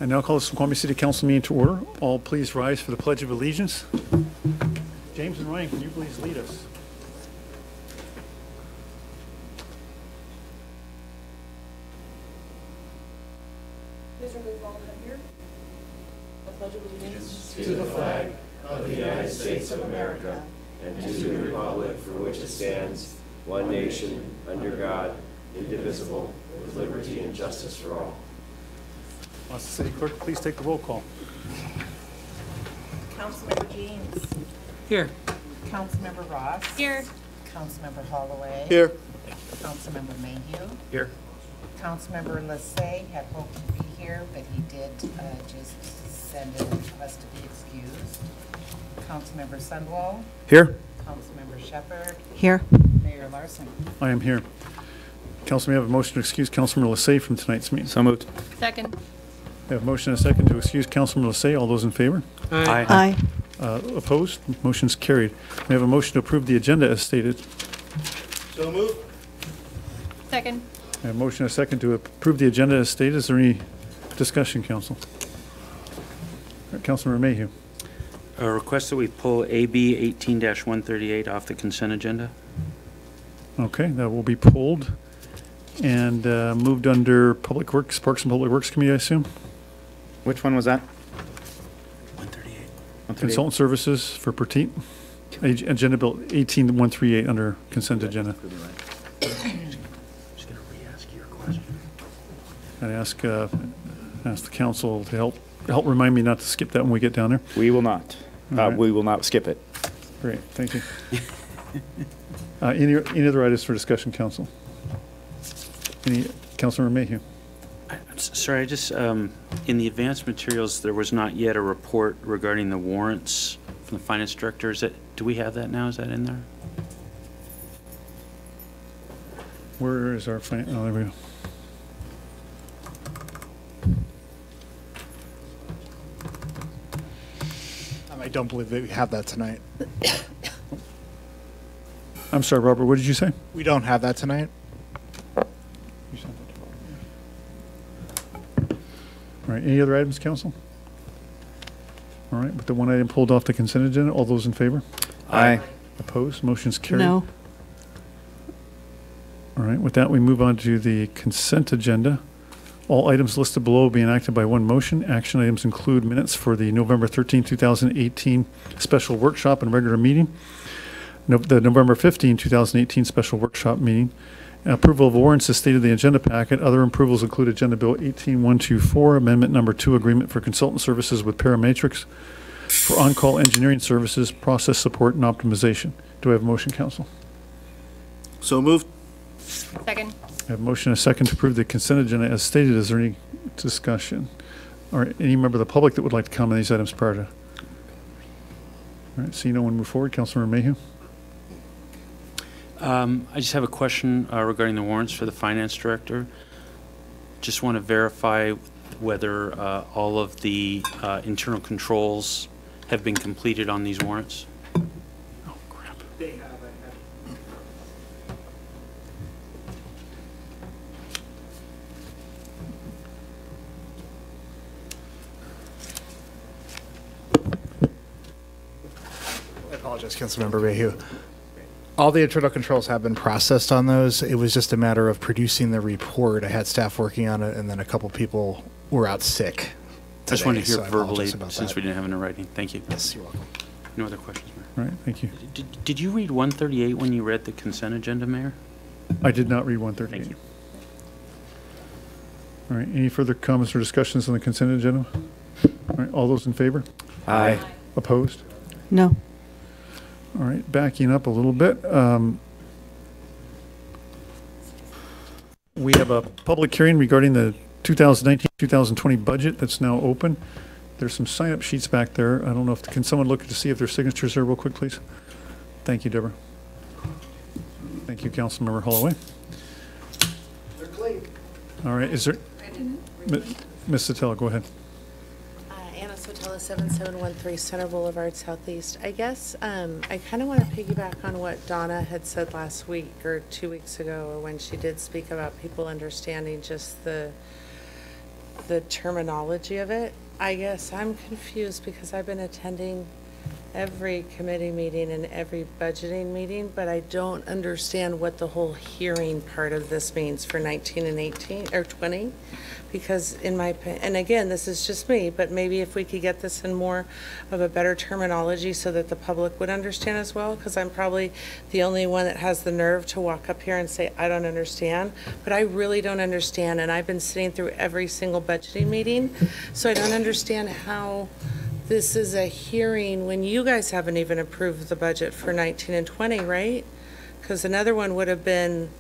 I now call the Snoqualmie City Council meeting to order. All please rise for the Pledge of Allegiance. James and Ryan, can you please lead us? Please remove all of them here. I pledge allegiance to the flag of the United States of America and to the republic for which it stands, one nation, under God, indivisible, with liberty and justice for all. City Clerk, please take the roll call. Councilmember James. Here. Councilmember Ross. here. Councilmember Holloway. Here. Councilmember Mayhew. Here. Councilmember Lassay had hoped to be here, but he did just send a request to be excused. Councilmember Sundwall. Here. Councilmember Shepherd. Here. Mayor Larson. I am here. Council, may I have a motion to excuse Councilmember Lassay from tonight's meeting? So moved. Second. I have a motion and a second to excuse Councilmember Lassay. All those in favor? Aye. Opposed? Motion's carried. May I have a motion to approve the agenda as stated? So moved. Second. I have a motion and a second to approve the agenda as stated. Is there any discussion, Council? Councilmember Mayhew. A request that we pull AB 18-138 off the consent agenda. Okay, that will be pulled and moved under Public Works, Parks and Public Works Committee, I assume? Which one was that? 138. Consultant Services for Pertite. Agenda Bill 18138 under consent agenda. Just going to re-ask your question. I ask the council to help remind me not to skip that when we get down there. We will not. All right. We will not skip it. Great, thank you. Any other items for discussion, council? Councilmember Mayhew? Sorry, I just, in the advanced materials, there was not yet a report regarding the warrants from the finance director. Do we have that now? Is that in there? Where is our, oh, there we go. I don't believe that we have that tonight. I'm sorry, Robert, what did you say? We don't have that tonight. You sent that to All right, any other items, council? All right, with the one item pulled off the consent agenda, all those in favor? Aye. Opposed? Motion's carried. No. All right, with that, we move on to the consent agenda. All items listed below being acted by one motion. Action items include minutes for the November 13, 2018 special workshop and regular meeting, the November 15, 2018 special workshop meeting, approval of warrants as stated in the agenda packet. Other approvals include Agenda Bill 18124, Amendment Number 2, Agreement for Consultant Services with Parametrics for on-call engineering services, process support, and optimization. Do I have a motion, council? So moved. Second. I have a motion and a second to approve the consent agenda as stated. Is there any discussion? Or any member of the public that would like to comment on these items prior to? All right, seeing no one move forward. Councilmember Mayhew? I just have a question regarding the warrants for the finance director. Just want to verify whether all of the internal controls have been completed on these warrants. Oh, crap. They have. I apologize, Councilmember Mayhew. All the internal controls have been processed on those. It was just a matter of producing the report. I had staff working on it, and then a couple people were out sick today. I just wanted to hear so I verbally apologize about since that. we didn't have it in writing. Thank you. Yes, you're welcome. No other questions, Mayor. All right, thank you. Did you read 138 when you read the consent agenda, Mayor? I did not read 138. Thank you. All right, any further comments or discussions on the consent agenda? All right, all those in favor? Aye. Opposed? No. All right, backing up a little bit. We have a public hearing regarding the 2019-2020 budget that's now open. There's some sign-up sheets back there. I don't know if, can someone look to see if there's signatures there real quick, please? Thank you, Deborah. Thank you, Councilmember Holloway. They're clean. All right, is there? I didn't. Ms. Sotelo, go ahead. Anna Sotelo, 7713 Center Boulevard, Southeast. I guess I kind of want to piggyback on what Donna had said last week or 2 weeks ago when she did speak about people understanding just the the terminology of it. I guess I'm confused because I've been attending every committee meeting and every budgeting meeting, but I don't understand what the whole hearing part of this means for 19 and 18 or 20. Because and again, this is just me, but maybe if we could get this in more of a better terminology so that the public would understand as well, because I'm probably the only one that has the nerve to walk up here and say, I don't understand, but I really don't understand, and I've been sitting through every single budgeting meeting, so I don't understand how this is a hearing when you guys haven't even approved the budget for 19 and 20, right? Because another one would have been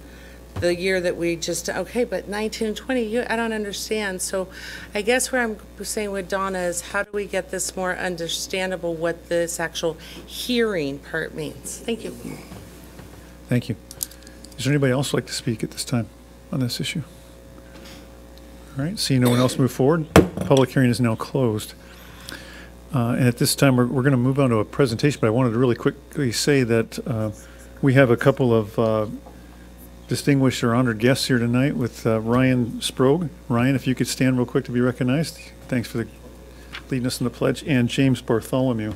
the year that we just, okay, but 19 and 20, I don't understand. So I guess where I'm saying with Donna is how do we get this more understandable what this actual hearing part means? Thank you. Thank you. Is there anybody else who'd like to speak at this time on this issue? All right, seeing no one else move forward, public hearing is now closed. And at this time, we're going to move on to a presentation, but I wanted to really quickly say that we have a couple of distinguished or honored guests here tonight with Ryan Sprague. Ryan, if you could stand real quick to be recognized. Thanks for leading us in the pledge. And James Bartholomew.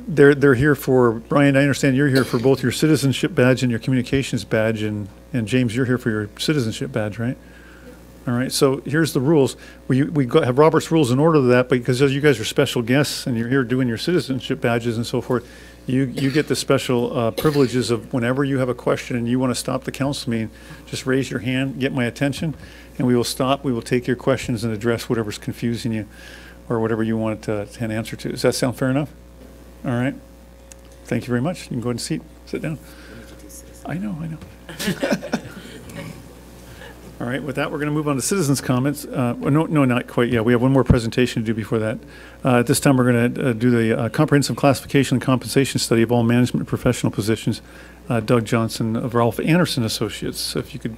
They're here for, Ryan, I understand you're here for both your citizenship badge and your communications badge. And James, you're here for your citizenship badge, right? All right, so here's the rules. We have Robert's rules in order to that, but because you guys are special guests and you're here doing your citizenship badges and so forth, you get the special privileges of whenever you have a question and you want to stop the council meeting, just raise your hand, get my attention, and we will stop. We will take your questions and address whatever's confusing you or whatever you want an answer to. Does that sound fair enough? All right. Thank you very much. You can go ahead and sit down. I know. All right, with that, we're going to move on to citizens' comments. No, not quite yet. We have one more presentation to do before that. At this time, we're going to do the comprehensive classification and compensation study of all management and professional positions. Doug Johnson of Ralph Anderson Associates. So if you could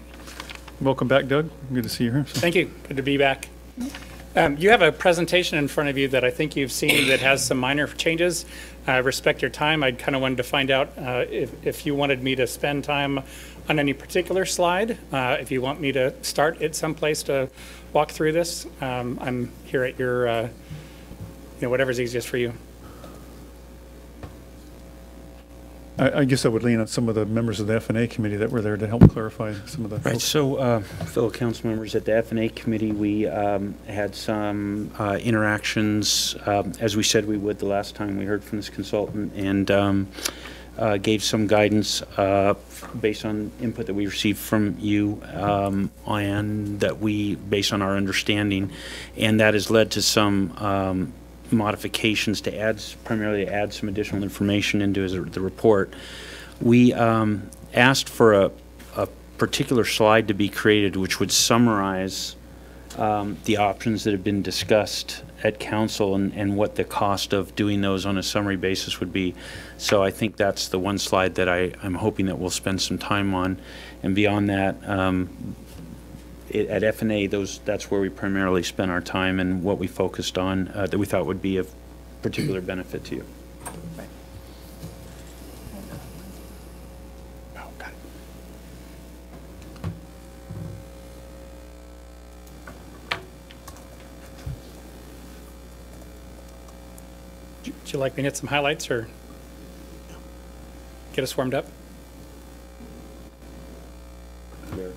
welcome back, Doug. Good to see you here. Thank you. Good to be back. You have a presentation in front of you that I think you've seen that has some minor changes. I respect your time. I kind of wanted to find out if you wanted me to spend time on any particular slide. If you want me to start at some place to walk through this, I'm here at your, whatever's easiest for you. I guess I would lean on some of the members of the F&A committee that were there to help clarify some of the. Right, so fellow council members at the F&A committee, we had some interactions, as we said we would the last time we heard from this consultant, and gave some guidance based on input that we received from you and that we, based on our understanding, and that has led to some modifications to primarily add some additional information into the report. We asked for a particular slide to be created which would summarize the options that have been discussed at council and what the cost of doing those on a summary basis would be. So I think that's the one slide that I'm hoping that we'll spend some time on. And beyond that, at F&A, that's where we primarily spent our time and what we focused on that we thought would be of particular benefit to you. Oh, got it. Would you like me to hit some highlights or get us warmed up?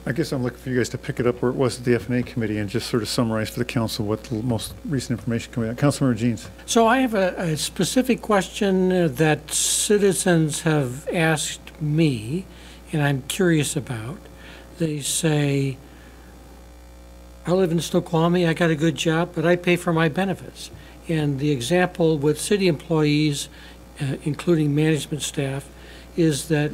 I guess I'm looking for you guys to pick it up where it was at the F&A committee and just sort of summarize for the council what the most recent information coming out. Councilmember Jeans. So I have a specific question that citizens have asked me, and I'm curious about. They say, I live in Snoqualmie, I got a good job, but I pay for my benefits. And the example with city employees, including management staff, is that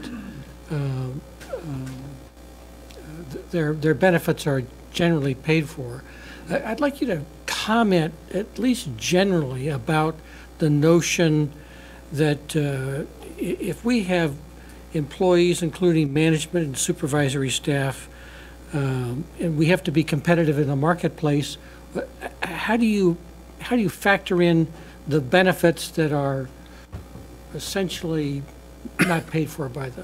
their benefits are generally paid for. I'd like you to comment, at least generally, about the notion that if we have employees, including management and supervisory staff, and we have to be competitive in the marketplace, how do you factor in the benefits that are essentially not paid for by the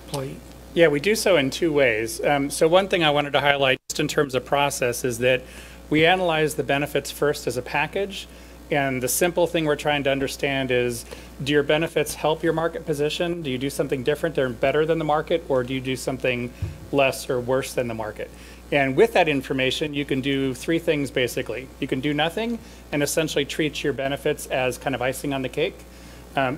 employee? Yeah, we do so in two ways. So one thing I wanted to highlight just in terms of process, is that we analyze the benefits first as a package. And the simple thing we're trying to understand is, do your benefits help your market position? Do you do something different or better than the market? Or do you do something less or worse than the market? And with that information, you can do three things basically. You can do nothing and essentially treat your benefits as kind of icing on the cake.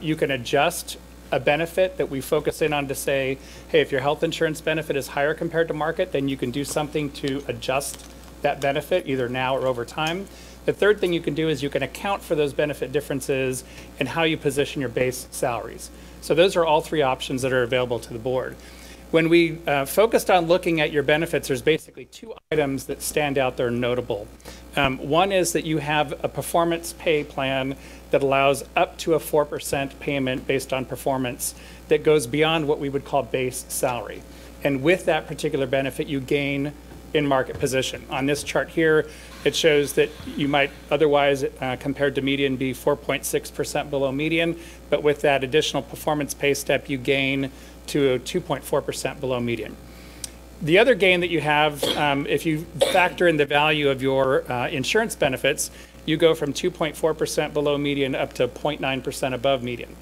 You can adjust a benefit that we focus in on to say, hey, if your health insurance benefit is higher compared to market, then you can do something to adjust that benefit either now or over time. The third thing you can do is you can account for those benefit differences in how you position your base salaries. So those are all three options that are available to the board. When we focused on looking at your benefits, there's basically two items that stand out that are notable. One is that you have a performance pay plan that allows up to a 4% payment based on performance that goes beyond what we would call base salary. And with that particular benefit, you gain in market position. On this chart here, it shows that you might otherwise, compared to median, be 4.6% below median, but with that additional performance pay step, you gain to 2.4% below median. The other gain that you have, if you factor in the value of your insurance benefits, you go from 2.4% below median up to 0.9% above median.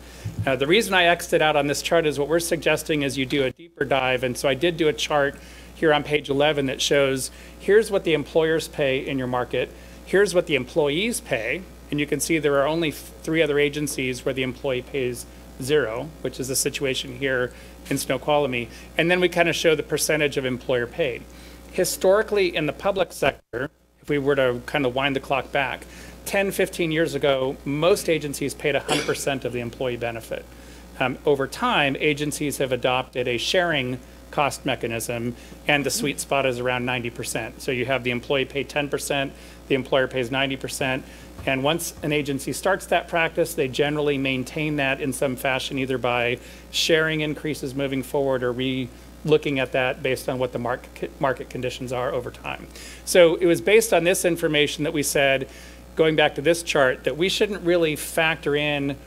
The reason I X'd it out on this chart is what we're suggesting is you do a deeper dive, and so I did do a chart here on page 11 that shows here's what the employers pay in your market, here's what the employees pay, and you can see there are only 3 other agencies where the employee pays 0, which is the situation here in Snoqualmie, and then we kind of show the percentage of employer paid. Historically, in the public sector, if we were to kind of wind the clock back, 10, 15 years ago, most agencies paid 100% of the employee benefit. Over time, agencies have adopted a sharing cost mechanism, and the sweet spot is around 90%. So you have the employee pay 10%, the employer pays 90%, and once an agency starts that practice, they generally maintain that in some fashion, either by sharing increases moving forward or looking at that based on what the market conditions are over time. So it was based on this information that we said, going back to this chart, that we shouldn't really factor in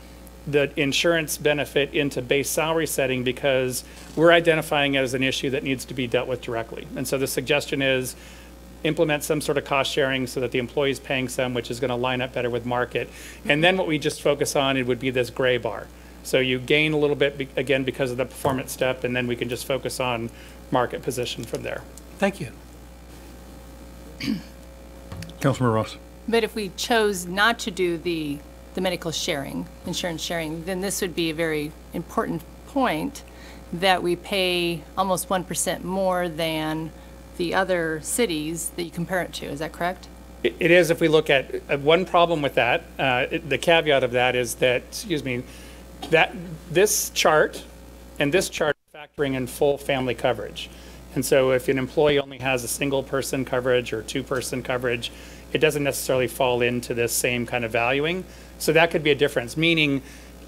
the insurance benefit into base salary setting because we're identifying it as an issue that needs to be dealt with directly. And so the suggestion is implement some sort of cost sharing so that the employee's paying some, which is going to line up better with market. And then what we just focus on, it would be this gray bar. So you gain a little bit, again, because of the performance step, and then we can just focus on market position from there. Thank you. Councilmember Ross. But if we chose not to do the medical sharing, insurance sharing, then this would be a very important point that we pay almost 1% more than the other cities that you compare it to. Is that correct? It is if we look at one problem with that. The caveat of that is that, that this chart and this chart are factoring in full family coverage. And so if an employee only has a single person coverage or 2-person coverage, it doesn't necessarily fall into this same kind of valuing. So that could be a difference, meaning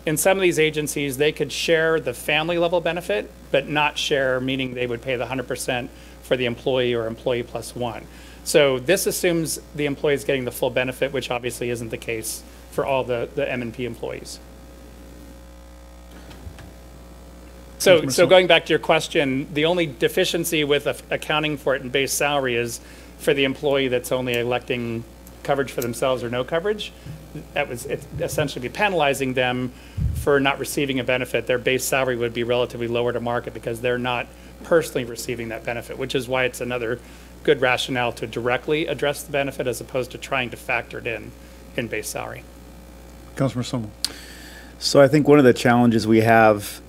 in some of these agencies, they could share the family level benefit, but not share, meaning they would pay the 100% for the employee or employee plus 1. So this assumes the employee is getting the full benefit, which obviously isn't the case for all the M&P employees. So going back to your question, the only deficiency with accounting for it in base salary is for the employee that's only electing coverage for themselves or no coverage. It's essentially be penalizing them for not receiving a benefit. Their base salary would be relatively lower to market because they're not personally receiving that benefit, which is why it's another good rationale to directly address the benefit as opposed to trying to factor it in base salary. Councilmember Summerall. So I think one of the challenges we have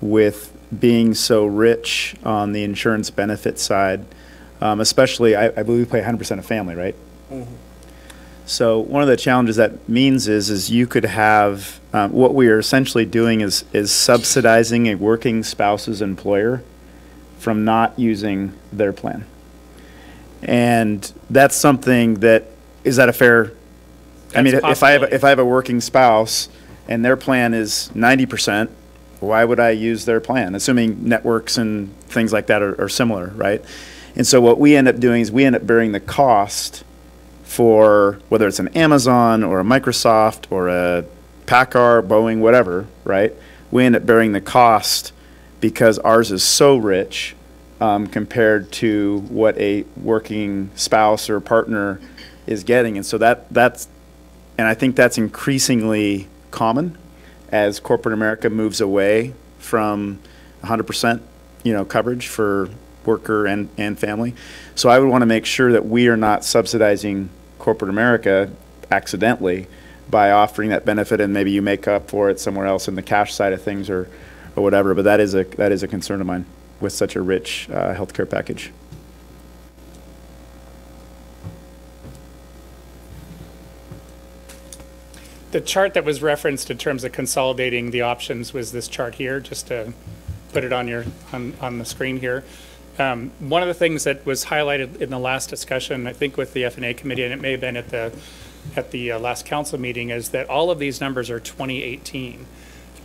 with being so rich on the insurance benefit side, especially, I believe we pay 100% of family, right? Mm-hmm. So one of the challenges that means is you could have, what we are essentially doing is subsidizing a working spouse's employer from not using their plan. And that's something that, is that a fair, I mean, if I have a working spouse and their plan is 90%, why would I use their plan? Assuming networks and things like that are similar, right? And so what we end up doing is we end up bearing the cost for whether it's an Amazon or a Microsoft or a Packard, Boeing, whatever, right? We end up bearing the cost because ours is so rich compared to what a working spouse or partner is getting. And so and I think that's increasingly common as corporate America moves away from 100%, coverage for worker and family. So I would want to make sure that we are not subsidizing corporate America accidentally by offering that benefit, and maybe you make up for it somewhere else in the cash side of things or whatever. But that is a concern of mine with such a rich healthcare package. The chart that was referenced in terms of consolidating the options was this chart here, just to put it on the screen here. One of the things that was highlighted in the last discussion, I think with the F&A committee, and it may have been at the last council meeting, is that all of these numbers are 2018.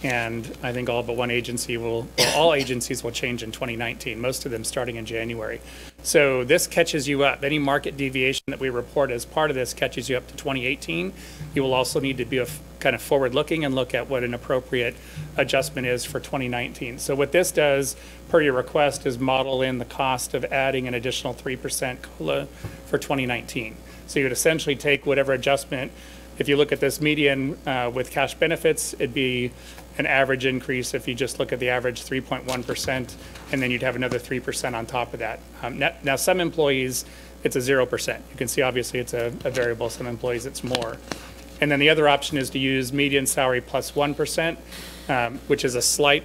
And I think all but one agency all agencies will change in 2019, most of them starting in January. So this catches you up. Any market deviation that we report as part of this catches you up to 2018. You will also need to be kind of forward-looking and look at what an appropriate adjustment is for 2019. So what this does, per your request, is model in the cost of adding an additional 3% COLA for 2019. So you would essentially take whatever adjustment. If you look at this median with cash benefits, it'd be an average increase if you just look at the average 3.1%, and then you'd have another 3% on top of that. Now, some employees, it's a 0%. You can see obviously it's a variable. Some employees it's more. And then the other option is to use median salary plus 1%, which is a slight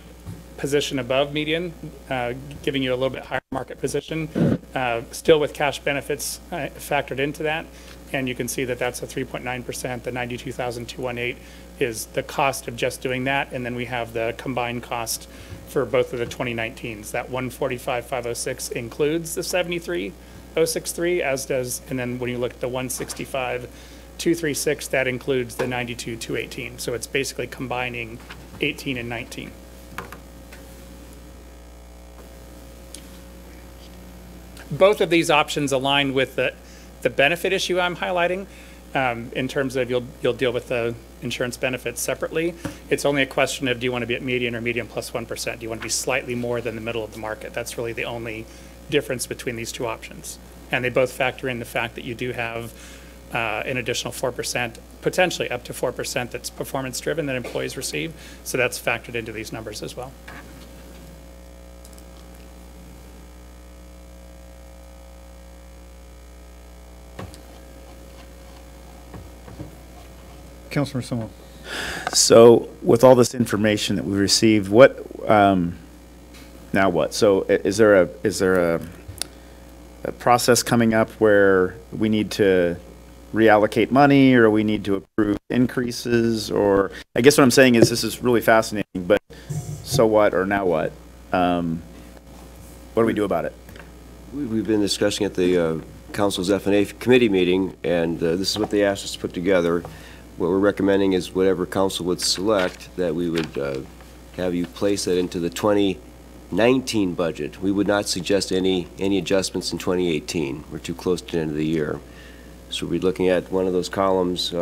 position above median, giving you a little bit higher market position, still with cash benefits factored into that. And you can see that that's a 3.9%. The 92,218 is the cost of just doing that. And then we have the combined cost for both of the 2019s. That 145,506 includes the 73,063, as does, and then when you look at the 165,236, that includes the 92,218. So it's basically combining 18 and 19. Both of these options align with the benefit issue I'm highlighting, in terms of you'll deal with the insurance benefits separately. It's only a question of, do you want to be at median or median plus 1%? Do you want to be slightly more than the middle of the market? That's really the only difference between these two options. And they both factor in the fact that you do have an additional 4%, potentially up to 4% that's performance driven that employees receive. So that's factored into these numbers as well. Councilor Summerall. So with all this information that we received, now what? So is there a process coming up where we need to reallocate money, or we need to approve increases? Or I guess what I'm saying is this is really fascinating, but so what, or now what? What do we do about it? We've been discussing at the Council's F&A committee meeting, and this is what they asked us to put together. What we're recommending is whatever council would select, that we would have you place that into the 2019 budget. We would not suggest any adjustments in 2018. We're too close to the end of the year. So we'd be looking at one of those columns.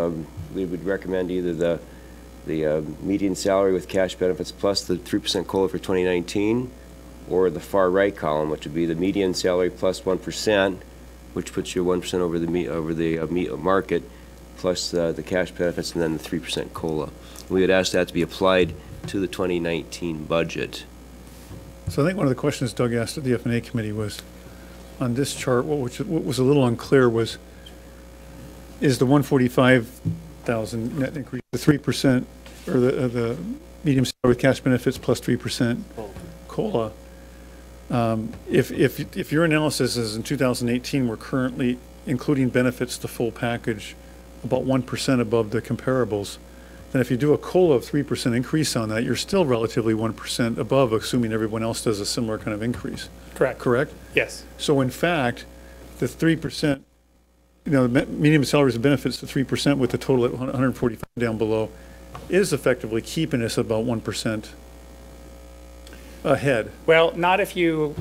We would recommend either the median salary with cash benefits plus the 3% COLA for 2019, or the far right column, which would be the median salary plus 1%, which puts you 1% over the market, plus the cash benefits, and then the 3% COLA. We would ask that to be applied to the 2019 budget. So I think one of the questions Doug asked at the F&A committee was, on this chart, what was a little unclear was, is the 145,000 net increase the 3%, or the medium salary with cash benefits plus 3% COLA? If your analysis is in 2018, we're currently including benefits, the full package, about 1% above the comparables, then if you do a COLA of 3% increase on that, you're still relatively 1% above, assuming everyone else does a similar kind of increase. Correct. Correct? Yes. So in fact, the 3%, medium salaries and benefits to 3% with the total at 145 down below is effectively keeping us about 1% ahead. Well, not if you're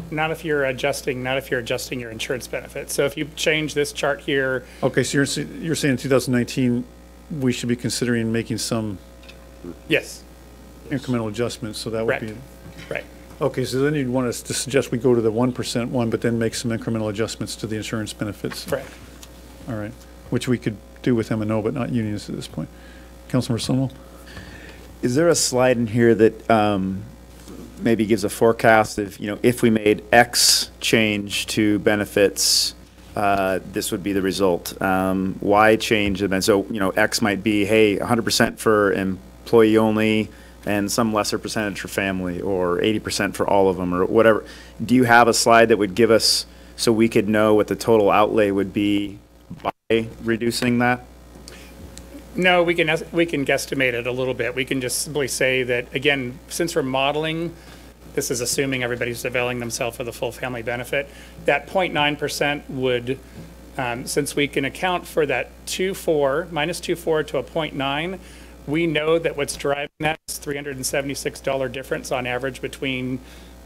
adjusting your insurance benefit. So if you change this chart here. Okay, so you're saying in 2019 we should be considering making some yes incremental adjustments, so that would be right. Okay, so then you'd want us to suggest we go to the 1% one, but then make some incremental adjustments to the insurance benefits. Correct. All right, which we could do with M&O, but not unions at this point. Councilmember Sunwell? Is there a slide in here that maybe gives a forecast of, if we made X change to benefits, this would be the result? Y change, and so, X might be, hey, 100% for employee only, and some lesser percentage for family, or 80% for all of them, or whatever. Do you have a slide that would give us, so we could know what the total outlay would be by reducing that? No, we can guesstimate it a little bit. We can just simply say that, again, since we're modeling, this is assuming everybody's availing themselves of the full family benefit, that 0.9% would, since we can account for that minus 2.4 to a 0.9, we know that what's driving that is $376 difference on average between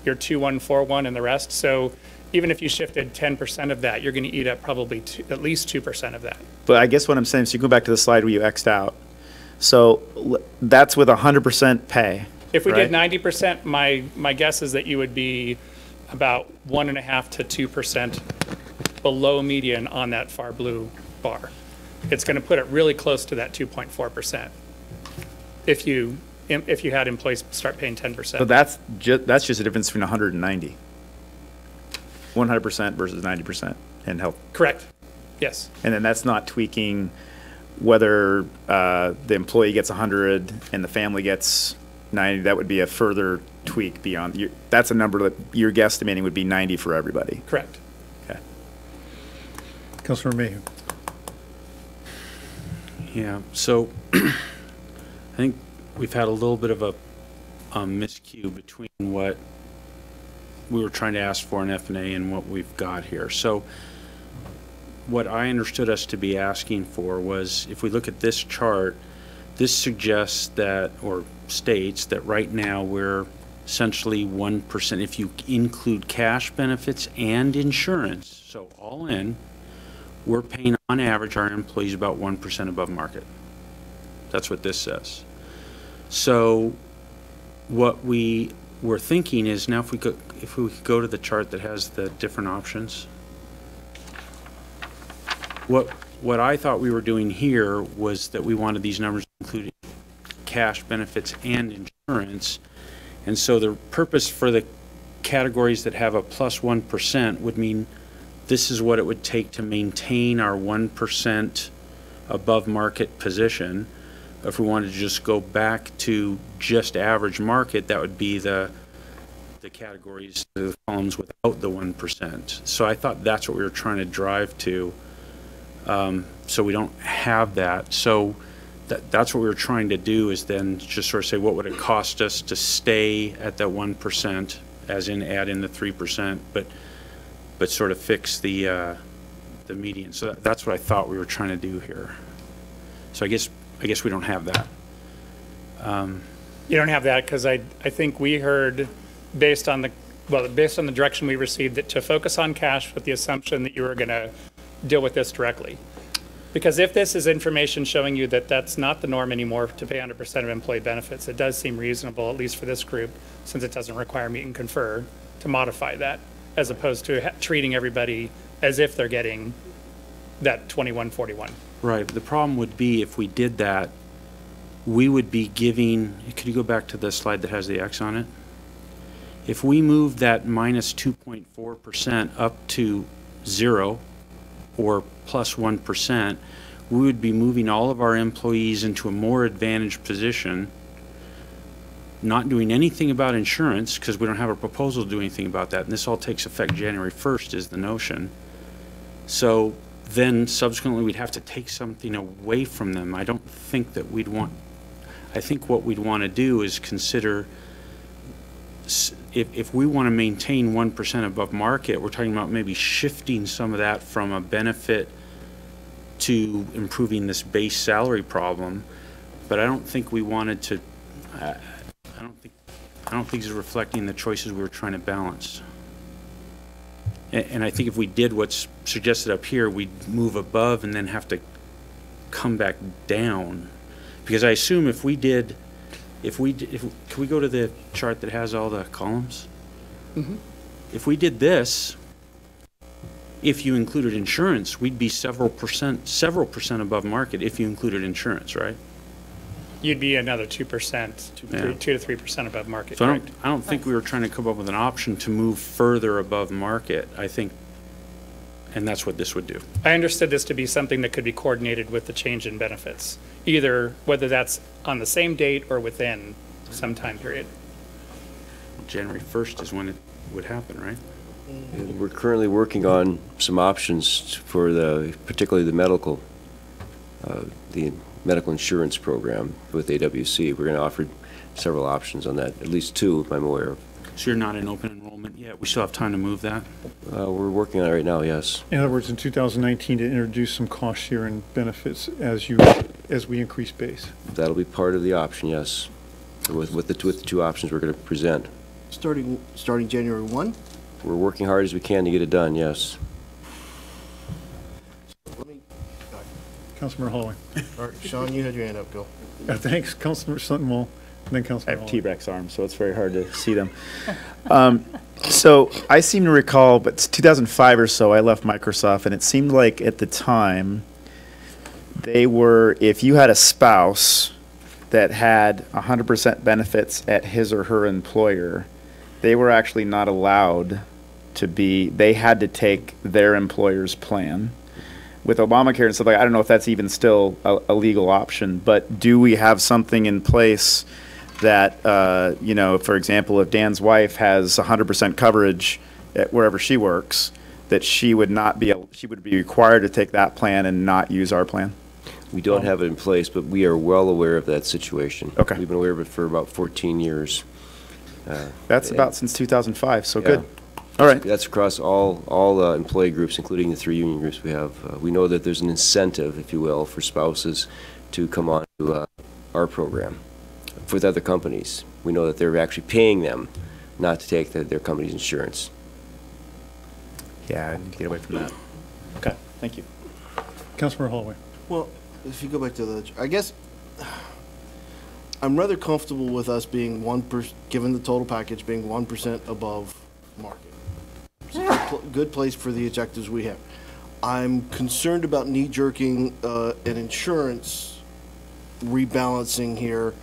your 2141 and the rest. So even if you shifted 10% of that, you're going to eat up probably at least 2% of that. But I guess what I'm saying, so you go back to the slide where you X'd out. So that's with 100% pay. If we right? did 90%, my guess is that you would be about 1.5 to 2% below median on that far blue bar. It's going to put it really close to that 2.4%. If you had employees start paying 10%. So that's just a difference between 100 and 90. 100% versus 90% in health. Correct. Yes. And then that's not tweaking whether the employee gets 100 and the family gets 90. That would be a further tweak beyond. That's a number that you're guesstimating would be 90 for everybody. Correct. Okay. Councilor Mayhew? Yeah, so I think we've had a little bit of a miscue between what we were trying to ask for in F&A and what we've got here. So what I understood us to be asking for was, if we look at this chart, this suggests that, or states that right now we're essentially 1%, if you include cash benefits and insurance, so all in, we're paying on average our employees about 1% above market. That's what this says. So what we were thinking is, now if we could go to the chart that has the different options. What I thought we were doing here was that we wanted these numbers including cash benefits and insurance. And so the purpose for the categories that have a plus 1% would mean this is what it would take to maintain our 1% above market position. If we wanted to just go back to just average market, that would be the categories, the columns without the 1%. So I thought that's what we were trying to drive to. So we don't have that. So that's what we were trying to do, is then just sort of say, what would it cost us to stay at that 1%, as in add in the 3%, but sort of fix the median. So that's what I thought we were trying to do here. So I guess we don't have that. You don't have that because I think we heard, based on the direction we received, that to focus on cash with the assumption that you were going to deal with this directly. Because if this is information showing you that that's not the norm anymore to pay 100% of employee benefits, it does seem reasonable, at least for this group, since it doesn't require meet and confer, to modify that, as opposed to treating everybody as if they're getting that 2141. Right. The problem would be, if we did that, we would be giving, could you go back to the slide that has the X on it? If we move that minus 2.4% up to 0 or plus 1%, we would be moving all of our employees into a more advantaged position, not doing anything about insurance because we don't have a proposal to do anything about that. And this all takes effect January 1st is the notion. So then subsequently we'd have to take something away from them. I don't think that we'd want, I think what we'd want to do is consider, if we want to maintain 1% above market, we're talking about maybe shifting some of that from a benefit to improving this base salary problem. But I don't think we wanted to, I don't think it's reflecting the choices we were trying to balance. And I think if we did what's suggested up here, we'd move above and then have to come back down. Because I assume if we did, can we go to the chart that has all the columns? If we did this, if you included insurance, we'd be several percent above market if you included insurance, right? You'd be another 2%, Yeah. 2 to 3% above market, So correct? I don't think we were trying to come up with an option to move further above market. I think, and that's what this would do. I understood this to be something that could be coordinated with the change in benefits, either whether that's on the same date or within some time period. January 1st is when it would happen, right? And we're currently working on some options for particularly the medical insurance program with AWC. We're going to offer several options on that, at least two, if I'm aware of. So you're not in open enrollment yet? We still have time to move that? We're working on it right now, yes. In other words, in 2019, to introduce some cost sharing benefits as we increase base. That'll be part of the option, yes, with the two options we're going to present. Starting January 1? We're working hard as we can to get it done, yes. Let me, Councilmember Holloway. all right, Sean, you had your hand up, go. Thanks, Councilmember Sutton-Wall, and then I Councilmember have Holloway. T-Rex arms, so it's very hard to see them. So I seem to recall, but it's 2005 or so, I left Microsoft, and it seemed like at the time, they were, if you had a spouse that had 100% benefits at his or her employer, they were actually not allowed to be, they had to take their employer's plan. With Obamacare and stuff like, I don't know if that's even still a legal option, but do we have something in place that, you know, for example, if Dan's wife has 100% coverage at wherever she works, that she would be required to take that plan and not use our plan? We don't have it in place, but we are well aware of that situation. Okay. We've been aware of it for about 14 years. That's Yeah. about since 2005, so Yeah. good. All right. That's across all employee groups, including the 3 union groups we have. We know that there's an incentive, if you will, for spouses to come on to our program with other companies. We know that they're actually paying them not to take their company's insurance. Yeah, I need to get away from that. Okay, thank you. Councilmember Holloway. Well, if you go back to I guess, I'm rather comfortable with us being given the total package, being 1% above market. It's a good place for the objectives we have. I'm concerned about knee-jerking an insurance rebalancing here,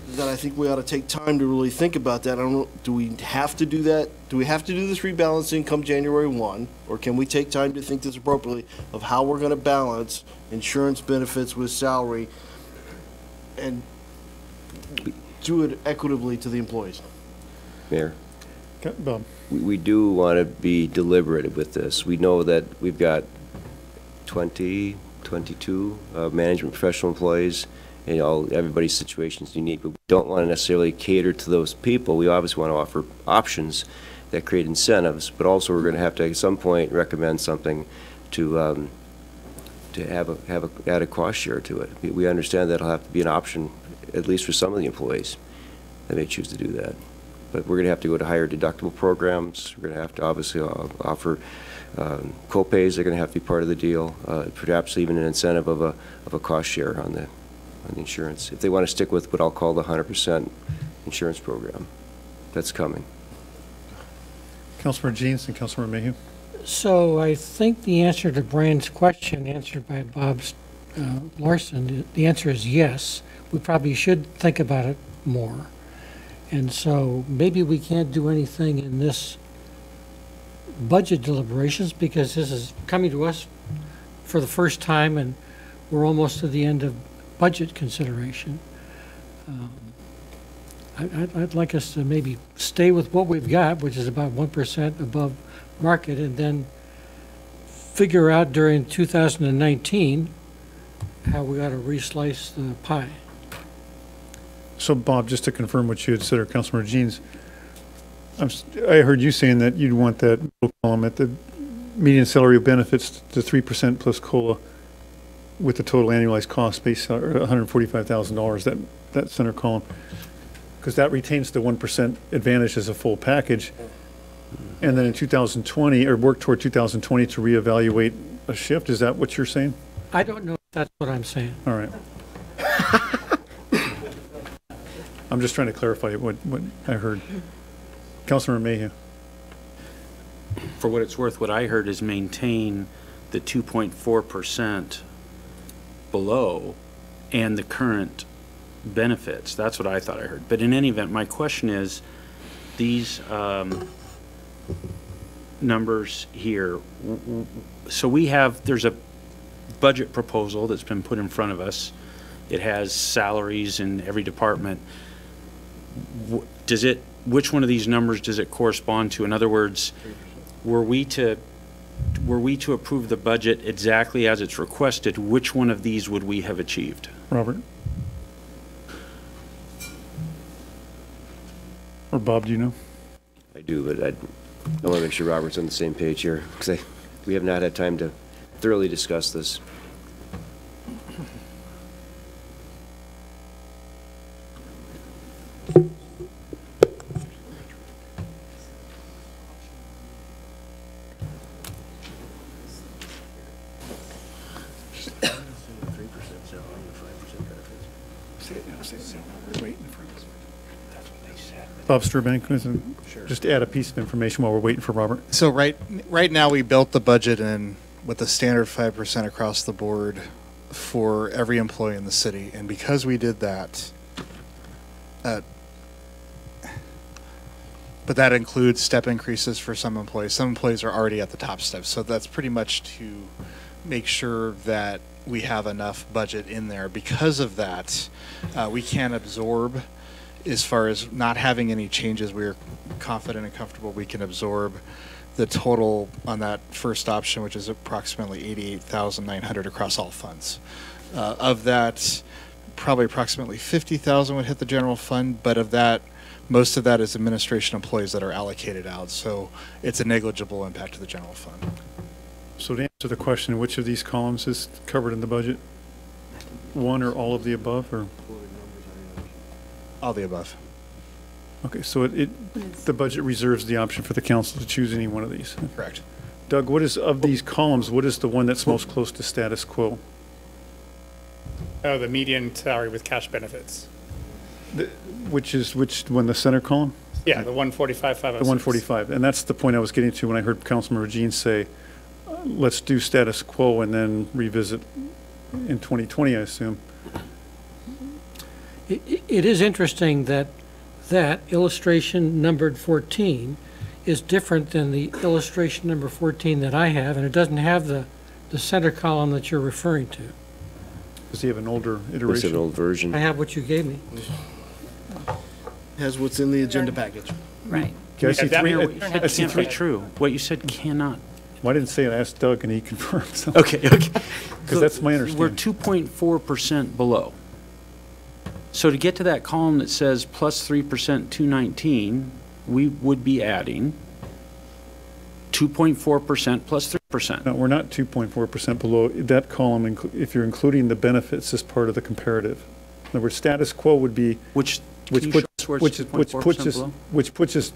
that I think we ought to take time to really think about that. I don't know, do we have to do that? Do we have to do this rebalancing come January 1? Or can we take time to think this appropriately of how we're going to balance insurance benefits with salary and do it equitably to the employees? Mayor? Bob. We do want to be deliberate with this. We know that we've got 22 management professional employees, and everybody's situation is unique, but we don't want to necessarily cater to those people. We obviously want to offer options that create incentives, but also we're going to have to at some point recommend something to add a cost share to it. We understand that'll have to be an option, at least for some of the employees that may choose to do that. But we're going to have to go to higher deductible programs. We're going to have to obviously offer co-pays. They're going to have to be part of the deal. Perhaps even an incentive of a cost share on the insurance, if they want to stick with what I'll call the 100% insurance program. That's coming. Councilmember Jeans and Councilmember Mayhew. So I think the answer to Brian's question, answered by Bob Larson, the answer is yes. We probably should think about it more. And so maybe we can't do anything in this budget deliberations because this is coming to us for the first time and we're almost to the end of budget consideration. I'd like us to maybe stay with what we've got, which is about 1% above market, and then figure out during 2019 how we ought to reslice the pie. So Bob, just to confirm what you had said, or Councilmember Jeans, I heard you saying that you'd want that middle column at the median salary of benefits to 3% plus COLA with the total annualized cost base $145,000, that center column, because that retains the 1% advantage as a full package. And then in 2020, or work toward 2020 to reevaluate a shift. Is that what you're saying? I don't know if that's what I'm saying. All right. I'm just trying to clarify what I heard. Councilmember Mayhew. For what it's worth, what I heard is maintain the 2.4% below and the current benefits. That's what I thought I heard. But in any event, my question is, these numbers here, so there's a budget proposal that's been put in front of us. It has salaries in every department. Which one of these numbers does it correspond to? In other words, were we to approve the budget exactly as it's requested, which one of these would we have achieved? Robert? Or Bob, do you know? I do, but I want to make sure Robert's on the same page here, because we have not had time to thoroughly discuss this. Bob Sturbank, just add a piece of information while we're waiting for Robert. So right now, we built the budget in with the standard 5% across the board for every employee in the city. And because we did that, but that includes step increases for some employees. Some employees are already at the top step. So that's pretty much to make sure that we have enough budget in there. Because of that, we can absorb, as far as not having any changes, we're confident and comfortable we can absorb the total on that first option, which is approximately 88,900 across all funds. Of that, probably approximately 50,000 would hit the general fund, but of that, most of that is administration employees that are allocated out. So it's a negligible impact to the general fund. So to answer the question, which of these columns is covered in the budget? One or all of the above, or? All the above. Okay, so the budget reserves the option for the council to choose any one of these. Correct. Doug, of these columns, what is the one that's most close to status quo? Oh, the median salary with cash benefits. Which one, the center column? Yeah, the 145,506. The 145, and that's the point I was getting to when I heard Councilman Regine say, let's do status quo and then revisit in 2020, I assume. It is interesting that illustration numbered 14 is different than the illustration number 14 that I have, and it doesn't have the center column that you're referring to. Does he have an older iteration? It's an old version. I have what you gave me. Has what's in the agenda package. Right. Okay, I see three. That can't be true. What you said cannot. Well, I didn't say it. I asked Doug, and he confirmed. So. Okay. Because that's my understanding. We're 2.4% below. So to get to that column that says plus 3%, 219, we would be adding 2.4% plus 3%. No, we're not 2.4% below. That column, if you're including the benefits as part of the comparative. In other words, status quo would be which puts us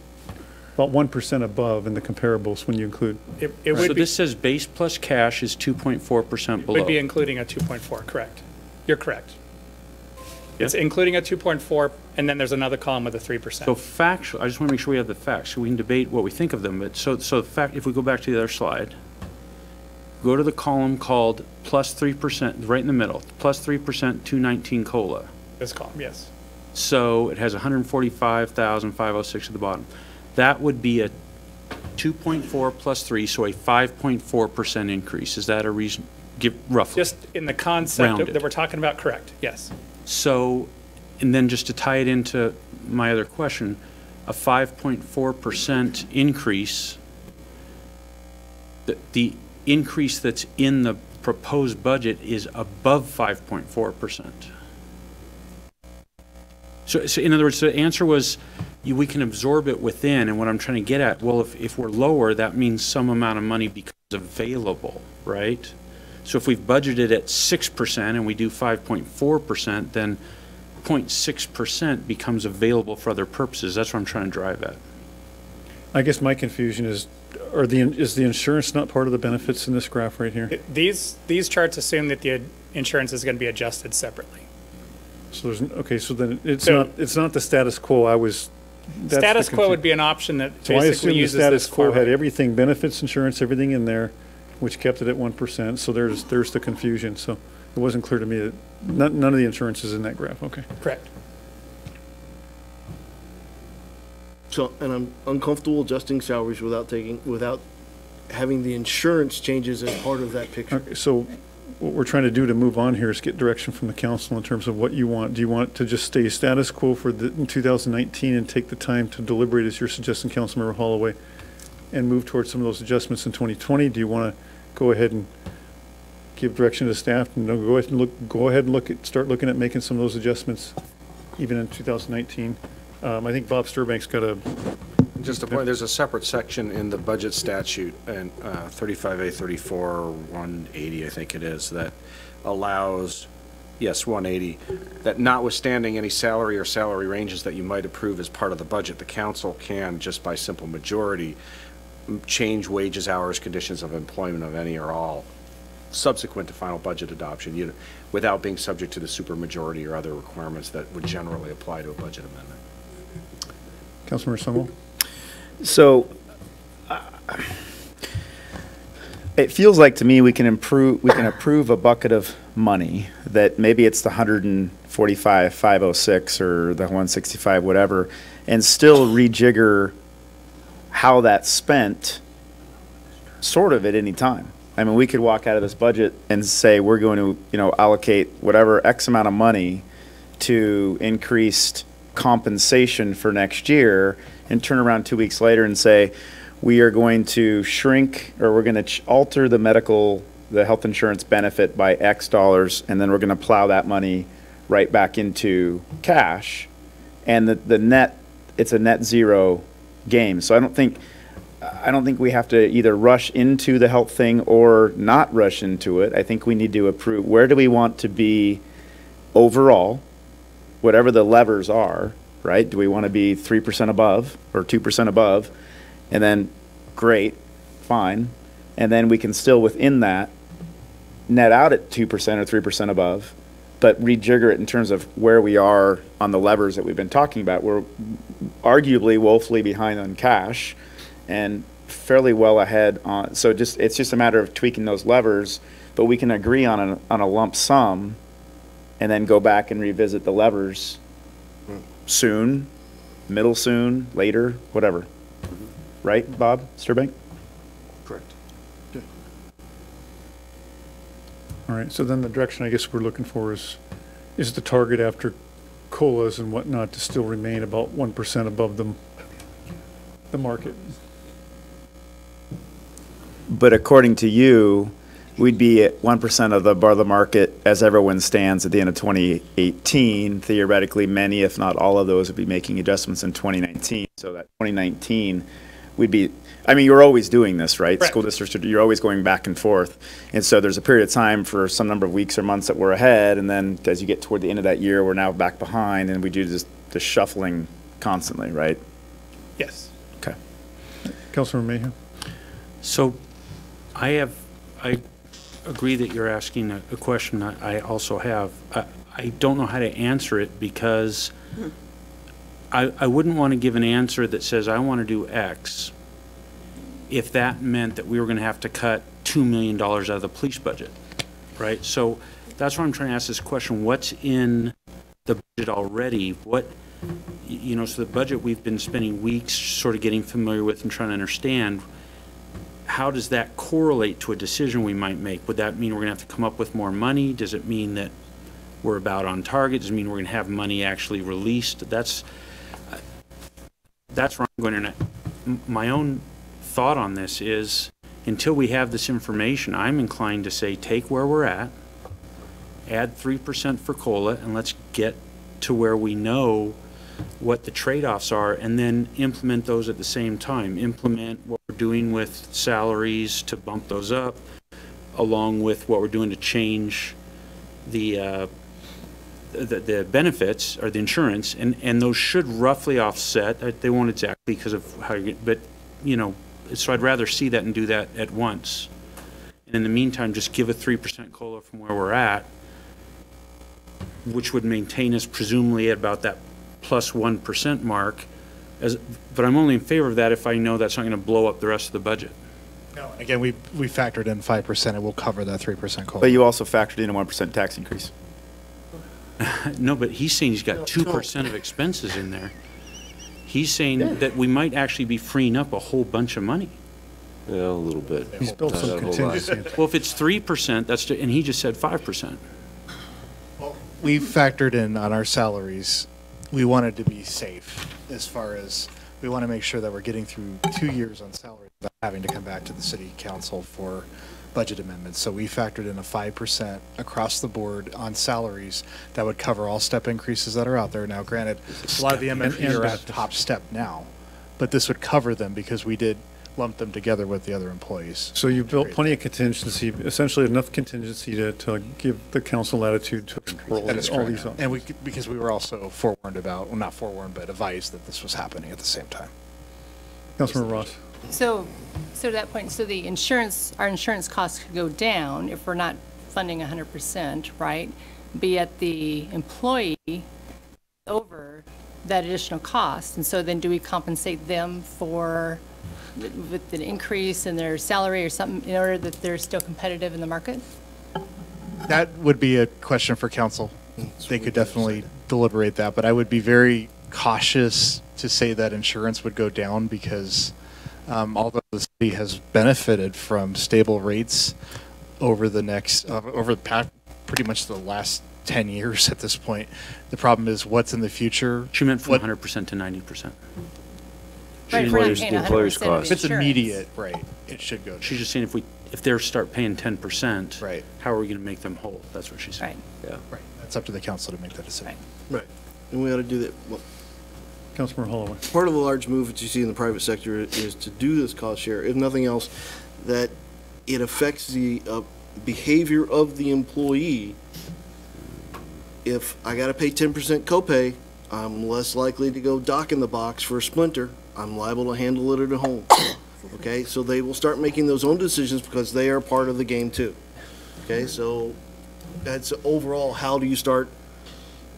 about 1% above in the comparables when you include. So this says base plus cash is 2.4% below. Would be including a 2.4, correct. You're correct. Yeah. It's including a 2.4, and then there's another column with a 3%. So factual, I just want to make sure we have the facts, so we can debate what we think of them. But so the fact, if we go back to the other slide, go to the column called plus 3%, right in the middle, plus 3%, 219 COLA. This column, yes. So it has 145,506 at the bottom. That would be a 2.4 plus 3, so a 5.4% increase. Is that a reason? Roughly. Just in the concept Rounded. that we're talking about, correct, yes. So, and then just to tie it into my other question, a 5.4% increase, the increase that's in the proposed budget is above 5.4%. So in other words, the answer was we can absorb it within, and what I'm trying to get at, well, if we're lower, that means some amount of money becomes available, right? So if we've budgeted at 6% and we do 5.4%, then 0.6% becomes available for other purposes. That's what I'm trying to drive at. I guess my confusion is, is the insurance not part of the benefits in this graph right here? These charts assume that the insurance is going to be adjusted separately. So there's, okay, so then it's not the status quo I was that's the Status quo would confu- be an option that So I basically assume the uses status this quo far had right. everything, benefits, insurance, everything in there, which kept it at 1%. So there's the confusion. So it wasn't clear to me that none of the insurance is in that graph. Okay. Correct. So, and I'm uncomfortable adjusting salaries without having the insurance changes as part of that picture. Okay, so what we're trying to do to move on here is get direction from the council in terms of what you want. Do you want to just stay status quo for in 2019 and take the time to deliberate, as you're suggesting, Councilmember Holloway, and move towards some of those adjustments in 2020? Do you want to go ahead and give direction to staff and go ahead and start looking at making some of those adjustments even in 2019? I think Bob Sturbank's got a. Just a point, there's a separate section in the budget statute, and 35A 34 180, I think it is, that allows, yes, 180, that notwithstanding any salary or salary ranges that you might approve as part of the budget, the council can, just by simple majority, change wages, hours, conditions of employment of any or all subsequent to final budget adoption, without being subject to the supermajority or other requirements that would generally apply to a budget amendment. Councilmember Sumwell? So it feels like to me we can approve a bucket of money that maybe it's the 145,506 or the 165, whatever, and still rejigger how that's spent sort of at any time. I mean, we could walk out of this budget and say we're going to, allocate whatever X amount of money to increased compensation for next year, and turn around 2 weeks later and say, we are going to shrink, or we're going to alter the health insurance benefit by X dollars, and then we're going to plow that money right back into cash. And the net, it's a net zero game. So I don't think we have to either rush into the health thing or not rush into it. I think we need to approve, where do we want to be overall, whatever the levers are, right? Do we want to be 3% above or 2% above? And then, great, fine. And then we can still, within that, net out at 2% or 3% above, but rejigger it in terms of where we are on the levers that we've been talking about. We're arguably woefully behind on cash and fairly well ahead on, so it's just a matter of tweaking those levers, but we can agree on a lump sum and then go back and revisit the levers soon, middle soon, later, whatever. Right, Bob Sturbank? Correct. all right, so then the direction I guess we're looking for is the target after COLAs and whatnot to still remain about 1% above the market. But according to you, we'd be at 1% above the market as everyone stands at the end of 2018. Theoretically, many, if not all of those, would be making adjustments in 2019. So that 2019, we'd be, I mean, you're always doing this, right? Correct. School districts, you're always going back and forth. And so there's a period of time for some number of weeks or months that we're ahead. And then as you get toward the end of that year, we're now back behind. And we do this shuffling constantly, right? Yes. Okay. Councilmember Mayhew? So I agree that you're asking a question I also have. I don't know how to answer it because I wouldn't want to give an answer that says I want to do X if that meant that we were going to have to cut $2 million out of the police budget, right? So that's why I'm trying to ask this question. What's in the budget already? What, so the budget we've been spending weeks sort of getting familiar with and trying to understand. How does that correlate to a decision we might make? Would that mean we're going to have to come up with more money? Does it mean that we're about on target? Does it mean we're going to have money actually released? That's where I'm going to. My own thought on this is, until we have this information, I'm inclined to say take where we're at, add 3% for COLA, and let's get to where we know what the trade-offs are, and then implement those at the same time. Implement what we're doing with salaries to bump those up, along with what we're doing to change the benefits or the insurance, and those should roughly offset. They won't exactly because of how you get, but so I'd rather see that and do that at once. And in the meantime, just give a 3% COLA from where we're at, which would maintain us presumably at about that plus 1% mark, But I'm only in favor of that if I know that's not going to blow up the rest of the budget. No, again, we factored in 5%, and we'll cover that 3% COLA. But you also factored in a 1% tax increase. No, but he's saying he's got 2% of expenses in there. He's saying that we might actually be freeing up a whole bunch of money. Yeah, a little bit. He's built Not some a whole lot. contingency. Well, if it's 3%, and he just said 5%. We factored in on our salaries. We wanted to be safe as far as we want to make sure that we're getting through 2 years on salary without having to come back to the city council for budget amendments. So we factored in a 5% across the board on salaries that would cover all step increases that are out there. Now, granted, a lot of the MMP are at top step now, but this would cover them because we did lump them together with the other employees. So you built plenty of contingency, essentially enough contingency to give the council latitude to roll That is all correct. these up. And because we were also forewarned about, well, not forewarned, but advised that this was happening at the same time. Councilmember Ross. So to that point, so the insurance, our insurance costs could go down if we're not funding 100%, right? But yet the employee over that additional cost. And so then do we compensate them for, with an increase in their salary or something in order that they're still competitive in the market? That would be a question for council. They could definitely deliberate that, but I would be very cautious to say that insurance would go down because although the city has benefited from stable rates over the past, pretty much the last 10 years at this point, the problem is what's in the future. She meant from 100% to 90%. Right, if we're not Employers- paying the employer's 100% of cost. If it's insurance. immediate, right, it should go down. She's just saying if they start paying 10%, Right. how are we going to make them whole? That's what she's saying. Right, Yeah. Right, that's up to the council to make that decision. right. Right. And we ought to do that. Well, Councilmember Holloway. part of the large move that you see in the private sector is to do this cost share, if nothing else, that it affects the behavior of the employee. If I got to pay 10% copay, I'm less likely to go dock in the box for a splinter. I'm liable to handle it at home. Okay, so they will start making those own decisions because they are part of the game too. Okay, so that's overall, how do you start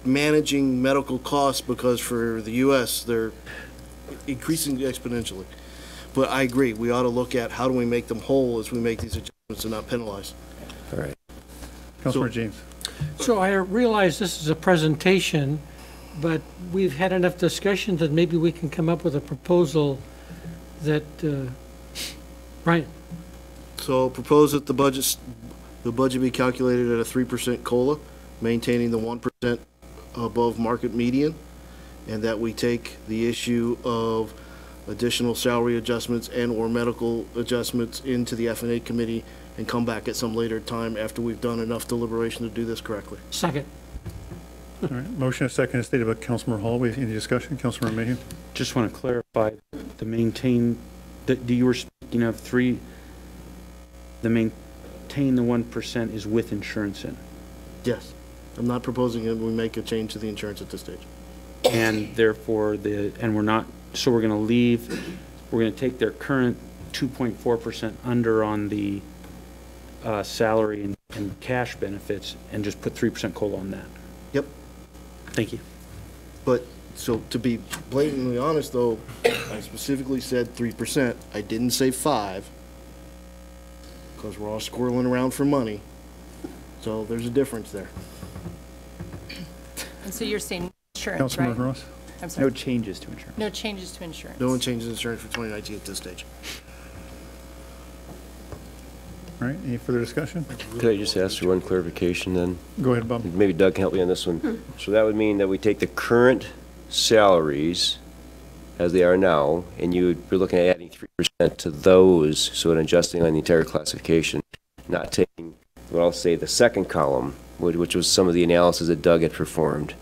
managing medical costs, because for the U.S., they're increasing exponentially. But I agree, we ought to look at how do we make them whole as we make these adjustments and not penalize. All right. Councilmember James. So I realize this is a presentation, but we've had enough discussion that maybe we can come up with a proposal that, Brian? So propose that the budget be calculated at a 3% COLA, maintaining the 1% above market median, and that we take the issue of additional salary adjustments and/or medical adjustments into the F&A committee and come back at some later time after we've done enough deliberation to do this correctly. Second. All right, motion and second is stated by Councilmember Holloway. Any discussion? Councilmember Mayhew. Just want to clarify, the maintain, you were speaking of the maintain the 1% is with insurance in. Yes. I'm not proposing that we make a change to the insurance at this stage. And therefore, we're going to take their current 2.4% under on the salary and cash benefits and just put 3% COLA on that. Yep. Thank you. But, so to be blatantly honest though, I specifically said 3%. I didn't say 5, because we're all squirreling around for money. So there's a difference there. And so you're saying insurance, right? Councilmember Ross. I'm sorry. No changes to insurance. No changes to insurance. No one changes insurance for 2019 at this stage. All right, any further discussion? Could I just ask for one clarification then? Go ahead, Bob. Maybe Doug can help me on this one. So that would mean that we take the current salaries as they are now, and you're looking at adding 3% to those, so an adjusting on the entire classification, not taking, what I'll say, the second column, which was some of the analysis that Doug had performed.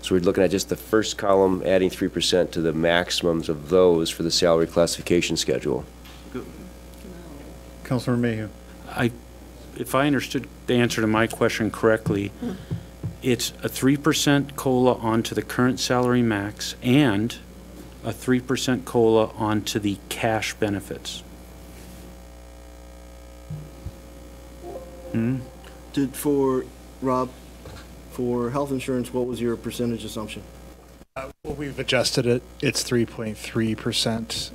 So we're looking at just the first column, adding 3% to the maximums of those for the salary classification schedule. Councilmember Mayhew. If I understood the answer to my question correctly, it's a 3% COLA onto the current salary max and a 3% COLA onto the cash benefits. For health insurance, what was your percentage assumption? We'll We've adjusted it. It's 3.3%.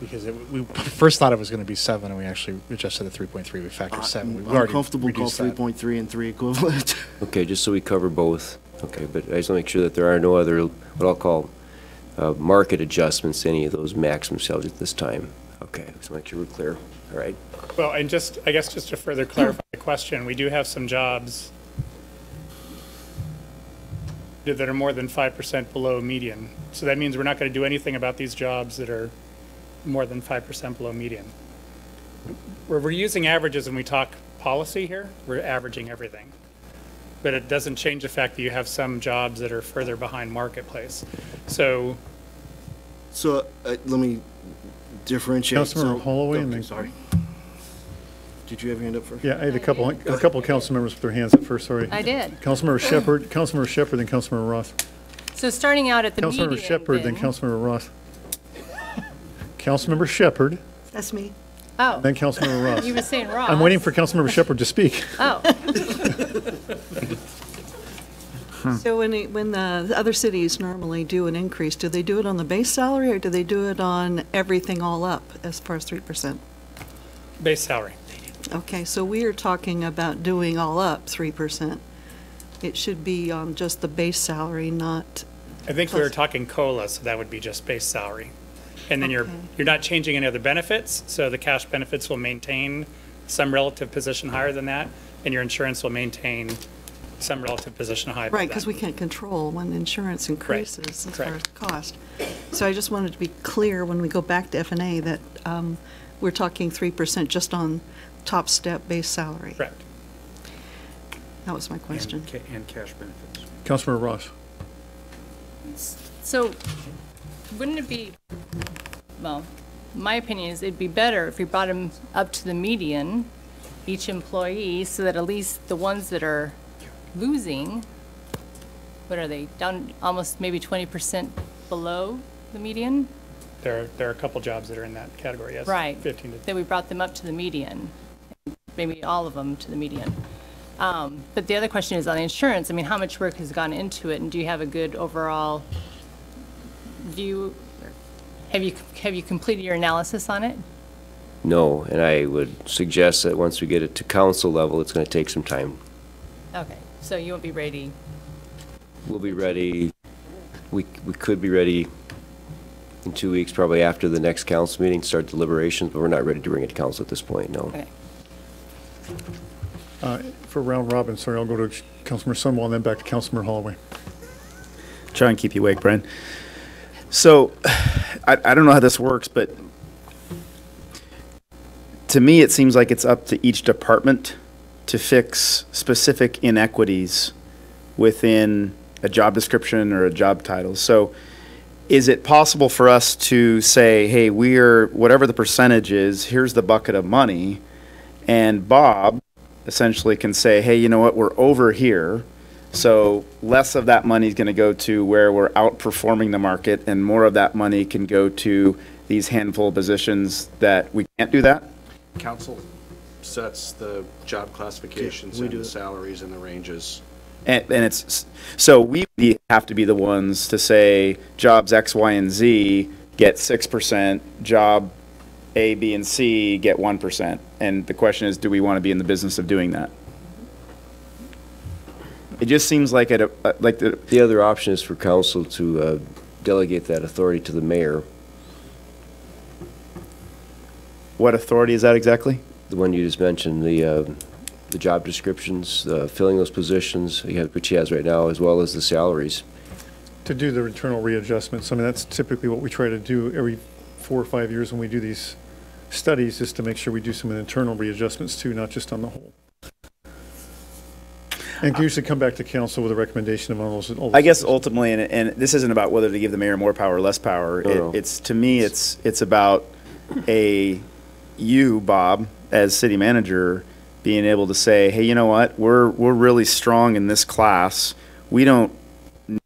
Because we first thought it was going to be 7, and we actually adjusted to 3.3. We factored 7. We've I'm already comfortable call reduced that. 3.3 and 3 equivalent. Okay, just so we cover both. Okay, but I just want to make sure that there are no other, what I'll call, market adjustments to any of those maximum salaries at this time. Okay, just make sure we're clear. All right. Well, and just, I guess, just to further clarify the question, we do have some jobs that are more than 5% below median. So that means we're not going to do anything about these jobs that are more than 5% below median. We're using averages when we talk policy here. We're averaging everything. But it doesn't change the fact that you have some jobs that are further behind marketplace. So Let me differentiate. Councilmember Holloway and then. Sorry. Did you have your hand up first? Yeah, I had a couple of council members with their hands up first, sorry. I did. Councilmember Shepherd, then Councilmember Ross. So starting out at the median, Councilmember Shepherd, then then- Councilmember Ross. Councilmember Shepherd, That's me. Oh, then Councilmember Ross. you were saying Ross. I'm waiting for Councilmember Shepherd to speak. Oh, So when the other cities normally do an increase, do they do it on the base salary or do they do it on everything all up as far as 3%? base salary. Okay, so we are talking about doing all up 3%. It should be on just the base salary, not, I think we were Plus- talking COLA, so that would be just base salary. And then you're Okay. not changing any other benefits, so the cash benefits will maintain some relative position higher than that, and your insurance will maintain some relative position higher than that. right, because we can't control when insurance increases as far as correct. cost. So I just wanted to be clear when we go back to F&A that we're talking 3% just on top step base salary. Correct. That was my question. And cash benefits. Councilmember Ross. so wouldn't it be, well, my opinion is it'd be better if we brought them up to the median, each employee, so that at least the ones that are losing, what are they, down almost maybe 20% below the median? There are a couple jobs that are in that category, yes. Right. 15 to That we brought them up to the median, maybe all of them to the median. But the other question is on insurance. I mean, how much work has gone into it, and do you have a good overall view? Have you completed your analysis on it? No, and I would suggest that once we get it to council level, it's going to take some time. Okay, so you won't be ready. We'll be ready, we could be ready in 2 weeks, probably after the next council meeting, start deliberations, but we're not ready to bring it to council at this point, no. Okay. For round robin, sorry, I'll go to Councilmember Sunwall and then back to Councilmember Holloway. Try and keep you awake, Brian. So, I don't know how this works, but to me, it seems like it's up to each department to fix specific inequities within a job description or a job title. So, is it possible for us to say, hey, whatever the percentage is, here's the bucket of money, and Bob essentially can say, hey, you know what, we're over here, so less of that money is going to go to where we're outperforming the market, and more of that money can go to these handful of positions that we can't do that? Council sets the job classifications we and do the it. salaries and the ranges. And it's, so we have to be the ones to say, jobs X, Y, and Z get 6%, job A, B, and C get 1%. And the question is, do we want to be in the business of doing that? It just seems like The other option is for council to delegate that authority to the mayor, what authority is that exactly? the one you just mentioned, the job descriptions, filling those positions, which he has right now, as well as the salaries. To do the internal readjustments, I mean, that's typically what we try to do every 4 or 5 years when we do these studies, is to make sure we do some internal readjustments too, not just on the whole. And usually come back to council with a recommendation of all those. I guess ultimately, and this isn't about whether to give the mayor more power or less power. No. It's, to me, it's about you, Bob, as city manager, being able to say, hey, you know what, we're really strong in this class. We don't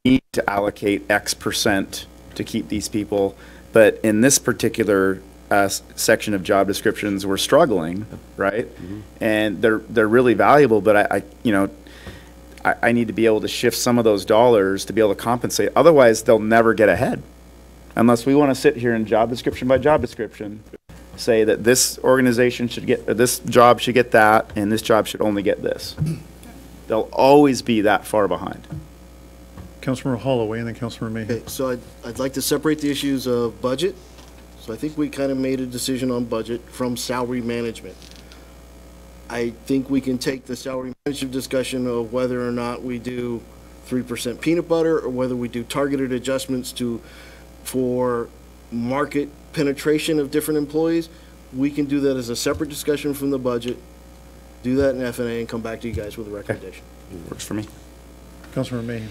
need to allocate X percent to keep these people, but in this particular section of job descriptions, we're struggling, right? Mm-hmm. And they're really valuable, but I need to be able to shift some of those dollars to be able to compensate. Otherwise, they'll never get ahead. Unless we want to sit here and job description by job description, say that this organization should get, or this job should get that, and this job should only get this. They'll always be that far behind. Councilmember Holloway and then Councilmember Mayhew. Okay, so I'd like to separate the issues of budget. So I think we kind of made a decision on budget from salary management. I think we can take the salary management discussion of whether or not we do 3% peanut butter or whether we do targeted adjustments for market penetration of different employees. We can do that as a separate discussion from the budget, do that in F&A, and come back to you guys with a recommendation. Works for me. Councilmember Mayhew.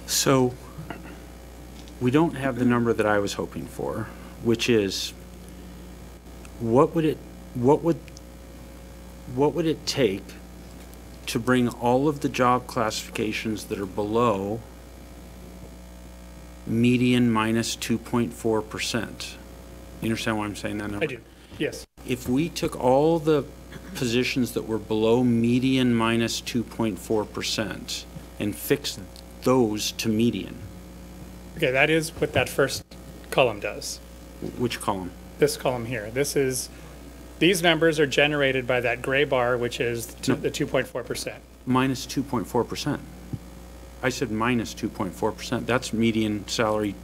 So we don't have the number that I was hoping for, which is what would it take to bring all of the job classifications that are below median minus 2.4%? You understand why I'm saying that number? I do, yes. If we took all the positions that were below median minus 2.4% and fixed those to median. Okay, that is what that first column does. Which column? This column here. These numbers are generated by that gray bar, which is the 2.4%. Minus 2.4%. I said minus 2.4%. That's median salary,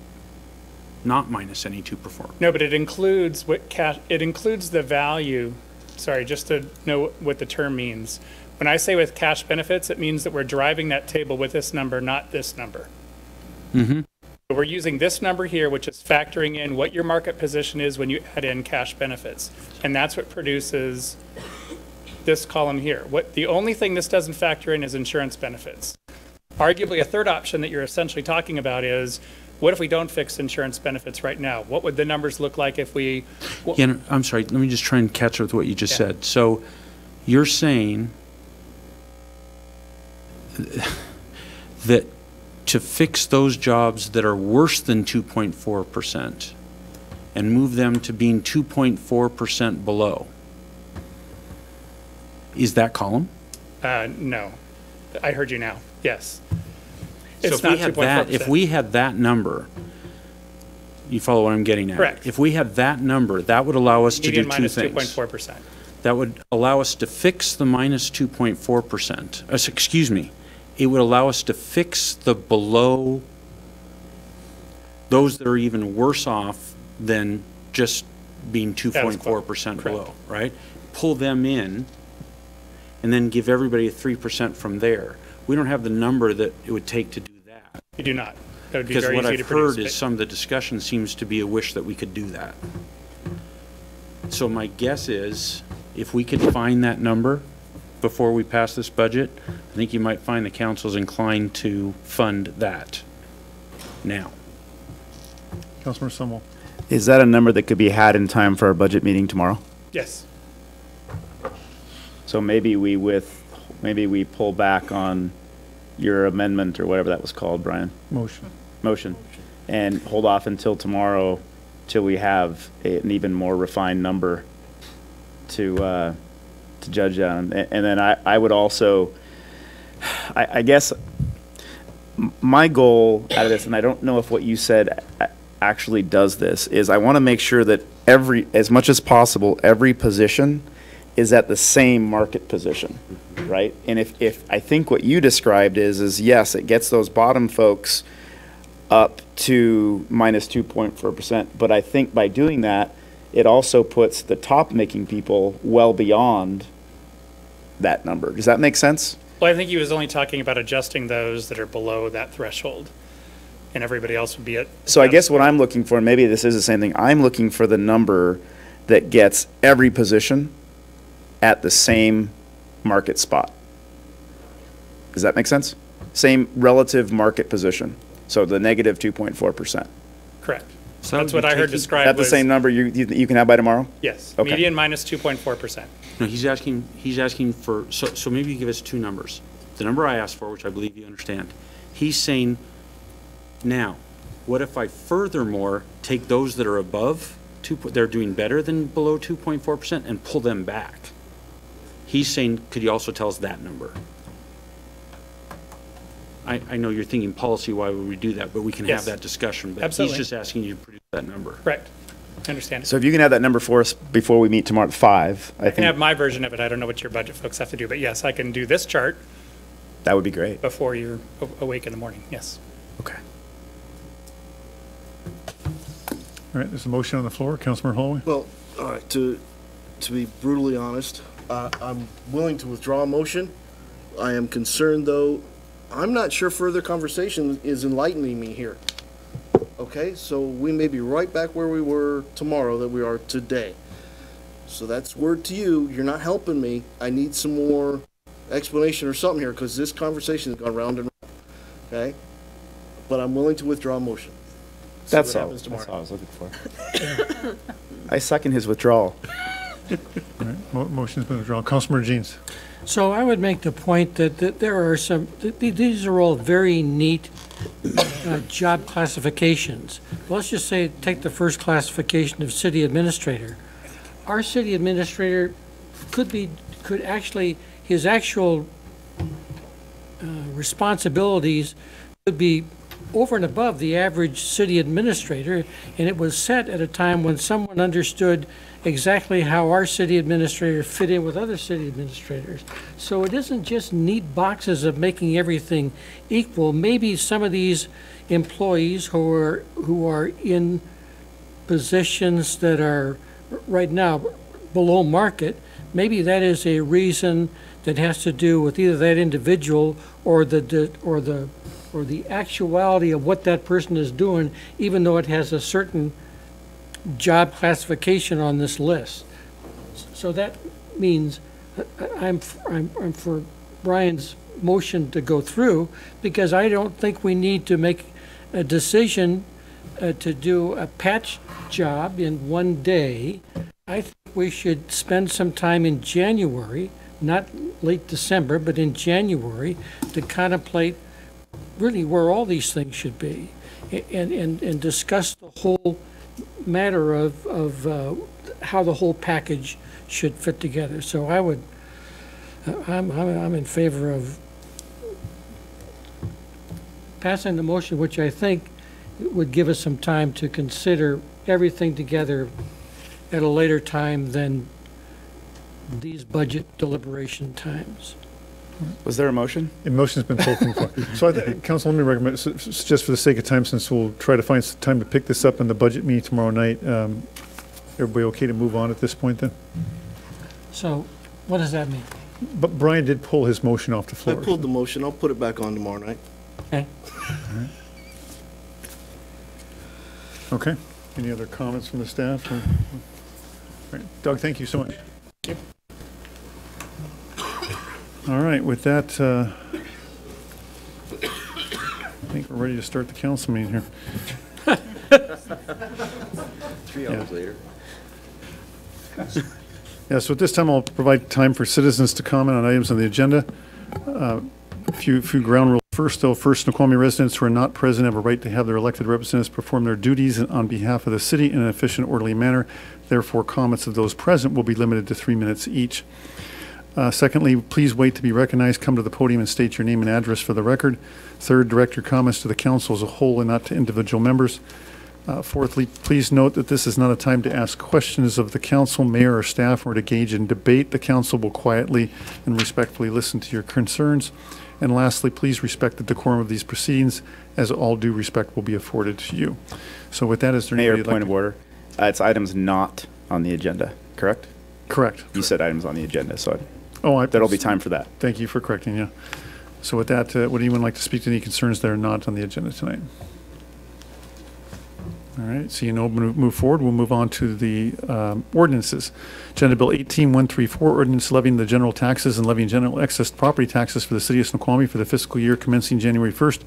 not minus any 2%. No, but it includes it includes the value. Sorry, just to know what the term means. When I say with cash benefits, it means that we're driving that table with this number, not this number. Mm-hmm. So we're using this number here, which is factoring in what your market position is when you add in cash benefits. And that's what produces this column here. The only thing this doesn't factor in is insurance benefits. Arguably, a third option that you're essentially talking about is, what if we don't fix insurance benefits right now? What would the numbers look like if we... Yeah, I'm sorry, let me just try and catch up with what you just said. So you're saying that to fix those jobs that are worse than 2.4% and move them to being 2.4% below, is that column? No. I heard you now. Yes. So It's not 2.4%. if we had that number, you follow what I'm getting at? Correct. If we had that number, that would allow us to do two things. Median minus 2.4%. That would allow us to fix the minus 2.4%. Excuse me. It would allow us to fix the below, those that are even worse off than just being 2.4% below, right? Pull them in and then give everybody a 3% from there. We don't have the number that it would take to do that. You do not. That would be Because very what easy I've to produce. heard is some of the discussion seems to be a wish that we could do that. So my guess is, if we could find that number before we pass this budget, I think you might find the council's inclined to fund that now. Councilmember Sumwell. Is that a number that could be had in time for our budget meeting tomorrow? Yes. So maybe we pull back on your amendment or whatever that was called, Brian. Motion. And hold off until tomorrow till we have an even more refined number to judge on. And then I would also, I guess, my goal out of this, and I don't know if what you said actually does this, is I want to make sure that as much as possible, every position is at the same market position, right? And if I think what you described is yes, it gets those bottom folks up to minus 2.4%, but I think by doing that, it also puts the top making people well beyond that number. Does that make sense? Well, I think he was only talking about adjusting those that are below that threshold, and everybody else would be at... So I guess what I'm looking for, and maybe this is the same thing, I'm looking for the number that gets every position at the same market spot. Does that make sense? Same relative market position. So the negative 2.4%. Correct. So that's what I heard described. Is that the same number you can have by tomorrow? Yes. Okay. Median minus 2.4%. No, he's asking for, so maybe you give us two numbers. The number I asked for, which I believe you understand. He's saying, now, what if I furthermore take those that are above, they're doing better than below 2.4% and pull them back? He's saying, could you also tell us that number? I know you're thinking policy, why would we do that? But we can Yes. have that discussion. But Absolutely. he's just asking you to produce that number. Correct. I understand. So if you can have that number for us before we meet tomorrow at 5, I I can have think my version of it. I don't know what your budget folks have to do, but yes, I can do this chart that would be great. before you're awake in the morning. Yes. Okay. All right, there's a motion on the floor. Councilmember Holloway? Well, all right, to be brutally honest, I'm willing to withdraw a motion. I am concerned, though, I'm not sure further conversation is enlightening me here. Okay, so we may be right back where we were tomorrow that we are today. So that's word to you, you're not helping me. I need some more explanation or something here, because this conversation has gone round and round, okay? But I'm willing to withdraw a motion. See That's what all. happens That's tomorrow. all I was looking for. I second his withdrawal. All right, motion's been withdrawn. Councilmember Jeans? So I would make the point that there are some, these are all very neat job classifications. Let's just say, take the first classification of city administrator. Our city administrator could actually, his actual responsibilities could be over and above the average city administrator, and it was set at a time when someone understood exactly how our city administrator fit in with other city administrators. So it isn't just neat boxes of making everything equal. Maybe some of these employees who are in positions that are right now below market, maybe that is a reason that has to do with either that individual or the actuality of what that person is doing, even though it has a certain job classification on this list. So that means I'm for Brian's motion to go through, because I don't think we need to make a decision to do a patch job in one day. I think we should spend some time in January, not late December, but in January, to contemplate really where all these things should be, and discuss the whole matter of how the whole package should fit together. So I'm in favor of passing the motion, which I think would give us some time to consider everything together at a later time than these budget deliberation times. Was there a motion? A motion's been pulled from the floor. So I think, Council, let me recommend, just for the sake of time, since we'll try to find some time to pick this up in the budget meeting tomorrow night, everybody okay to move on at this point then? So what does that mean? But Brian did pull his motion off the I floor. pulled the motion, I'll put it back on tomorrow night. Okay. Okay. Any other comments from the staff? All right. Doug, thank you so much. All right, with that, I think we're ready to start the council meeting here. 3 hours later. Yeah, so at this time, I'll provide time for citizens to comment on items on the agenda. A few ground rules. First, though, Snoqualmie residents who are not present have a right to have their elected representatives perform their duties on behalf of the city in an efficient, orderly manner. Therefore, comments of those present will be limited to 3 minutes each. Secondly, please wait to be recognized. Come to the podium and state your name and address for the record. Third, direct your comments to the council as a whole and not to individual members. Fourthly, please note that this is not a time to ask questions of the council, mayor, or staff, or to engage in debate. The council will quietly and respectfully listen to your concerns. And lastly, please respect the decorum of these proceedings, as all due respect will be afforded to you. So with that, is there Mayor, anybody point of order. It's items not on the agenda, correct? Correct. You said items on the agenda, so Oh, there'll be time for that. Thank you for correcting, yeah. So with that, would anyone like to speak to any concerns that are not on the agenda tonight? All right, so move forward. We'll move on to the ordinances. Agenda Bill 18134, ordinance levying the general taxes and levying general excess property taxes for the city of Snoqualmie for the fiscal year commencing January 1st,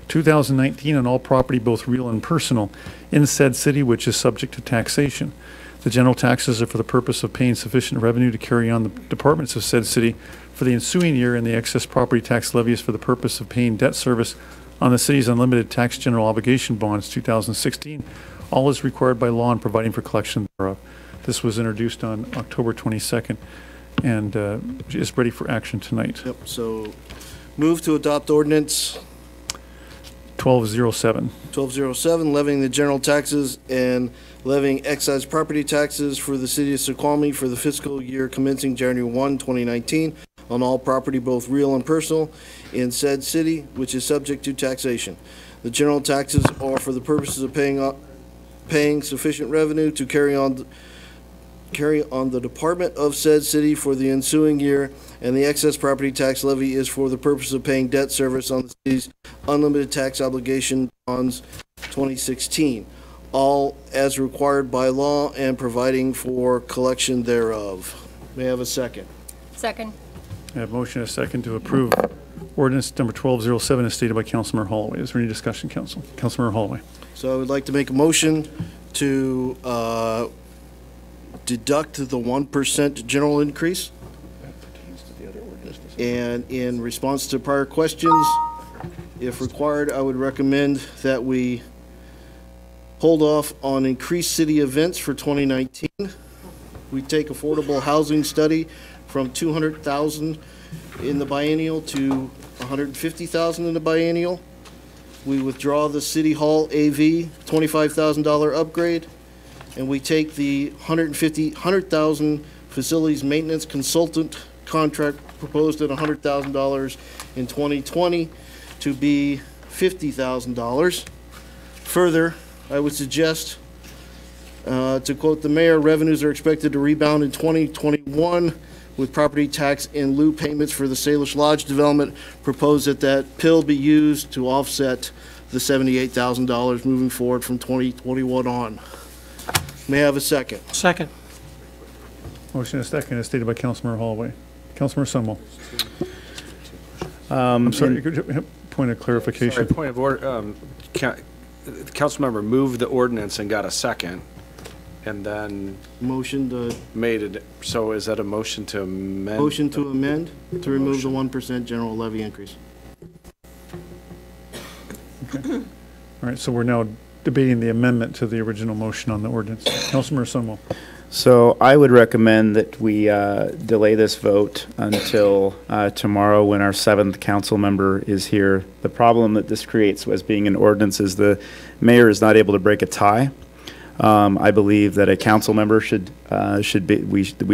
2019 on all property, both real and personal, in said city, which is subject to taxation. The general taxes are for the purpose of paying sufficient revenue to carry on the departments of said city for the ensuing year, and the excess property tax levy is for the purpose of paying debt service on the city's unlimited tax general obligation bonds 2016. All is required by law and providing for collection thereof. This was introduced on October 22nd and is ready for action tonight. Yep, so move to adopt ordinance 1207. 1207, levying the general taxes and levying excise property taxes for the city of Snoqualmie for the fiscal year commencing January 1, 2019, on all property, both real and personal, in said city, which is subject to taxation. The general taxes are for the purposes of paying sufficient revenue to carry on the department of said city for the ensuing year, and the excess property tax levy is for the purpose of paying debt service on the city's unlimited tax obligation bonds 2016, all as required by law and providing for collection thereof. May I have a second? Second. I have motion and a second to approve ordinance number 1207 as stated by Councilmember Holloway. Is there any discussion, Council? Councilmember Holloway. So I would like to make a motion to deduct the 1% general increase. And in response to prior questions, if required, I would recommend that we hold off on increased city events for 2019. We take affordable housing study from 200,000 in the biennial to 150,000 in the biennial. We withdraw the City Hall AV $25,000 upgrade, and we take the 100,000 facilities maintenance consultant contract proposed at $100,000 in 2020 to be $50,000. Further, I would suggest, to quote the mayor, revenues are expected to rebound in 2021 with property tax in lieu payments for the Salish Lodge development. Proposed that PIL be used to offset the $78,000 moving forward from 2021 on. May I have a second? Second. Motion and a second as stated by Councilmember Holloway. Councilmember Sunwell. I'm sorry, point of clarification. Sorry, point of order. The council member moved the ordinance and got a second, and then Motion to, made it. So is that a motion to amend? motion to amend to remove the 1% general levy increase. All right, so we're now debating the amendment to the original motion on the ordinance. Councilmember Sunwell. So I would recommend that we delay this vote until tomorrow when our 7th council member is here. The problem that this creates as being an ordinance is the mayor is not able to break a tie. I believe that a council member we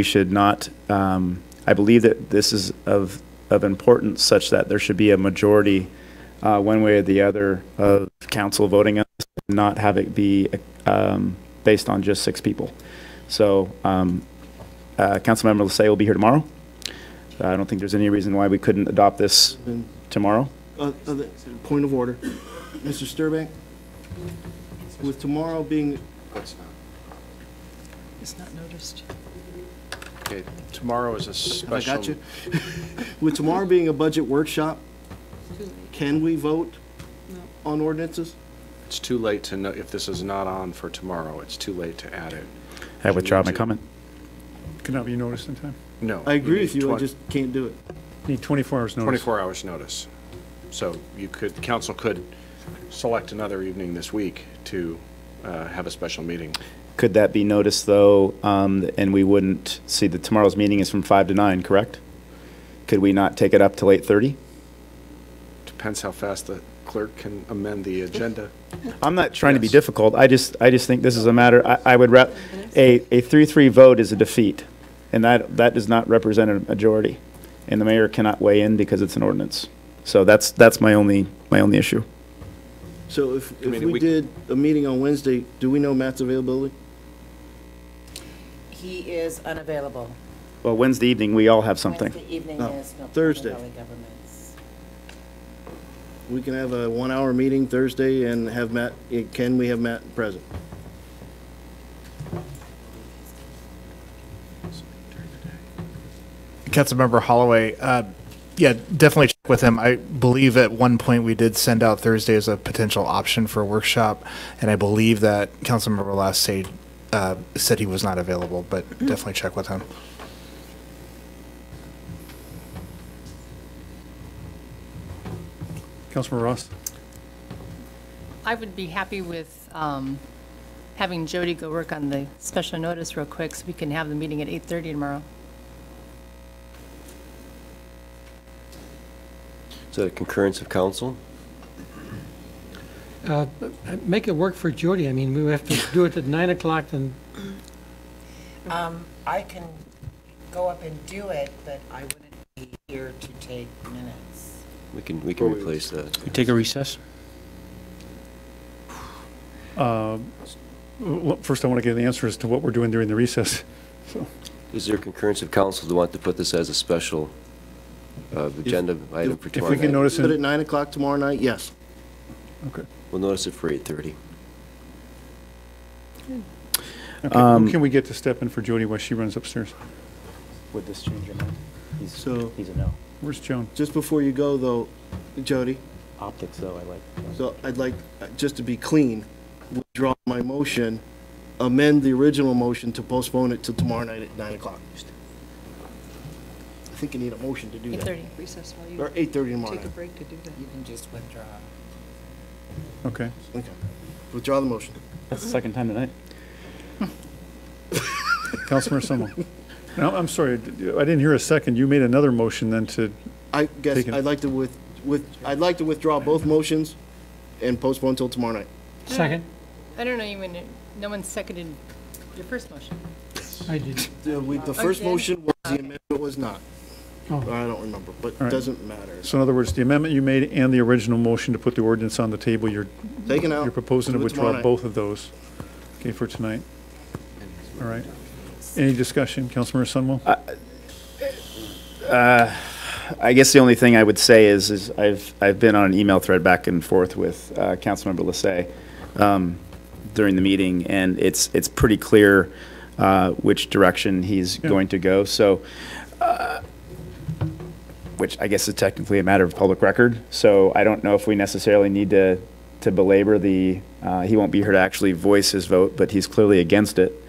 should not, I believe that this is of importance such that there should be a majority one way or the other of council voting on this, not have it be based on just 6 people. So, Councilmember Lassay will be here tomorrow. I don't think there's any reason why we couldn't adopt this tomorrow. Point of order. Mr. Sturbank, with tomorrow being... It's not noticed. Okay, tomorrow is a special. I got you. With tomorrow being a budget workshop, can we vote on ordinances? It's too late to know, if this is not on for tomorrow, it's too late to add it. I withdraw my comment. Could not be noticed in time. No. I agree with you, I just can't do it. Need 24 hours notice. 24 hours notice. So you could, the council could select another evening this week to have a special meeting. Could that be noticed, though, and we wouldn't see that tomorrow's meeting is from 5 to 9, correct? Could we not take it up till 8:30? Depends how fast the clerk can amend the agenda. I'm not trying to be difficult. I just think this is a matter, I would, a 3-3 vote is a defeat, and that does not represent a majority. And the mayor cannot weigh in because it's an ordinance. So that's my only issue. So if we did a meeting on Wednesday, do we know Matt's availability? He is unavailable. Well, Wednesday evening, we all have something. Wednesday evening No, is Snoqualmie Thursday. Valley Government's. We can have a 1-hour meeting Thursday and have Matt, can we have Matt present? Councilmember Holloway, yeah, definitely check with him. I believe at one point we did send out Thursday as a potential option for a workshop, and I believe that Councilmember Lassay said he was not available, but definitely check with him. Councilmember Ross. I would be happy with having Jody go work on the special notice real quick so we can have the meeting at 8:30 tomorrow. Is that a concurrence of council? Make it work for Jody. I mean, we have to do it at 9 o'clock, and I can go up and do it, but I wouldn't be here to take minutes. We can replace that. We take a recess? First, I want to get an answer as to what we're doing during the recess. So, Is there concurrence of council to want to put this as a special agenda item for tomorrow if we can night? notice Put it it, at 9 o'clock tomorrow night, yes. okay. We'll notice it for 8:30. Okay. Who can we get to step in for Jody while she runs upstairs? Would this change your mind? So, He's a no. Where's Joan? just before you go though, Jody, Optics, though, I like. so I'd like, just to be clean, withdraw my motion, amend the original motion to postpone it till tomorrow night at 9 o'clock. I think you need a motion to do that. 8:30. Recess while Or you 8:30 tomorrow take a night. break to do that. You can just withdraw. Okay. Okay. Withdraw the motion. That's the second time tonight. Councilmember Summel. No, I'm sorry, I didn't hear a second. You made another motion then to, I guess Take it. I'd like to I'd like to withdraw both motions and postpone until tomorrow night. second, I don't know, no one seconded your first motion. I did. The first Okay. motion was, the amendment was not. Oh. I don't remember, but All right. it doesn't matter. so in other words, the amendment you made and the original motion to put the ordinance on the table, you're Taken out. proposing to Do it tomorrow withdraw night. both of those, okay, for tonight. All right. Any discussion, Councilmember Sunwell? I guess the only thing I would say is I've been on an email thread back and forth with Councilmember Lassay during the meeting, and it's pretty clear which direction he's going to go. So, which I guess is technically a matter of public record. So I don't know if we necessarily need to belabor the. He won't be here to actually voice his vote, but he's clearly against it.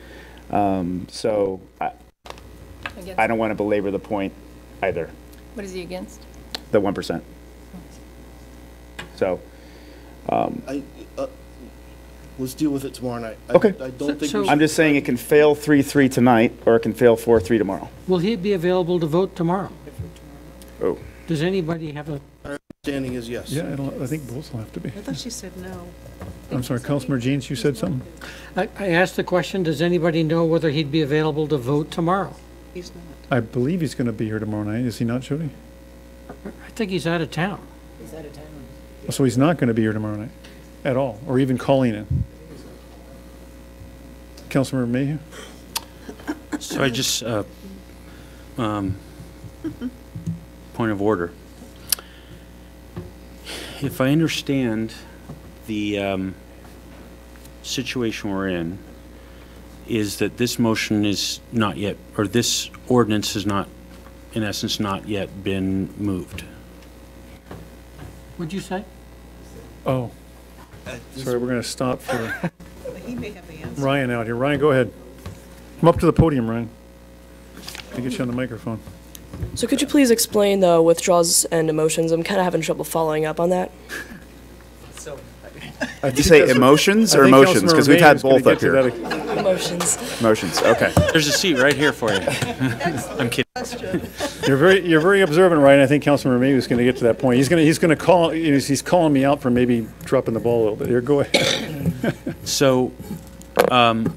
So Against. I don't want to belabor the point either. What is he against? The 1%. So, Let's deal with it tomorrow night. Okay. I don't think So- we should. I'm just saying it can fail 3-3 tonight, or it can fail 4-3 tomorrow. Will he be available to vote tomorrow? Oh. Does anybody have a, Understanding is yes. Yeah, I think both will have to be. I thought she said no. I'm sorry, Councilmember Jeans, you said something? I asked the question, does anybody know whether he'd be available to vote tomorrow? He's not. I believe he's going to be here tomorrow night, is he not, Jody? I think he's out of town. He's out of town. So he's not going to be here tomorrow night at all, or even calling in. Councilmember Mayhew? So I just, point of order. If I understand the situation we're in, is that this motion is not yet, or this ordinance has not, in essence, not yet been moved. What'd you say? Oh, sorry, we're going to stop for He may have the answer. Ryan out here. Ryan, go ahead. Come up to the podium, Ryan. Let me get you on the microphone. So could you please explain the withdrawals and emotions? I'm kind of having trouble following up on that. Did you say emotions or emotions? Because we've had both up here. Emotions. Emotions, okay. There's a seat right here for you. I'm kidding. You're very observant, Ryan. I think Councilmember Mayhew is going to get to that point. He's going to call. He's calling me out for maybe dropping the ball a little bit. Here, go ahead. So, I'm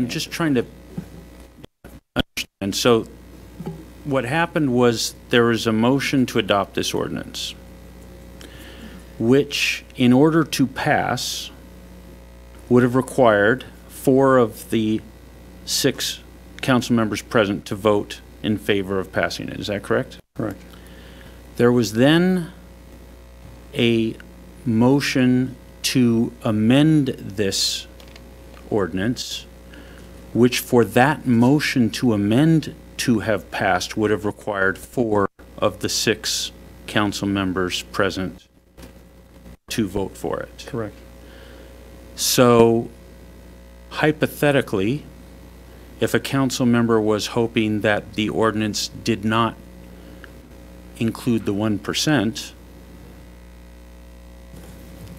just trying to understand. So, what happened was there was a motion to adopt this ordinance, which, in order to pass, would have required 4 of the 6 council members present to vote in favor of passing it. Is that correct? Correct. There was then a motion to amend this ordinance, which for that motion to amend to have passed would have required 4 of the 6 council members present to vote for it. Correct. So hypothetically, if a council member was hoping that the ordinance did not include the 1%,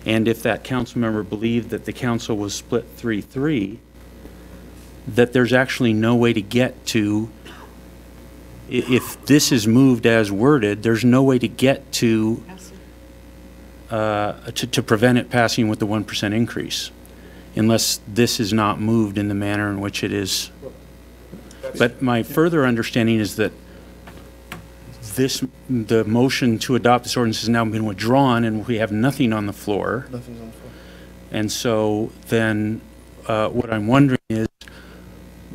and if that council member believed that the council was split 3-3, that there's actually no way to get to, if this is moved as worded, there's no way to get to to prevent it passing with the 1% increase, unless this is not moved in the manner in which it is. But my further understanding is that the motion to adopt this ordinance has now been withdrawn, and we have nothing on the floor. Nothing's on the floor. And so then what I'm wondering is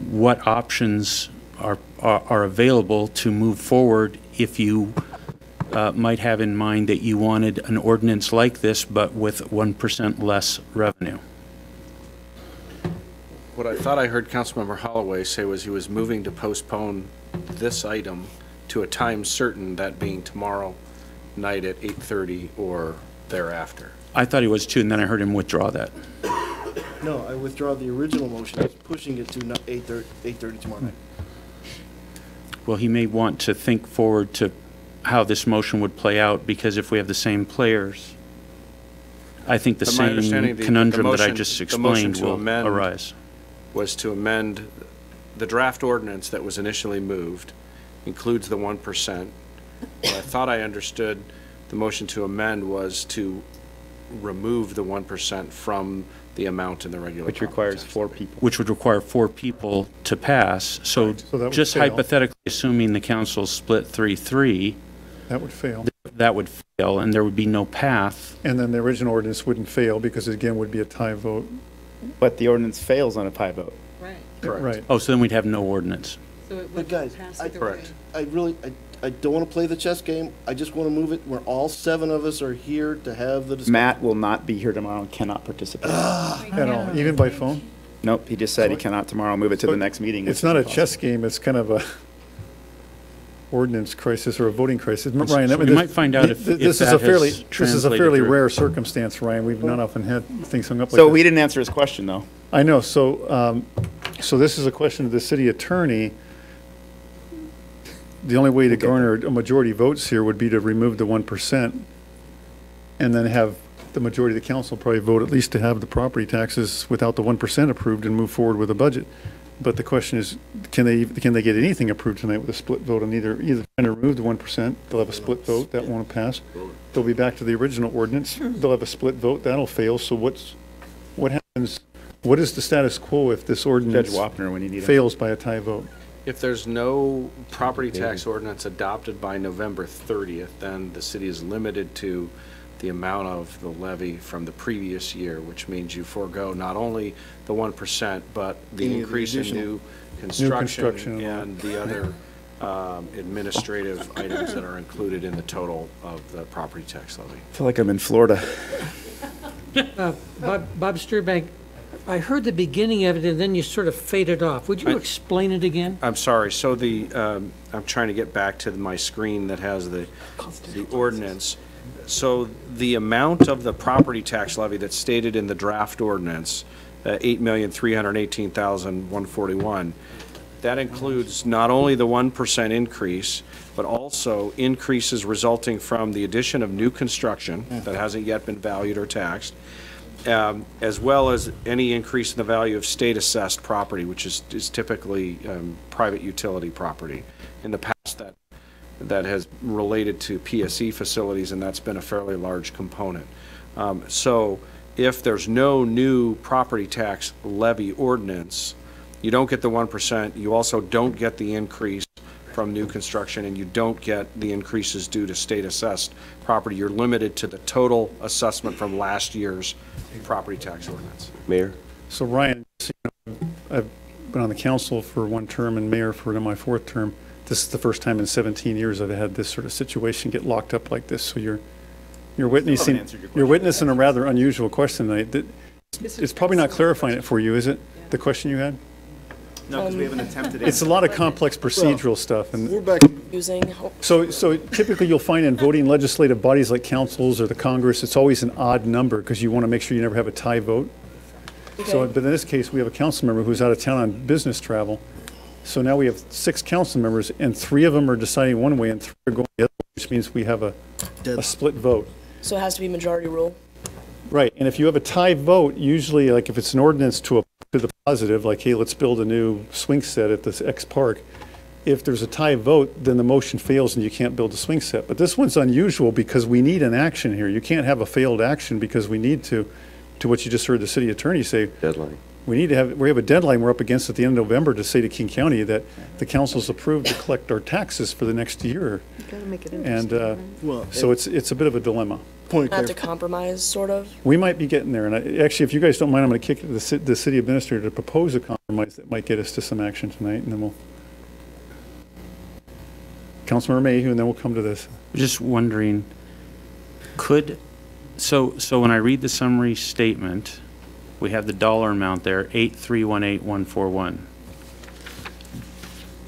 what options are available to move forward if you might have in mind that you wanted an ordinance like this, but with 1% less revenue. What I thought I heard Councilmember Holloway say was he was moving to postpone this item to a time certain, that being tomorrow night at 8:30 or thereafter. I thought he was too, and then I heard him withdraw that. No, I withdraw the original motion. I was pushing it to 8:30 tomorrow night. Well, he may want to think forward to how this motion would play out, because if we have the same players, I think the But my understanding, same conundrum that I motion- just the motion explained to will amend arise. was to amend the draft ordinance that was initially moved, includes the 1%. What I thought I understood the motion to amend was to remove the 1% from the amount in the regular. Which requires 4 people. Which would require 4 people to pass. So Right, so that would just fail. hypothetically, assuming the council split 3-3, That would fail. that would fail, and there would be no path. And then the original ordinance wouldn't fail because it again would be a tie vote. But the ordinance fails on a tie vote. Right. Correct. Right. Oh, so then we'd have no ordinance. So it But would guys, pass I- either Correct. way. I don't want to play the chess game. I just want to move it where all 7 of us are here to have the discussion. Matt will not be here tomorrow and cannot participate. At all, even by phone? Nope, he just said he cannot tomorrow. Move it to So the next meeting. It's not a chess game, it's kind of a ordinance crisis or a voting crisis. Ryan, So we might find out if this is that a fairly, has this is a translated fairly through. rare circumstance, Ryan. We've not often had things hung up like So this. we didn't answer his question, though. I know, so this is a question of the city attorney. The only way to garner a majority votes here would be to remove the 1% and then have the majority of the council probably vote at least to have the property taxes without the 1% approved and move forward with a budget. But the question is, can they get anything approved tonight with a split vote on either trying to remove the 1%, they'll have a split vote, that won't pass. They'll be back to the original ordinance, they'll have a split vote, that'll fail. So what happens, what is the status quo if this Judge ordinance Wapner, when you need him. fails by a tie vote? If there's no property tax ordinance adopted by November 30th, then the city is limited to the amount of the levy from the previous year, which means you forego not only the 1%, but the Any of the increase in additional- new construction construction and and the other administrative items that are included in the total of the property tax levy. I feel like I'm in Florida. Bob Sturbank, I heard the beginning of it and then you sort of faded off. Would you explain it again? I'm sorry, so I'm trying to get back to my screen that has the ordinance. So the amount of the property tax levy that's stated in the draft ordinance, $8,318,141, that includes not only the 1% increase, but also increases resulting from the addition of new construction that hasn't yet been valued or taxed, as well as any increase in the value of state-assessed property, which is typically private utility property. In the past, that has related to PSE facilities, and that's been a fairly large component. So if there's no new property tax levy ordinance, you don't get the 1%, you also don't get the increase from new construction, and you don't get the increases due to state-assessed property. You're limited to the total assessment from last year's property tax ordinance. Mayor? So Ryan, I've been on the council for 1 term and mayor for my 4th term. This is the first time in 17 years I've had this sort of situation get locked up like this. So you're witnessing a rather unusual question tonight. It's probably not clarifying it for you, is it? The question you had? No, because we haven't attempted it. It's a lot of complex procedural stuff, and We're back. Using, so typically you'll find in voting legislative bodies like councils or the Congress, it's always an odd number because you want to make sure you never have a tie vote. So, okay. but in this case, we have a council member who's out of town on business travel. So now we have 6 council members, and 3 of them are deciding one way and 3 are going the other, which means we have a split vote. So it has to be majority rule. Right, and if you have a tie vote, usually, like if it's an ordinance to the positive, like, hey, let's build a new swing set at this X park, if there's a tie vote, then the motion fails and you can't build a swing set. But this one's unusual because we need an action here. You can't have a failed action because we need to what you just heard the city attorney say. Deadline. We have a deadline we're up against at the end of November to say to King County that the council's approved to collect our taxes for the next year. You gotta make it And Well, so it's a bit of a dilemma. point of Not to clarification. compromise, sort of. We might be getting there. And actually, if you guys don't mind, I'm going to kick it to the city administrator to propose a compromise that might get us to some action tonight, and then we'll. Councilmember Mayhew, and then we'll come to this. Just wondering, so when I read the summary statement, we have the dollar amount there, 8318141.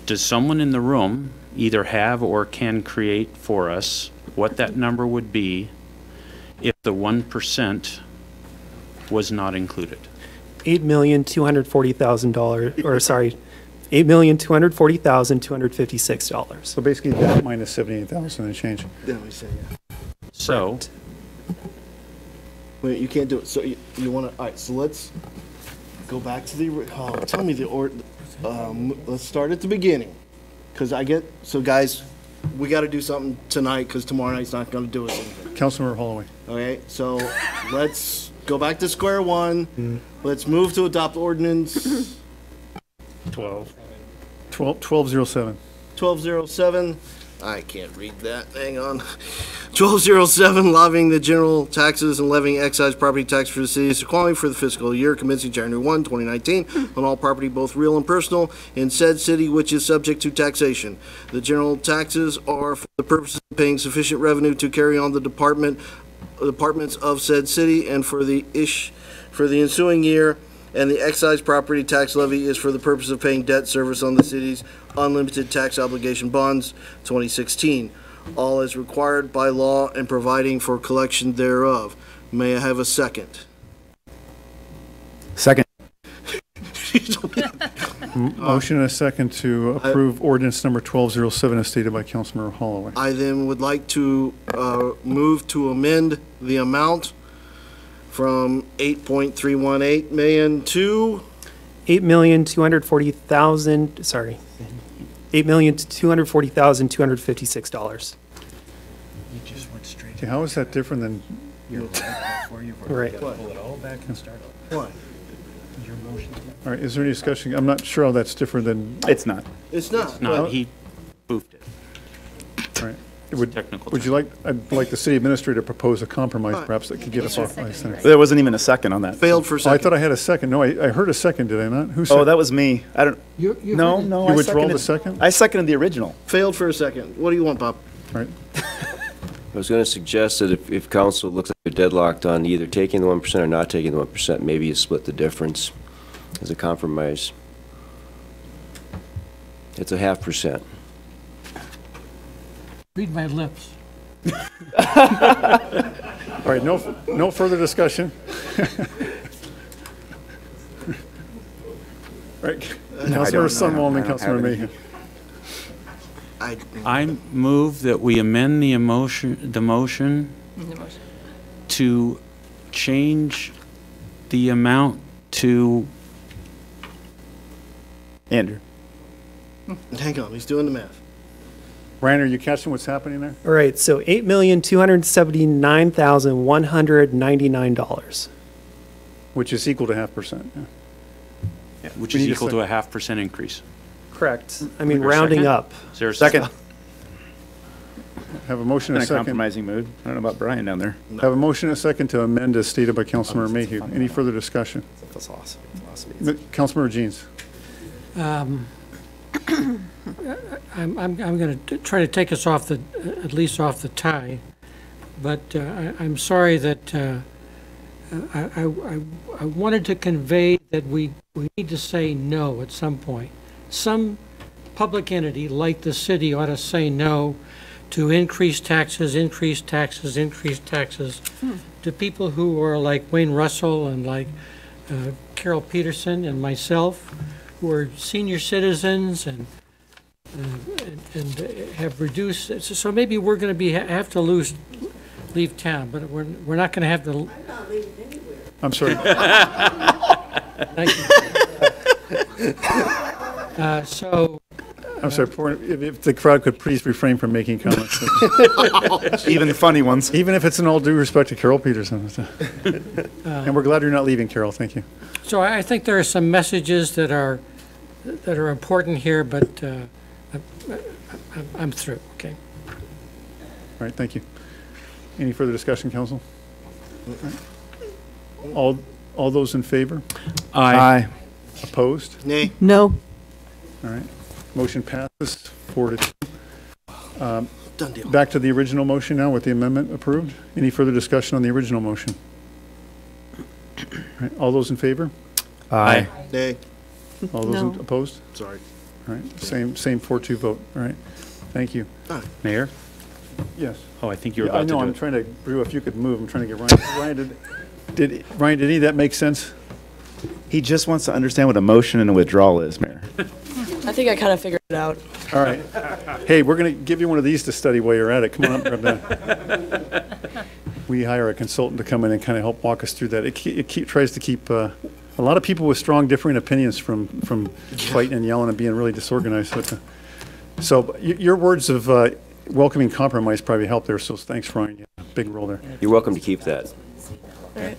Does someone in the room either have or can create for us what that number would be if the 1% was not included? $8,240,000, or sorry, $8,240,256. So basically, that minus 78,000 and change. Then we say, yeah. So, Wait, you can't do it. So you want to, all right, so let's go back to the, tell me let's start at the beginning. Because so guys, we got to do something tonight because tomorrow night's not going to do us anything. Councilmember Holloway. Okay, so let's go back to square one. Let's move to adopt ordinance 1207. 1207. I can't read that. Hang on. 1207, levying the general taxes and levying excise property tax for the city of Snoqualmie for the fiscal year commencing January 1, 2019, on all property, both real and personal, in said city which is subject to taxation. The general taxes are for the purpose of paying sufficient revenue to carry on the departments of said city and for the ensuing year, and the excise property tax levy is for the purpose of paying debt service on the city's unlimited tax obligation bonds 2016, all as required by law and providing for collection thereof. May I have a second? Second. Motion and a second to approve ordinance number 1207 as stated by Councilmember Holloway. I then would like to move to amend the amount from 8.318 million to $8,240,000, sorry, $8,240,256. You just went straight. Okay, how is that different than You're before you've Right. got to pull it all back and start over. what? Your motion. all right, is there any discussion? I'm not sure how that's different than, It's not. It's not. no, he spoofed it. all right. Technical Would you I'd like the city administrator to propose a compromise perhaps that could get us off. There wasn't even a second on that. Failed for a Oh, I second. thought I had a second. No, I heard a second, did I not? Who Oh, seconded? that was me. I don't, You no, heard it. no. You I withdrew the seconded- second? I seconded the original. Failed for a second. What do you want, Bob? All right. I was going to suggest that if council looks like they're deadlocked on either taking the 1% or not taking the 1%, maybe you split the difference as a compromise. It's a 0.5%. Read my lips. All right, no further discussion. All right, Councilmember Sunwall and then Councilmember Mayhew. I move that we amend the motion to change the amount to, Andrew. Hang on, he's doing the math. Ryan, are you catching what's happening there? All right, so $8,279,199. Which is equal to 0.5%. Yeah. which We is need a equal to a 0.5% increase. Correct. I mean, Is there a rounding second? up. Is there a Second. Have a motion In and a a second. compromising mood. I don't know about Brian down there. Have a motion and a second to amend as stated by Councilmember Mayhew. Any further discussion? Philosophy. Councilmember Jeans. I'm going to try to take us off at least off the tie, but I'm sorry that I wanted to convey that we need to say no at some point. Some public entity like the city ought to say no to increased taxes to people who are like Wayne Russell and like Carol Peterson and myself, who are senior citizens and have reduced. So maybe we're going to have to leave town, but we're not going to have to. I'm not leaving anywhere. I'm sorry. Thank you. So I'm sorry, if the crowd could please refrain from making comments. Even the funny ones. Even if it's in all due respect to Carol Peterson. And we're glad you're not leaving, Carol. Thank you. So I think there are some messages that are important here, but I'm through, okay? All right, thank you. Any further discussion, council? All those in favor? Aye. Opposed? Nay. No. All right. Motion passes 4-2. Done deal. Back to the original motion now with the amendment approved. Any further discussion on the original motion? All right, all those in favor? Aye. Nay. All those No. opposed? Sorry. All right, same 4-2 vote. All right, thank you. Mayor? Yes. Oh, I think you were Yeah, I about to know, do I'm it. trying to, Brew, if you could move, I'm trying to get Ryan. Ryan, did any of that make sense? He just wants to understand what a motion and a withdrawal is, Mayor. I think I kind of figured it out. All right. Hey, we're going to give you one of these to study while you're at it. Come on up, grab that. We hire a consultant to come in and kind of help walk us through that. It tries to keep a lot of people with strong differing opinions from fighting and yelling and being really disorganized. So your words of welcoming compromise probably helped there, so thanks, Ryan. Yeah, big role there. You're welcome to keep that. All right.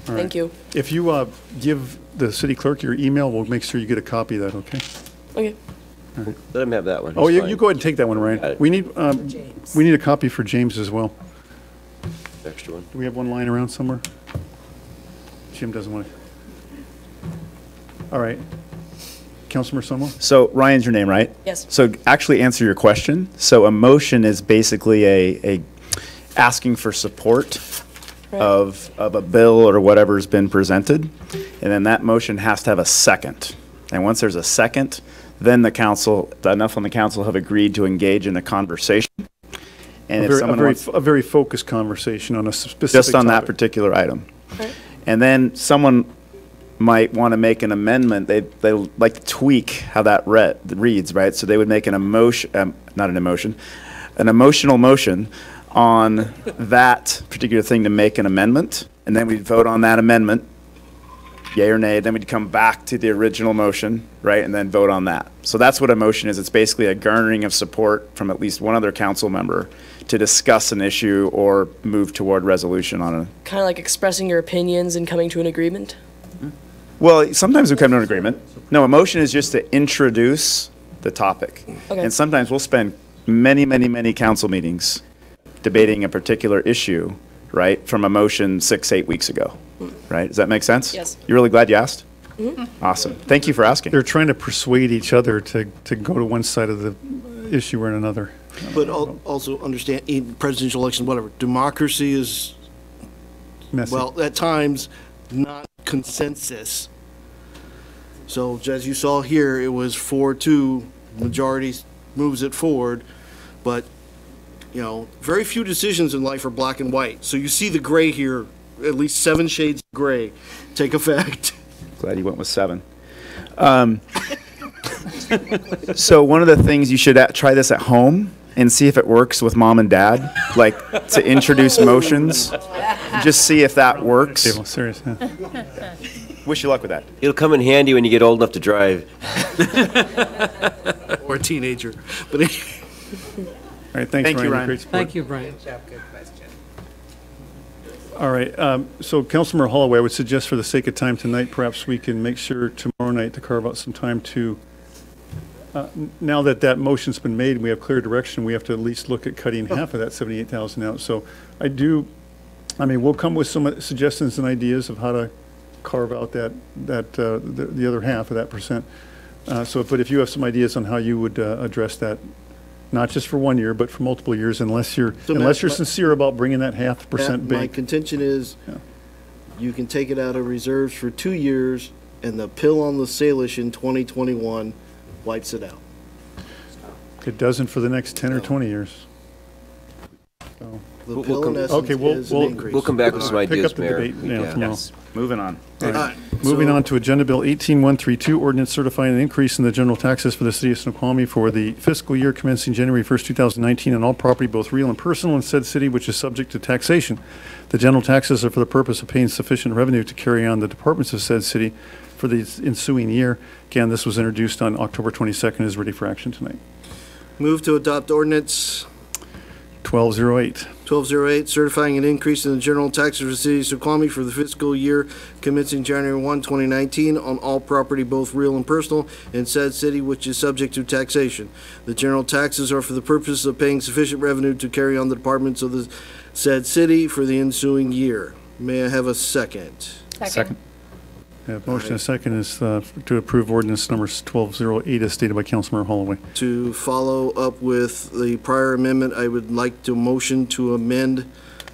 All right. Thank you. If you give the city clerk your email, we'll make sure you get a copy of that, okay? Okay. Let him have that one. Oh, He's you fine. go ahead and take that one, Ryan. Got it. We need a copy for James as well. Extra one. Do we have one lying around somewhere? Jim doesn't want to. All right. Councilmember Sunwell? So Ryan's your name, right? Yes. So actually answer your question. So a motion is basically a asking for support of a bill or whatever's been presented. And then that motion has to have a second. And once there's a second, then the council, enough on the council have agreed to engage in a conversation. And if someone wants, a very focused conversation on a specific just on that topic. particular item. Okay. And then someone might want to make an amendment. They like to tweak how that reads, right? So they would make an emotional motion on that particular thing to make an amendment, and then we'd vote on that amendment, yay or nay. Then we'd come back to the original motion, right, and then vote on that. So that's what a motion is. It's basically a garnering of support from at least one other council member to discuss an issue or move toward resolution on a. Kind of like expressing your opinions and coming to an agreement. Well, sometimes we come to an agreement. No, a motion is just to introduce the topic. Okay. And sometimes we'll spend many council meetings debating a particular issue, right, from a motion 6-8 weeks ago, right? Does that make sense? Yes. You're really glad you asked? Mm-hmm. Awesome. Thank you for asking. They're trying to persuade each other to go to one side of the issue or another. But also understand, in presidential election, whatever, democracy is, Messy. well, at times, not consensus. So as you saw here, it was 4-2, majority moves it forward, but, you know, very few decisions in life are black and white. So you see the gray here, at least 7 shades of gray take effect. Glad you went with 7. So one of the things you should try this at home and see if it works with mom and dad, like to introduce motions. Just see if that works. Serious, huh? Wish you luck with that. It'll come in handy when you get old enough to drive. Or a teenager. But All right, thanks, Thank you, Ryan. Great support. Thank you, Brian. Good question. All right, so Councilmember Holloway, I would suggest for the sake of time tonight, perhaps we can make sure tomorrow night to carve out some time to, now that that motion's been made, and we have clear direction, we have to at least look at cutting half of that 78,000 out. So we'll come with some suggestions and ideas of how to carve out the other half of that percent. But if you have some ideas on how you would address that, not just for 1 year, but for multiple years, unless you're sincere about bringing that 0.5% my bank. contention is, you can take it out of reserves for 2 years, and the pill on the Salish in 2021 wipes it out. It doesn't for the next 10 or 20 years. So, The pill in essence is an increase. We'll come back with some pick ideas, up the Mayor. debate tomorrow. Moving on. All right. Moving on to Agenda Bill 18132, ordinance certifying an increase in the general taxes for the city of Snoqualmie for the fiscal year commencing January 1st, 2019 on all property, both real and personal, in said city, which is subject to taxation. The general taxes are for the purpose of paying sufficient revenue to carry on the departments of said city for the ensuing year. Again, this was introduced on October 22nd, is ready for action tonight. Move to adopt ordinance 1208. 1208, certifying an increase in the general taxes for the city of Snoqualmie for the fiscal year commencing January 1, 2019 on all property, both real and personal, in said city which is subject to taxation. The general taxes are for the purpose of paying sufficient revenue to carry on the departments of the said city for the ensuing year. May I have a second? Second. We have motion and second is to approve ordinance number 1208 as stated by Councilmember Holloway. To follow up with the prior amendment, I would like to motion to amend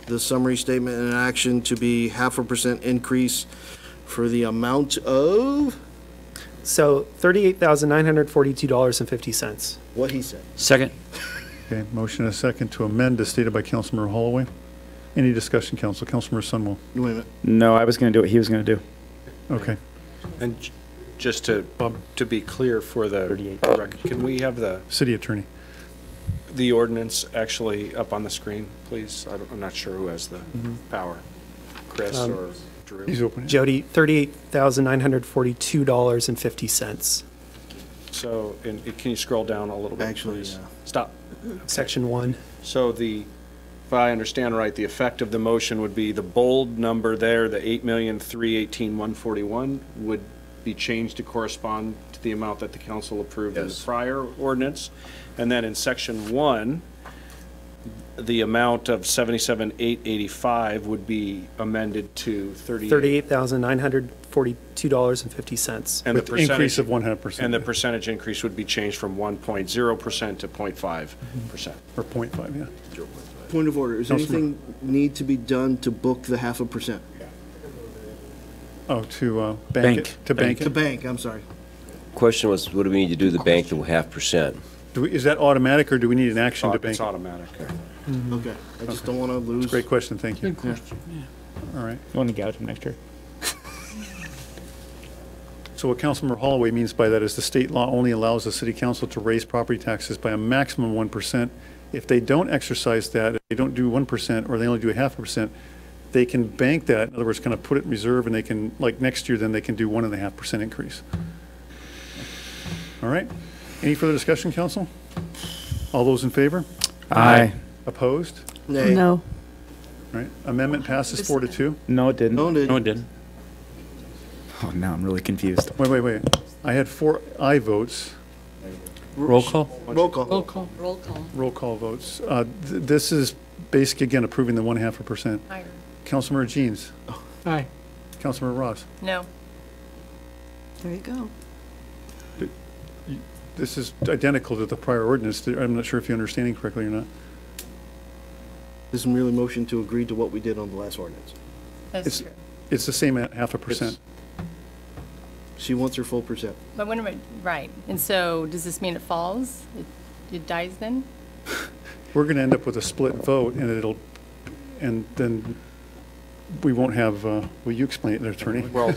the summary statement and action to be 0.5% increase for the amount of So $38,942.50. what he said. Second. Okay, motion and second to amend as stated by Councilmember Holloway. Any discussion, Council? Councilmember Sunwell. Wait a minute. No, I was going to do what he was going to do. Okay. And just to be clear for the record, can we have City Attorney. the ordinance actually up on the screen, please? I'm not sure who has the power, Chris or Drew? He's open. Jody, $38,942.50. So, can you scroll down a little bit, Actually, please? yeah. Stop. Section 1. So if I understand right, the effect of the motion would be the bold number there, the 8,318,141 would be changed to correspond to the amount that the council approved in the prior ordinance. And then in section 1, the amount of 77,885 would be amended to $38,942.50. And the With percentage increase of 100%. And the percentage increase would be changed from 1.0% to 0.5%. Or 0.5, yeah. Point of order, is anything need to be done to book the 0.5%? Oh, to bank it? To bank To it? bank, I'm sorry. Question was, what do we need to do to bank the 0.5%? Is that automatic, or do we need an action to bank It's it? automatic. Okay, I just don't want to lose. Great question, thank you. Good question, yeah. All right. You want to gouge him next year? So what Councilmember Holloway means by that is the state law only allows the city council to raise property taxes by a maximum 1%. If they don't exercise that, if they don't do 1%, or they only do 0.5%, they can bank that, in other words, kind of put it in reserve, and they can, like next year, then they can do 1.5% increase. All right. Any further discussion, council? All those in favor? Aye. Opposed? Nay. No. All right. Amendment passes 4-2. No, it didn't. No, it No, it didn't. didn't. Oh, now I'm really confused. Wait. I had 4 aye votes. Roll call? Roll call. Roll call. Roll call. Roll call votes. This is basically, again, approving the 1.5%. Aye. Councilmember Jeans. Aye. Councilmember Ross. No. There you go. This is identical to the prior ordinance. I'm not sure if you're understanding correctly or not. This is merely motion to agree to what we did on the last ordinance. That's true. It's the same at 0.5%. She wants her full percent. But when am I, right, and so does this mean it falls? It dies then? We're going to end up with a split vote, and then we won't have, will you explain it, attorney? Well,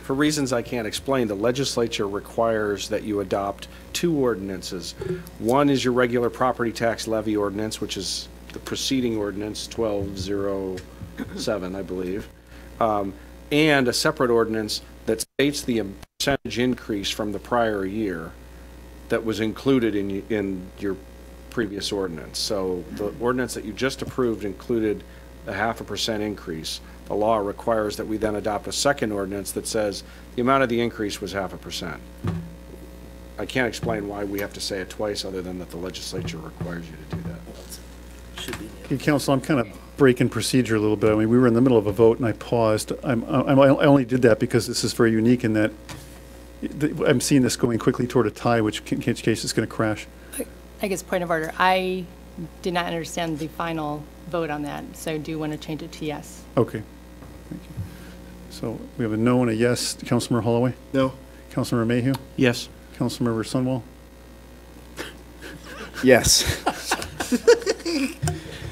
for reasons I can't explain, the legislature requires that you adopt 2 ordinances. One is your regular property tax levy ordinance, which is the preceding ordinance, 1207, I believe, and a separate ordinance that states the percentage increase from the prior year that was included in your previous ordinance. So the ordinance that you just approved included a 0.5% increase. The law requires that we then adopt a second ordinance that says the amount of the increase was 0.5%. I can't explain why we have to say it twice, other than that the legislature requires you to do that. Hey, Council, I'm kind of breaking procedure a little bit. I mean, we were in the middle of a vote, and I paused. I only did that because this is very unique in that I'm seeing this going quickly toward a tie, which in which case it's going to crash. I guess point of order, I did not understand the final vote on that, so I do want to change it to yes. Okay. Thank you. So we have a no and a yes. Councilmember Holloway? No. Councilmember Mayhew? Yes. Councilmember Sunwell? Yes.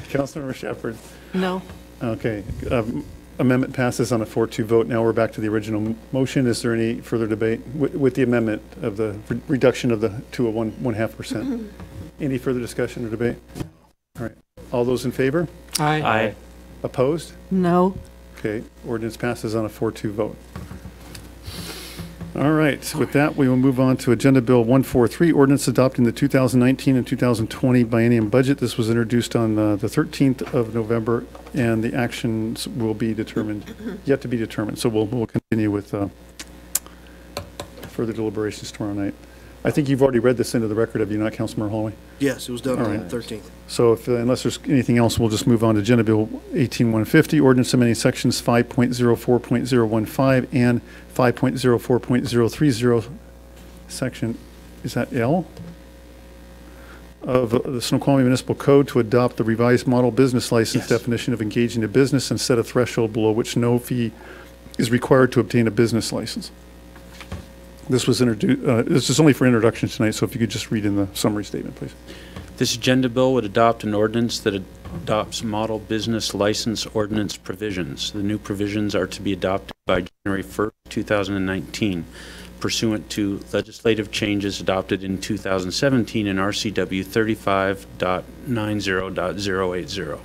Councilmember Shepherd? No. Okay. Amendment passes on a 4-2 vote. Now we're back to the original motion. Is there any further debate with the amendment of the reduction of the to a 1.5%? Any further discussion or debate? All right. All those in favor? Aye. Aye. Opposed? No. Okay, ordinance passes on a 4-2 vote. All right, with that, we will move on to Agenda Bill 143, ordinance adopting the 2019 and 2020 biennium budget. This was introduced on the 13th of November, and the actions will be determined, yet to be determined. So we'll continue with further deliberations tomorrow night. I think you've already read this into the record, have you not, Councilmember Holloway? Yes, it was done All on right. the 13th. So if, unless there's anything else, we'll just move on to Agenda Bill 18150, ordinance amending sections 5.04.015 and 5.04.030, section, is that L? Of the Snoqualmie Municipal Code to adopt the revised model business license definition of engaging a business and set a threshold below which no fee is required to obtain a business license. This was introduced, this is only for introduction tonight, so if you could just read in the summary statement, please. This agenda bill would adopt an ordinance that adopts model business license ordinance provisions. The new provisions are to be adopted by January 1st, 2019, pursuant to legislative changes adopted in 2017 in RCW 35.90.080.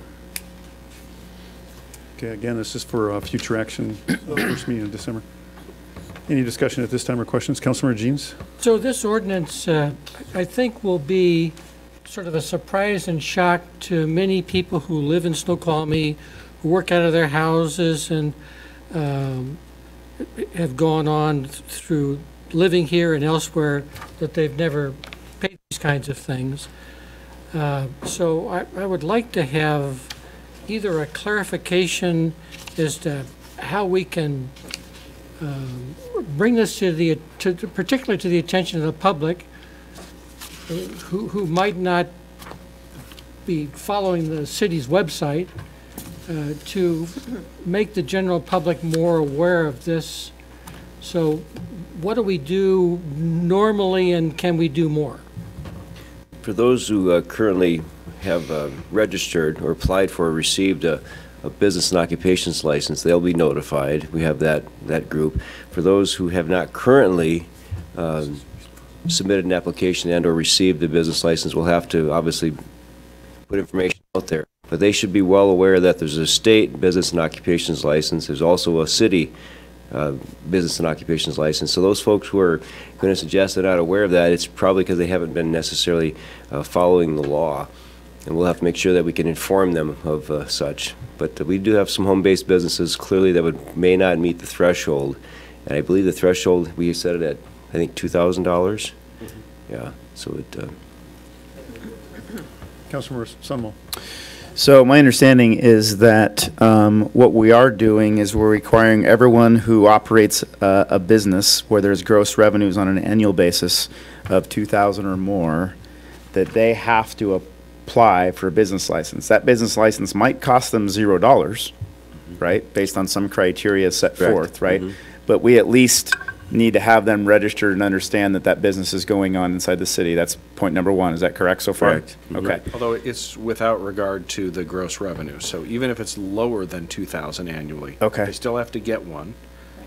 Okay, again, this is for future action, first meeting in December. Any discussion at this time or questions? Councilmember Jeans? So this ordinance, I think, will be sort of a surprise and shock to many people who live in Snoqualmie, who work out of their houses and have gone on through living here and elsewhere, that they've never paid these kinds of things. So I would like to have either a clarification as to how we can bring this particularly to the attention of the public who might not be following the city's website, to make the general public more aware of this. So what do we do normally, and can we do more? For those who currently have registered or applied for or received a business and occupations license, they'll be notified. We have that group. For those who have not currently submitted an application and or received a business license, we'll have to obviously put information out there. But they should be well aware that there's a state business and occupations license. There's also a city business and occupations license. So those folks who are going to suggest they're not aware of that, it's probably because they haven't been necessarily following the law. And we'll have to make sure that we can inform them of such. But we do have some home-based businesses clearly that may not meet the threshold. And I believe the threshold, we set it at, I think, $2,000. Mm-hmm. Yeah, so it... Councilmember Sunwell. So my understanding is that what we are doing is we're requiring everyone who operates a business where there's gross revenues on an annual basis of $2,000 or more, that they have to apply for a business license. That business license might cost them $0, right, based on some criteria set forth, right? Mm-hmm. But we at least need to have them registered and understand that that business is going on inside the city. That's point number one. Is that correct so far? Correct. Okay. Right. Although it's without regard to the gross revenue. So even if it's lower than $2,000 annually, okay, they still have to get one.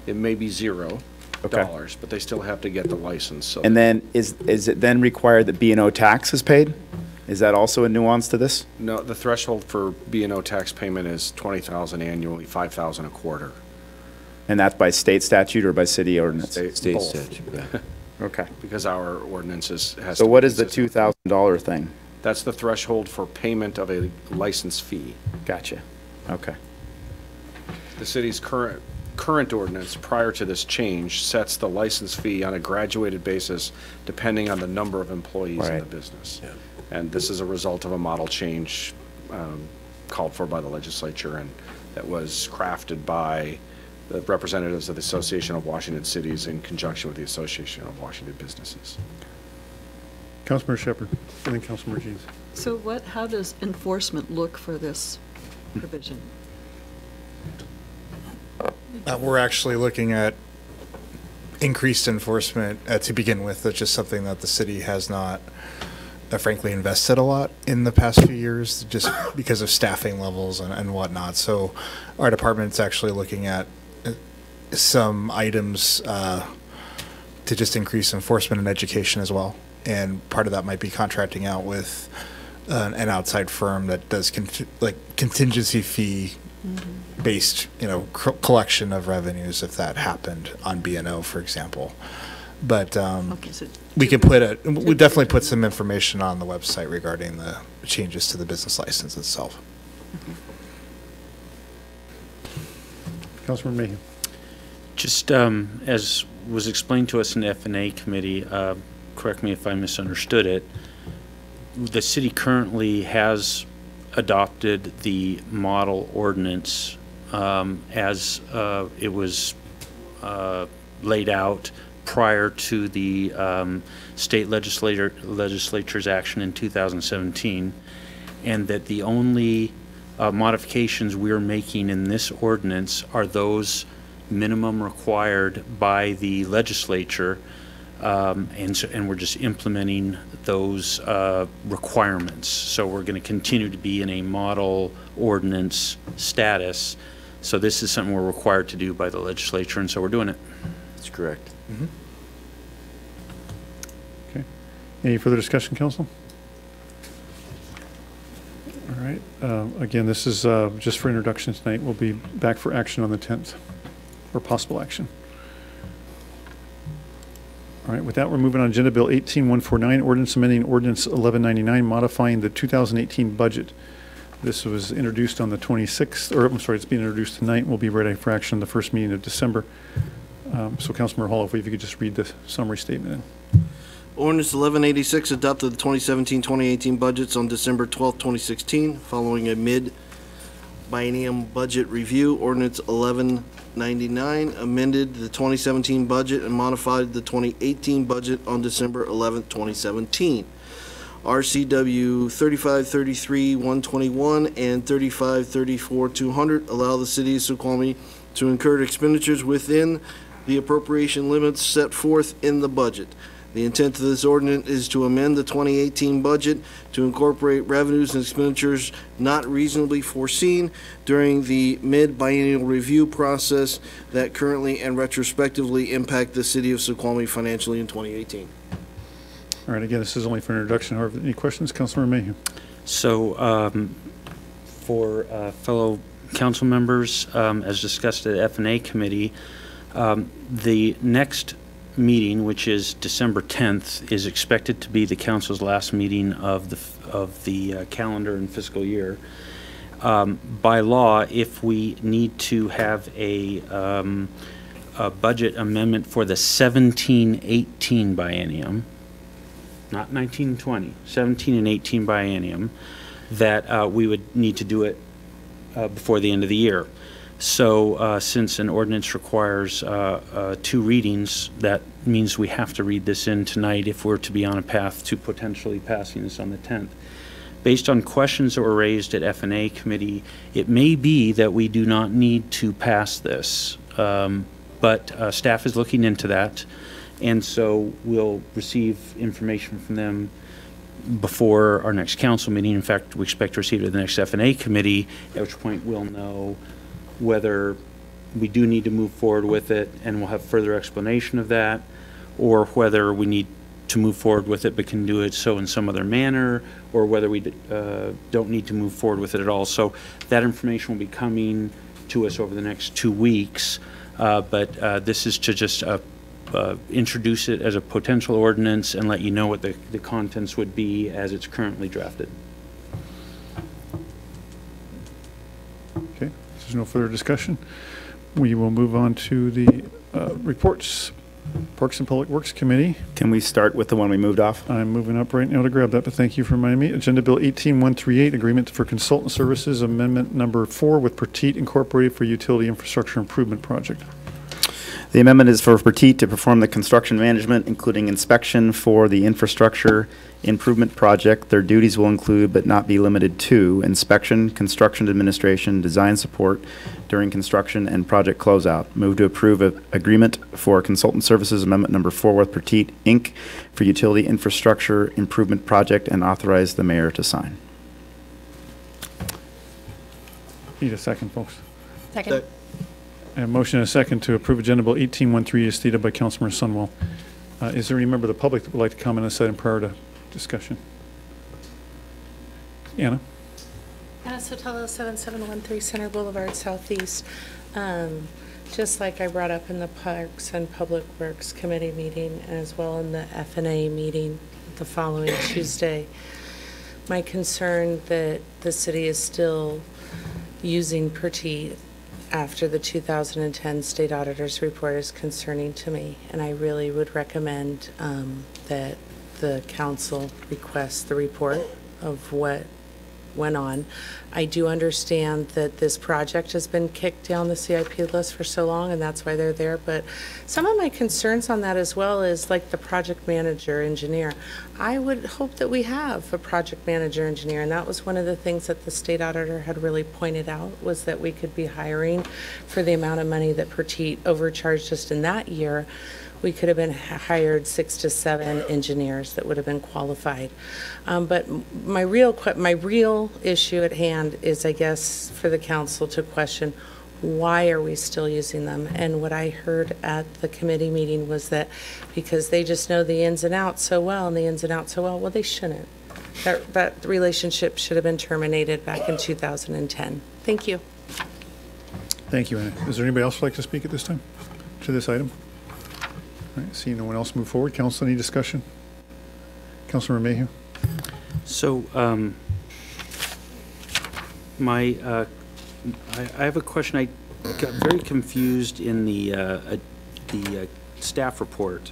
It may be $0, but they still have to get the license. So and then is it then required that B&O tax is paid? Is that also a nuance to this? No, the threshold for B&O tax payment is $20,000 annually, $5,000 a quarter. And that's by state statute or by city ordinance? State statute, yeah. Okay. Because our ordinance has so what is the $2,000 thing? That's the threshold for payment of a license fee. Gotcha. Okay. The city's current ordinance prior to this change sets the license fee on a graduated basis depending on the number of employees in the business. Yeah. And this is a result of a model change called for by the legislature, and that was crafted by the representatives of the Association of Washington Cities in conjunction with the Association of Washington Businesses. Councilmember Shepherd, and then Councilmember Jeans. So how does enforcement look for this provision? We're actually looking at increased enforcement to begin with. That's just something that the city has not, frankly, invested a lot in the past few years, just because of staffing levels and whatnot. So our department's actually looking at some items to just increase enforcement and education as well. And part of that might be contracting out with an outside firm that does contingency fee based, collection of revenues if that happened on B&O, for example. But we definitely put some information on the website regarding the changes to the business license itself. Councilmember Mayhew. Just as was explained to us in the F&A committee, correct me if I misunderstood it, the city currently has adopted the model ordinance as it was laid out prior to the state legislature's action in 2017, and that the only modifications we're making in this ordinance are those minimum required by the legislature, and we're just implementing those requirements. So we're going to continue to be in a model ordinance status. So this is something we're required to do by the legislature, and so we're doing it. That's correct. Okay. Any further discussion, council? All right. Again, this is just for introduction tonight. We'll be back for action on the 10th, or possible action. All right, with that, we're moving on Agenda Bill 18149, ordinance amending Ordinance 1199, modifying the 2018 budget. This was introduced on the 26th, or I'm sorry, it's being introduced tonight. We'll be ready for action the first meeting of December. So Councilmember Hall, if you could just read the summary statement in. Ordinance 1186 adopted the 2017-2018 budgets on December 12, 2016, following a mid-biennium budget review. Ordinance 1199 amended the 2017 budget and modified the 2018 budget on December 11, 2017. RCW 3533-121 and 3534-200 allow the city of Snoqualmie to incur expenditures within the appropriation limits set forth in the budget. The intent of this ordinance is to amend the 2018 budget to incorporate revenues and expenditures not reasonably foreseen during the mid-biennial review process that currently and retrospectively impact the city of Snoqualmie financially in 2018. All right, again, this is only for introduction. However, any questions, Councilmember Mayhew? So for fellow council members, as discussed at the F&A committee, the next meeting, which is December 10th, is expected to be the council's last meeting of the calendar and fiscal year. By law, if we need to have a budget amendment for the 17-18 biennium, not 19-20, 17 and 18 biennium, that we would need to do it before the end of the year. So since an ordinance requires 2 readings, that means we have to read this in tonight if we're to be on a path to potentially passing this on the 10th. Based on questions that were raised at F&A committee, it may be that we do not need to pass this, but staff is looking into that, and so we'll receive information from them before our next council meeting. In fact, we expect to receive it at the next F&A committee, at which point we'll know whether we do need to move forward with it, and we'll have further explanation of that, or whether we need to move forward with it but can do it so in some other manner, or whether we don't need to move forward with it at all. So that information will be coming to us over the next 2 weeks, but this is to just introduce it as a potential ordinance and let you know what the contents would be as it's currently drafted. Okay, if there's no further discussion, we will move on to the reports. Parks and Public Works Committee. Can we start with the one we moved off? I'm moving up right now to grab that, but thank you for reminding me. Agenda Bill 18138, Agreement for Consultant Services, Amendment Number 4 with Petite Incorporated for Utility Infrastructure Improvement Project. The amendment is for Petite to perform the construction management, including inspection for the infrastructure improvement project. Their duties will include, but not be limited to, inspection, construction administration, design support during construction, and project closeout. Move to approve an agreement for consultant services, Amendment Number 4 with Petite, Inc. for utility infrastructure improvement project, and authorize the mayor to sign. Need a second, folks. Second. I have a motion and a second to approve Agenda Bill 18138 as stated by Councilmember Sunwell. Is there any member of the public that would like to comment on this item prior to discussion? Anna? Anna Sotelo, 7713 Center Boulevard Southeast. Just like I brought up in the Parks and Public Works Committee meeting, as well in the F&A meeting the following Tuesday, my concern that the city is still using Petite after the 2010 State Auditor's Report is concerning to me, and I really would recommend that the council request the report of what went on. I do understand that this project has been kicked down the CIP list for so long, and that's why they're there, but some of my concerns on that as well is like the project manager engineer. I would hope that we have a project manager engineer, and that was one of the things that the state auditor had really pointed out, was that we could be hiring for the amount of money that Petite overcharged just in that year. We could have been hired 6 to 7 engineers that would have been qualified. But my real issue at hand is, I guess, for the council to question, why are we still using them? And what I heard at the committee meeting was that because they just know the ins and outs so well, well, they shouldn't. That relationship should have been terminated back in 2010. Thank you. Thank you, Anna. Is there anybody else who'd like to speak at this time to this item? All right, seeing no one else move forward. Council, any discussion? Councilor Mayhew? So, I have a question. I got very confused in the staff report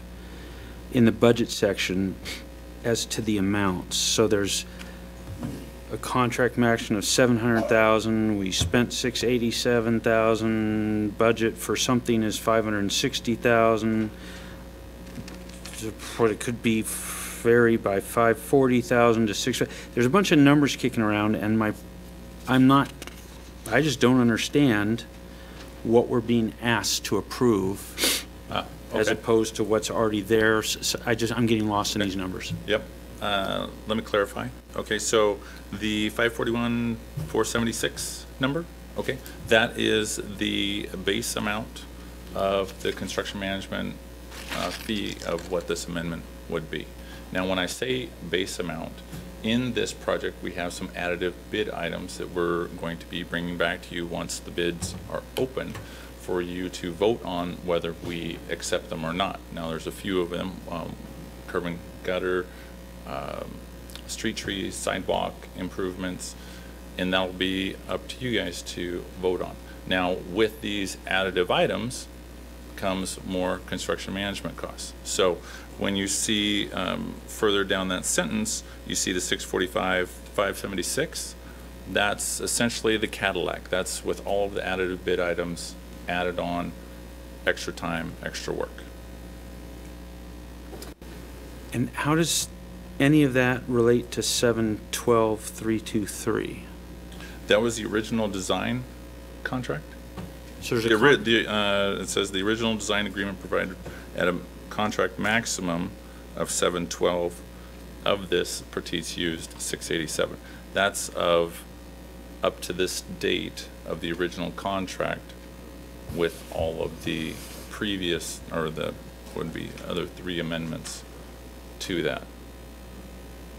in the budget section as to the amounts. So there's a contract maximum of 700,000. We spent 687,000. Budget for something is 560,000. It could be vary by 540,000 to 6. There's a bunch of numbers kicking around, and I just don't understand what we're being asked to approve as opposed to what's already there. So I'm getting lost in these numbers. Yep. Let me clarify. Okay, so the 541,476 number, okay, that is the base amount of the construction management fee of what this amendment would be. Now, when I say base amount, in this project, we have some additive bid items that we're going to be bringing back to you once the bids are open for you to vote on whether we accept them or not. Now, there's a few of them, curb and gutter, street trees, sidewalk improvements, and that'll be up to you guys to vote on. Now, with these additive items comes more construction management costs. So when you see further down that sentence, you see the 645,576. That's essentially the Cadillac. That's with all of the additive bid items added on, extra time, extra work. And how does any of that relate to 712,323? That was the original design contract. So there's it says the original design agreement provided at a contract maximum of 712 of this Petite's used 687. That's of up to this date of the original contract with all of the previous, or the would be other 3 amendments to that.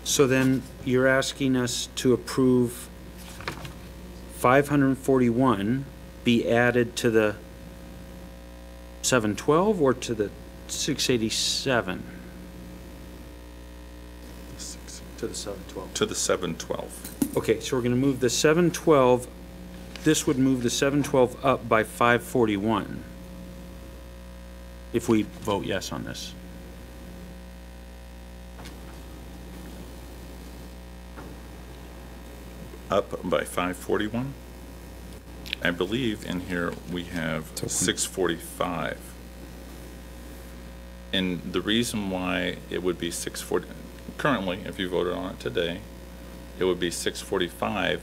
So then you're asking us to approve 541 be added to the 712 or to the 687? To the 712. To the 712. Okay, so we're going to move the 712. This would move the 712 up by 541 if we vote yes on this. Up by 541. I believe in here we have 645. And the reason why it would be 640, currently, if you voted on it today, it would be 645.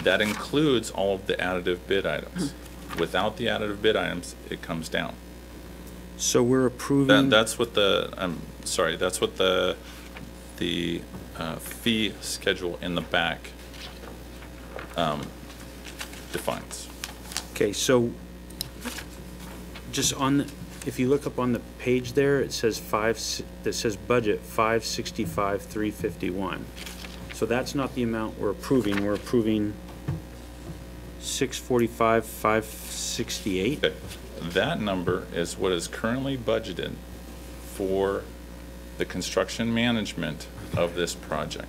That includes all of the additive bid items. Without the additive bid items, it comes down. So we're approving. That's what the, I'm sorry, that's what the fee schedule in the back defines. Okay, so just on the, if you look up on the page there, it says that says budget 565,351. So that's not the amount we're approving. We're approving 645, 568? Okay. That number is what is currently budgeted for the construction management of this project.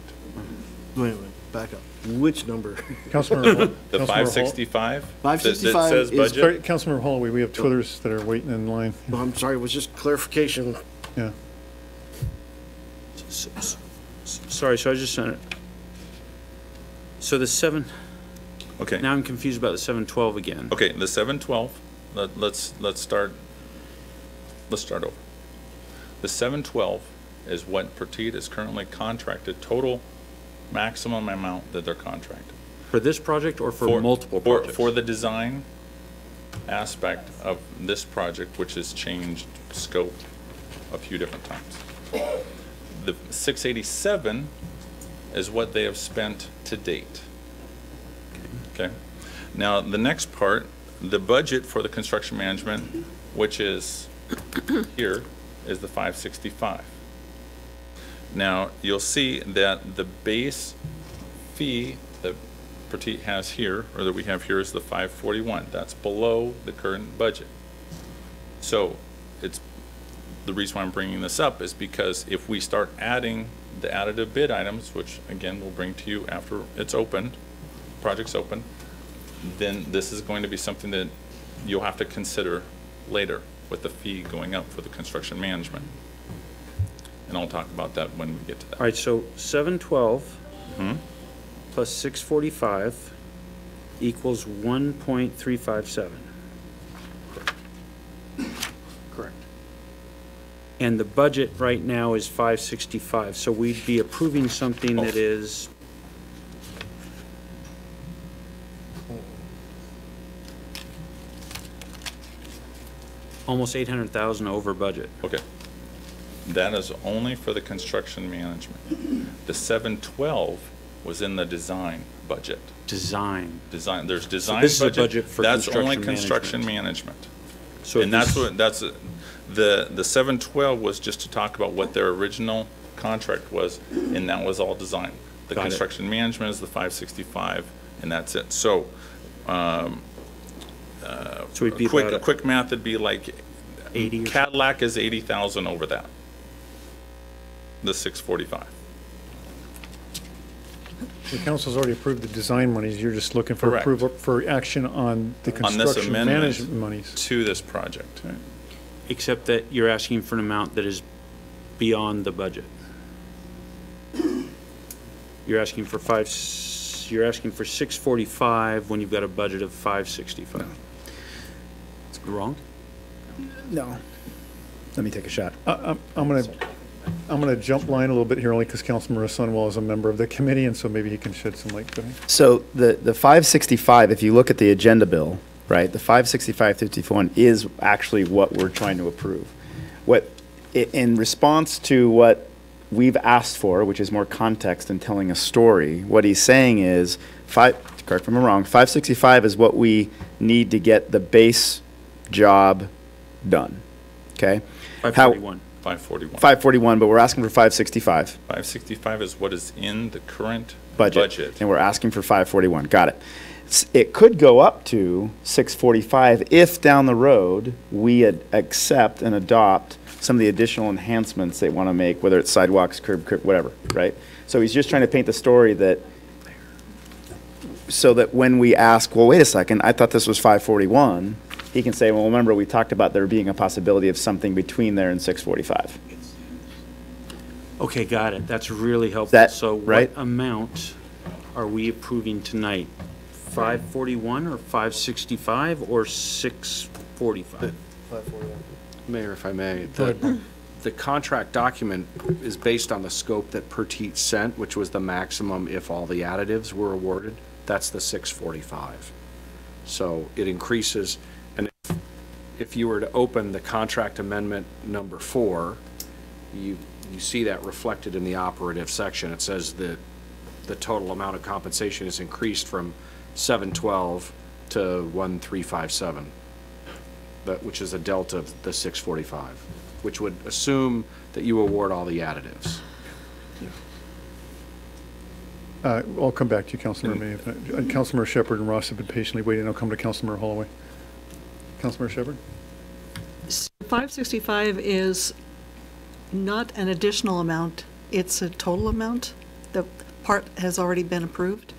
Wait, back up. Which number? Councilmember, The Councilmember 565? 565 That says is- budget? Sorry, Councilmember Holloway, we have two others that are waiting in line. No, I'm sorry, it was just clarification. Yeah. Sorry, so I was just trying to, so the Okay. now I'm confused about the 712 again. Okay, the 712, let's start over. The 712 is what Petit is currently contracted, total maximum amount that they're contracted. For this project or for multiple projects? For the design aspect of this project, which has changed scope a few different times. The 687 is what they have spent to date. Okay. Now, the next part, the budget for the construction management, which is here, is the 565. Now, you'll see that the base fee that Petit has here, or that we have here, is the 541. That's below the current budget. So, the reason why I'm bringing this up is because if we start adding the additive bid items, which again we'll bring to you after it's opened, project's open, then this is going to be something that you'll have to consider later with the fee going up for the construction management. And I'll talk about that when we get to that. All right, so 712 plus 645 equals 1.357. Correct. And the budget right now is 565, so we'd be approving something that is almost 800,000 over budget. Okay. That is only for the construction management. The 712 was in the design budget. Design. There's design this is a budget. budget for That's only construction construction management. So And that's what, the 712 was just to talk about what their original contract was, and that was all design. The Got it. construction management is the 565, and that's it. So, So it'd be about quick math would be like 80 or Cadillac is 80,000 over that. The 645. The council's already approved the design monies, you're just looking for Correct. approval for action on the On this construction amendment management monies. to this project. except that you're asking for an amount that is beyond the budget. You're asking for 645 when you've got a budget of 565. Wrong? No. Let me take a shot. I'm gonna jump line a little bit here only because Councilmember Sunwell is a member of the committee, and so maybe he can shed some light. Go ahead. So the 565, if you look at the agenda bill, right, the 565-51 is actually what we're trying to approve. In response to what we've asked for, which is more context and telling a story, what he's saying is, correct me if I'm wrong, 565 is what we need to get the base job done, okay? 541. 541. 541, but we're asking for 565. 565 is what is in the current budget. And we're asking for 541. Got it. It could go up to 645 if down the road we accept and adopt some of the additional enhancements they want to make, whether it's sidewalks, curb, whatever, right? So he's just trying to paint the story so that when we ask, well, wait a second, I thought this was 541, he can say, well, remember, we talked about there being a possibility of something between there and 645. Okay, got it. That's really helpful. That, so right? what amount are we approving tonight? 541 or 565 or 645? 541. Mayor, if I may, Go ahead. the contract document is based on the scope that Petit sent, which was the maximum if all the additives were awarded. That's the 645. So it increases, and if you were to open the contract amendment number 4, you see that reflected in the operative section. It says that the total amount of compensation is increased from 712 to 1357, which is a delta of the 645, which would assume that you award all the additives. I'll come back to you, Councilmember May. Councilmember Shepherd and Ross have been patiently waiting. I'll come to Councilmember Holloway. Councilmember Shepherd? 565 is not an additional amount, it's a total amount? The part has already been approved?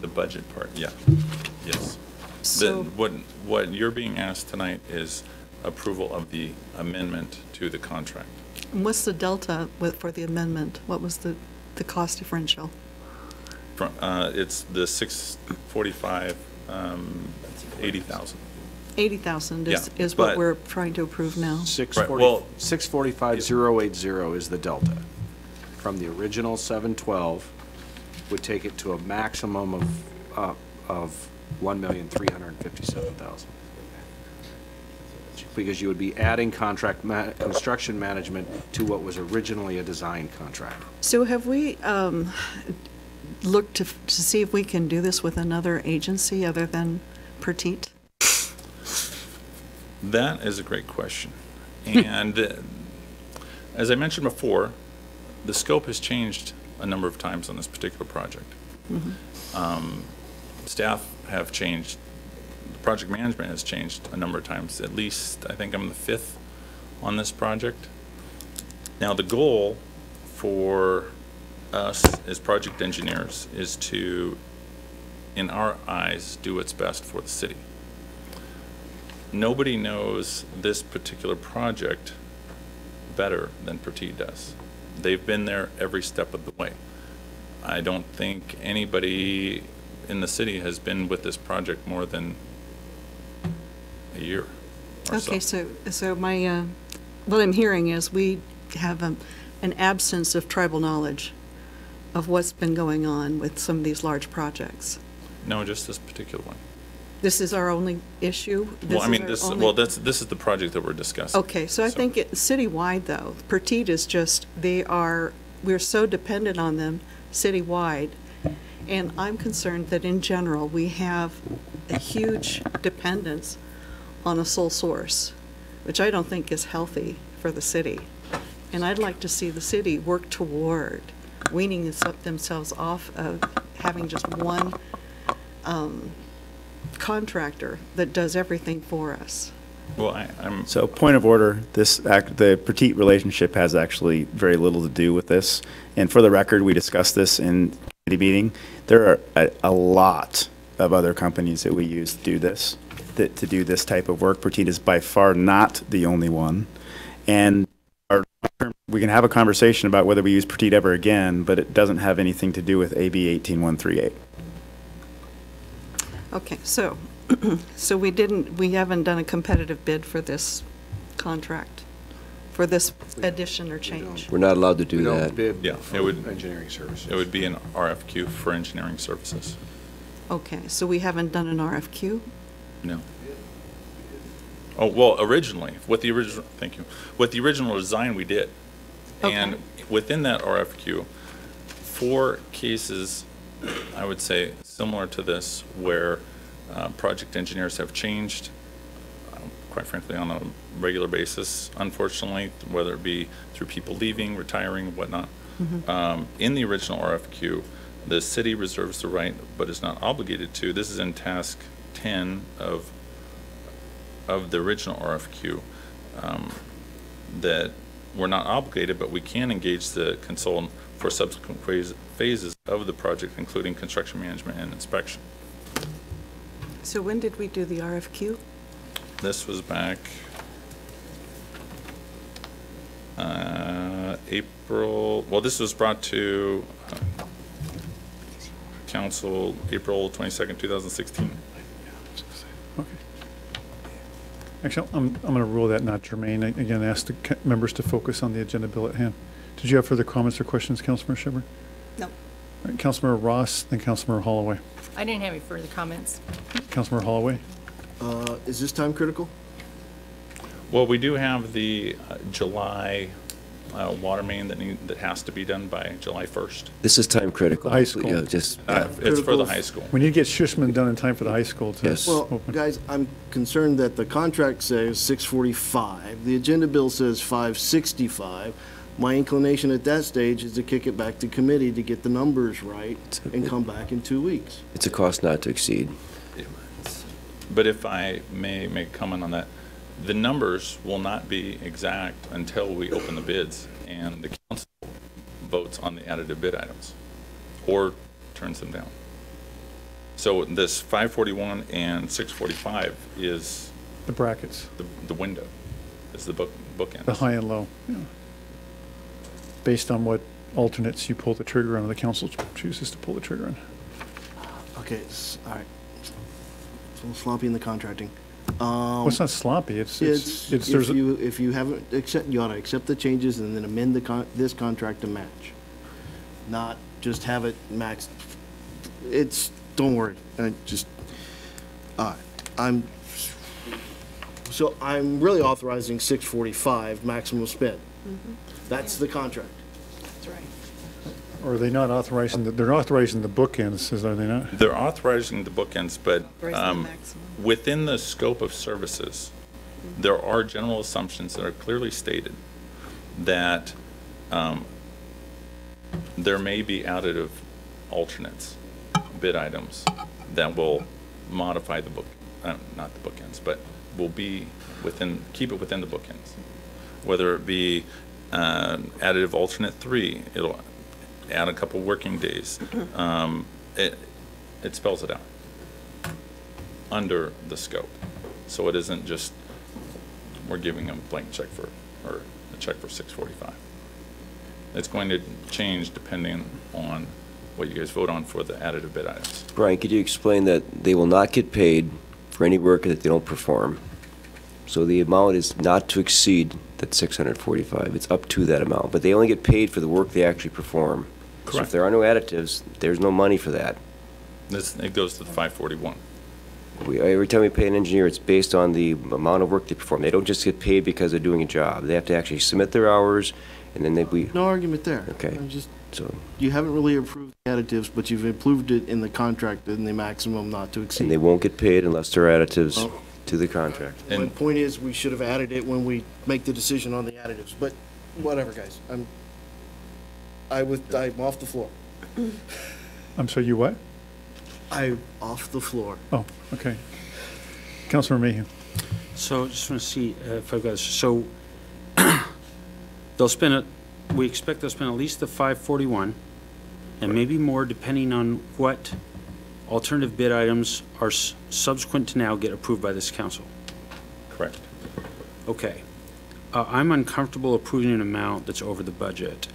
The budget part, yeah, yes. So- What you're being asked tonight is approval of the amendment to the contract. And what's the delta for the amendment? What was the cost differential? It's the 645, 80,000. 80,000 Yeah, is what but- we're trying to approve now. 645,080 is the delta. From the original 712 would take it to a maximum of 1,357,000. Because you would be adding construction management to what was originally a design contract. So have we looked to see if we can do this with another agency other than Petite? That is a great question. And as I mentioned before, the scope has changed a number of times on this particular project. Staff have changed. The project management has changed a number of times. At least, I think I'm the 5th on this project. Now, the goal for us as project engineers is to, in our eyes, do what's best for the city. Nobody knows this particular project better than Petite does. They've been there every step of the way. I don't think anybody in the city has been with this project more than a year or so. Okay, so my, what I'm hearing is we have an absence of tribal knowledge of what's been going on with some of these large projects. No, just this particular one. This is our only issue? Well, I mean, this is the project that we're discussing. Okay, so I think citywide, though, Petite is just, we're so dependent on them citywide, and I'm concerned that in general, we have a huge dependence on a sole source, which I don't think is healthy for the city. And I'd like to see the city work toward weaning themselves off of having just one contractor that does everything for us. Well, I'm... So, point of order, the Petite relationship has actually very little to do with this. And for the record, we discussed this in committee meeting. There are a lot of other companies that we use to do this, to do this type of work. Petite is by far not the only one. And we can have a conversation about whether we use Petite ever again, but it doesn't have anything to do with AB 18138. Okay, so we haven't done a competitive bid for this contract, for this addition or change? We're not allowed to do We don't that. bid Yeah, for it would, engineering services. it would be an RFQ for engineering services. Okay, so we haven't done an RFQ? No. Oh, well, originally, with the original, thank you. With the original design, we did. And within that RFQ, 4 cases, I would say, similar to this, where project engineers have changed, quite frankly, on a regular basis, unfortunately, whether it be through people leaving, retiring, whatnot. In the original RFQ, the city reserves the right, but is not obligated to. This is in task 10 of the original RFQ, that we're not obligated, but we can engage the consultant for subsequent phases of the project, including construction management and inspection. So when did we do the RFQ? This was back April, well, this was brought to council April 22nd, 2016. Okay. Actually, I'm going to rule that not germane. Again, ask the members to focus on the agenda bill at hand. Did you have further comments or questions, Councilmember Shepherd? No. All right, Councilmember Ross, then Councilmember Holloway. I didn't have any further comments. Councilmember Holloway? Is this time critical? Well, we do have the July water main that has to be done by July 1st. This is time critical. High school. Yeah, just It's for the high school. We need to get Schussman done in time for the high school to Yes. Well, open. guys, I'm concerned that the contract says 645. The agenda bill says 565. My inclination at that stage is to kick it back to committee to get the numbers right and come back in 2 weeks. It's a cost not to exceed. But if I may make a comment on that, the numbers will not be exact until we open the bids and the council votes on the additive bid items or turns them down. So this 541 and 645 is The brackets, the window, is the bookend. the high and low. Yeah. Based on what alternates you pull the trigger on, or the council chooses to pull the trigger on. Okay, all right. It's a little sloppy in the contracting. Well, it's not sloppy, it's if you haven't you ought to accept the changes and then amend this contract to match. Not just have it maxed. Don't worry, I'm really authorizing 645 maximum spend. That's the contract. That's right. Or are they not authorizing, they're authorizing the bookends, are they not? They're authorizing the bookends, but maximum. within the scope of services, there are general assumptions that are clearly stated that there may be additive alternates, bid items, that will modify the book, not the bookends, but will be keep it within the bookends. Whether it be additive alternate 3, it'll add a couple working days. It spells it out under the scope. So it isn't just we're giving them a blank check or a check for 645. It's going to change depending on what you guys vote on for the additive bid items. Brian, could you explain that they will not get paid for any work that they don't perform? So the amount is not to exceed that 645. It's up to that amount, but they only get paid for the work they actually perform. So if there are no additives, there's no money for that. It goes to the 541. Every time we pay an engineer, it's based on the amount of work they perform. They don't just get paid because they're doing a job. They have to actually submit their hours, and then No argument there. Okay. So you haven't really approved the additives, but you've approved it in the contract in the maximum not to exceed. And they won't get paid unless there are additives to the contract. My point is, we should have added it when we make the decision on the additives, but whatever, guys. I'm off the floor. I'm sorry, you what? I'm off the floor. Oh, okay. Councilor Mayhew. So just want to see if I've got this. So we expect they'll spend at least the 541 and maybe more depending on what alternative bid items are subsequent to now get approved by this council. Correct. Okay. I'm uncomfortable approving an amount that's over the budget.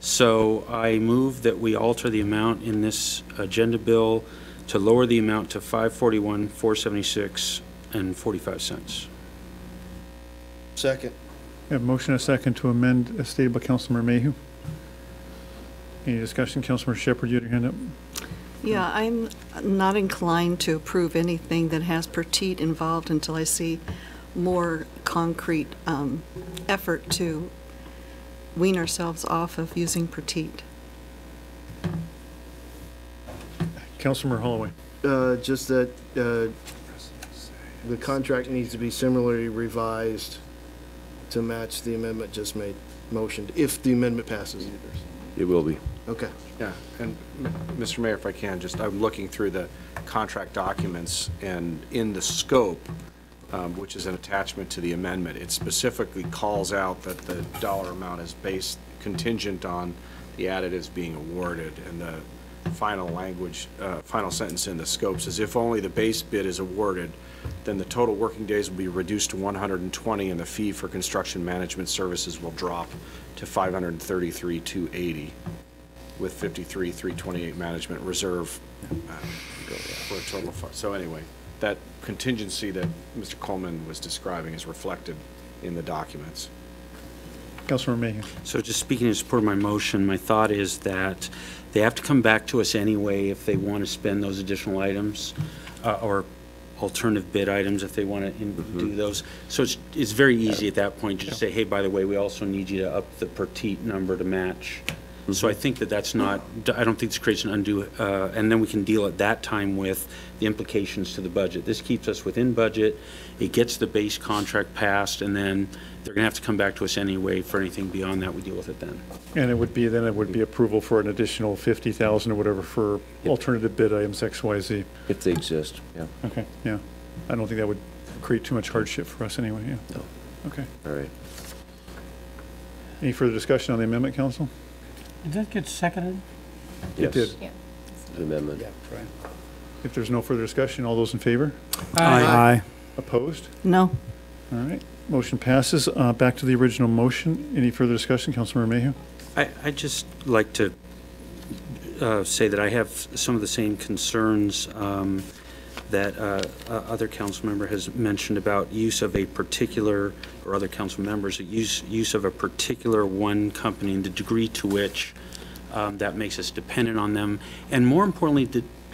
So I move that we alter the amount in this agenda bill to lower the amount to 541, 476, and 45 cents. Second. We have a motion and a second to amend as stated by Councilor Mayhew. Any discussion? Councilor Shepherd, you had your hand up. Yeah, I'm not inclined to approve anything that has Petite involved until I see more concrete effort to wean ourselves off of using Petite. Councilor Holloway. Just that the contract needs to be similarly revised to match the amendment just motioned, if the amendment passes. It will be. Okay. Yeah, and Mr. Mayor, if I can, I'm looking through the contract documents, and in the scope, which is an attachment to the amendment, it specifically calls out that the dollar amount is based contingent on the additives being awarded, and the final language, final sentence in the scope says, if only the base bid is awarded, then the total working days will be reduced to 120, and the fee for construction management services will drop to 533,280, with 53,328 management reserve for a total of 5. So anyway, that contingency that Mr. Coleman was describing is reflected in the documents. Councilor Mayhew. So just speaking in support of my motion, my thought is that they have to come back to us anyway if they want to spend those additional items or alternative bid items if they want to do those. So it's very easy at that point to just say, hey, by the way, we also need you to up the Petite number to match. So I think that that's not, I don't think this creates an undue, and then we can deal at that time with the implications to the budget. This keeps us within budget, it gets the base contract passed, and then they're going to have to come back to us anyway for anything beyond that, we deal with it then. And it would be approval for an additional 50,000 or whatever for alternative bid items X, Y, Z. If they exist, yeah. Okay, yeah. I don't think that would create too much hardship for us anyway, yeah. No. Okay. All right. Any further discussion on the amendment, council? Did that get seconded? It did. Yeah. The amendment. Right. If there's no further discussion, all those in favor? Aye. Opposed? No. All right, motion passes. Back to the original motion. Any further discussion, Councilmember Mayhew? I'd just like to say that I have some of the same concerns that other council member has mentioned about use of a particular, or other council members, use of a particular one company and the degree to which that makes us dependent on them. And more importantly,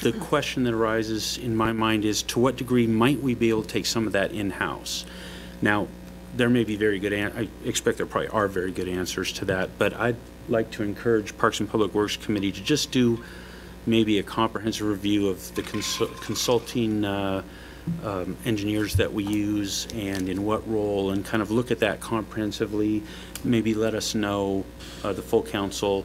the question that arises in my mind is, to what degree might we be able to take some of that in-house? Now, there may be very good, I expect there probably are very good answers to that, but I'd like to encourage Parks and Public Works Committee to just do maybe a comprehensive review of the consulting engineers that we use and in what role, and kind of look at that comprehensively. Maybe let us know, the full council,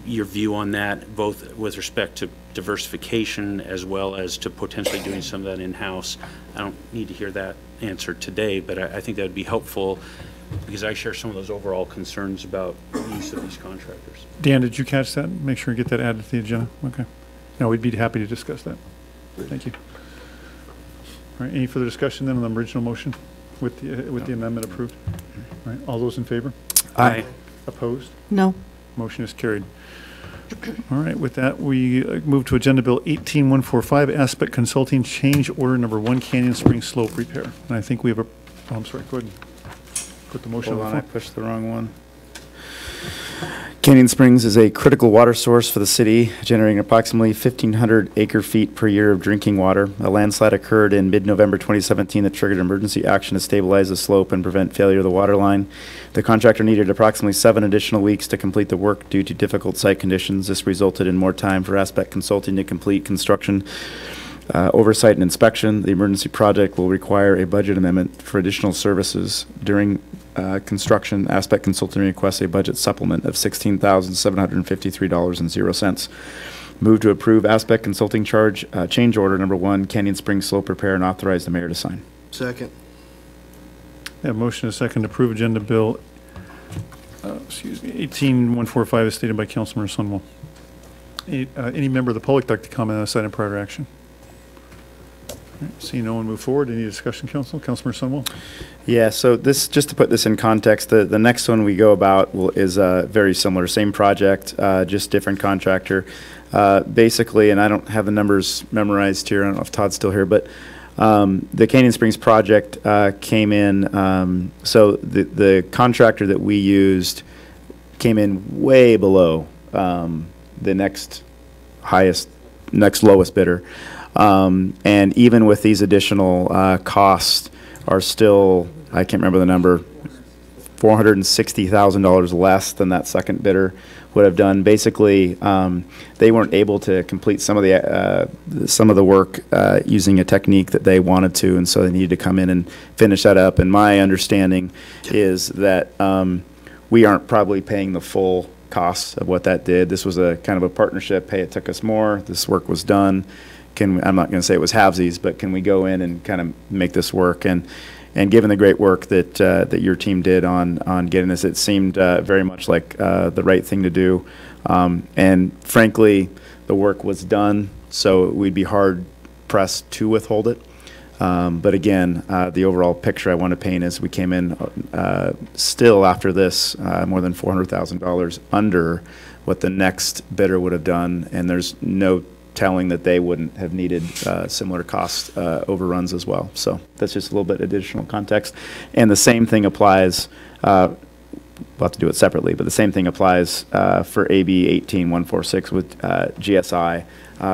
your view on that, both with respect to diversification as well as to potentially doing some of that in-house. I don't need to hear that answer today, but I think that would be helpful, because I share some of those overall concerns about the use of these contractors. Dan, did you catch that? Make sure you get that added to the agenda. Okay. No, we'd be happy to discuss that. Thank you. All right, any further discussion then on the original motion with the amendment approved? All right, all those in favor? Aye. Opposed? No. Motion is carried. All right, with that, we move to Agenda Bill 18145, Aspect Consulting Change Order Number 1, Canyon Spring Slope Repair. And I think we have a, oh, I'm sorry, go ahead and put the motion Hold on on, the I floor. pushed the wrong one. Canyon Springs is a critical water source for the city, generating approximately 1,500 acre-feet per year of drinking water. A landslide occurred in mid-November 2017 that triggered emergency action to stabilize the slope and prevent failure of the water line. The contractor needed approximately 7 additional weeks to complete the work due to difficult site conditions. This resulted in more time for Aspect Consulting to complete construction, oversight, and inspection. The emergency project will require a budget amendment for additional services. During construction, Aspect Consulting requests a budget supplement of $16,753.00. Move to approve Aspect Consulting change order number 1, Canyon Spring Slope Repair, and authorize the mayor to sign. Second. We have a motion and a second to approve Agenda Bill, 18145 as stated by Councilmember Sunwell. Any member of the public like to comment on this item prior to action? Seeing no one move forward, any discussion, Council? Councilmember Sunwell? Yeah, so this, just to put this in context, the next one we go about is very similar, same project, just different contractor. Basically, and I don't have the numbers memorized here, I don't know if Todd's still here, but the Canyon Springs project came in, so the contractor that we used came in way below the next lowest bidder. And even with these additional costs are still, I can't remember the number, $460,000 less than that second bidder would have done. Basically, they weren't able to complete some of the work using a technique that they wanted to, and so they needed to come in and finish that up. And my understanding is that we aren't probably paying the full costs of what that did. This was a kind of a partnership. Hey, it took us more. This work was done. I'm not going to say it was halvesies, but can we go in and kind of make this work? And given the great work that your team did on getting this, it seemed very much like the right thing to do. And frankly, the work was done, so we'd be hard pressed to withhold it. But again, the overall picture I want to paint is we came in still after this more than $400,000 under what the next bidder would have done, and there's no telling that they wouldn't have needed similar cost overruns as well. So that's just a little bit additional context. And the same thing applies, we'll have to do it separately, but the same thing applies for AB 18146 with GSI,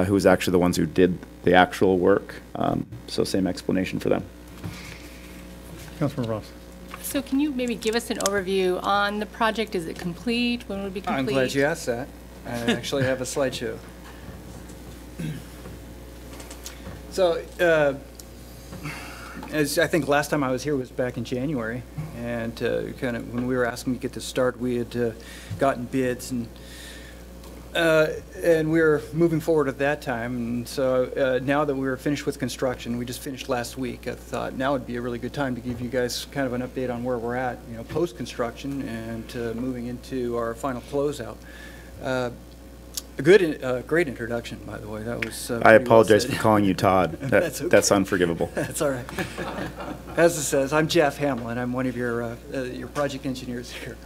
who was actually the ones who did the actual work. So same explanation for them. Councilmember Ross. So can you maybe give us an overview on the project? Is it complete? When will it be complete? I'm glad you asked that. I actually have a slideshow. So, as I think last time I was here was back in January, and kind of when we were asking to get this start, we had gotten bids, and we were moving forward at that time. And so now that we were finished with construction, we just finished last week, I thought now would be a really good time to give you guys kind of an update on where we're at, you know, post-construction and moving into our final closeout. A great introduction, by the way. That was. I apologize for calling you Todd. That's okay. That's unforgivable. That's all right. As it says, I'm Jeff Hamlin. I'm one of your project engineers here.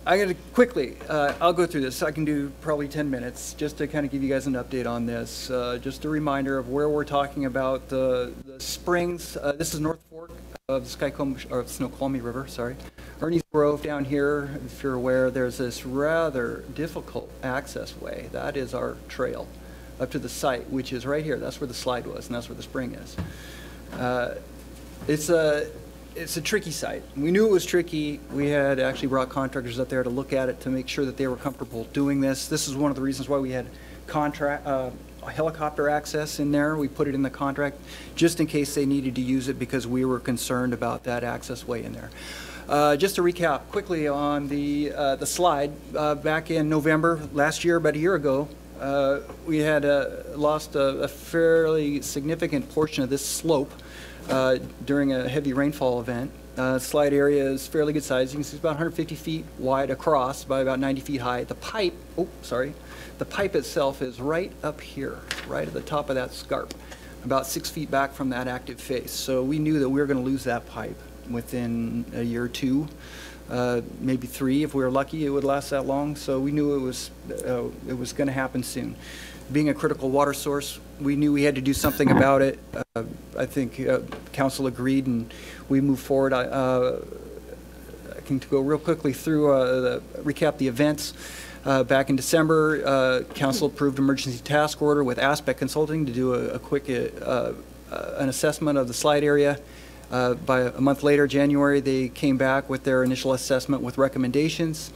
I'm going to quickly, I'll go through this. I can do probably 10 minutes just to kind of give you guys an update on this. Just a reminder of where we're talking about the springs. This is North Fork of the Snoqualmie River, sorry. Ernie's Grove down here, if you're aware, there's this rather difficult access way. That is our trail up to the site, which is right here. That's where the slide was, and that's where the spring is. It's a tricky site. We knew it was tricky. We had actually brought contractors up there to look at it to make sure that they were comfortable doing this. This is one of the reasons why we had helicopter access in there. We put it in the contract just in case they needed to use it because we were concerned about that access way in there. Just to recap quickly on the slide, back in November last year, about a year ago, we had lost a fairly significant portion of this slope during a heavy rainfall event. Slide area is fairly good size. You can see it's about 150 feet wide across by about 90 feet high. The pipe, the pipe itself is right up here, right at the top of that scarp, about 6 feet back from that active face. So we knew that we were going to lose that pipe within a year or two, maybe 3 if we were lucky. It would last that long. So we knew it was going to happen soon. Being a critical water source, we knew we had to do something about it. I think council agreed, and we moved forward. I can go real quickly through recap the events. Back in December, council approved emergency task order with Aspect Consulting to do a quick an assessment of the slide area. By a month later, January, they came back with their initial assessment with recommendations.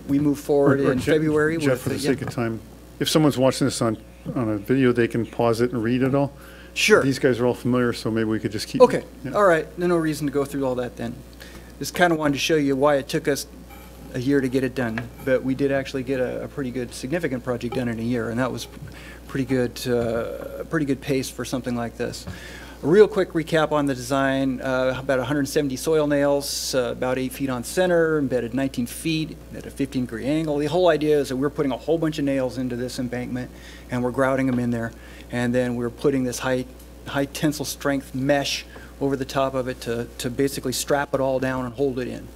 We moved forward in February. Jeff, for the sake of time, if someone's watching this on a video, they can pause it and read it all? Sure. These guys are all familiar, so maybe we could just keep. Okay. Yeah. All right. No reason to go through all that then. Just kind of wanted to show you why it took us a year to get it done, but we did actually get a pretty good, significant project done in a year, and that was pretty good pace for something like this. A real quick recap on the design, about 170 soil nails, about 8 feet on center, embedded 19 feet at a 15-degree angle. The whole idea is that we're putting a whole bunch of nails into this embankment, and we're grouting them in there, and then we're putting this high tensile strength mesh over the top of it to basically strap it all down and hold it in.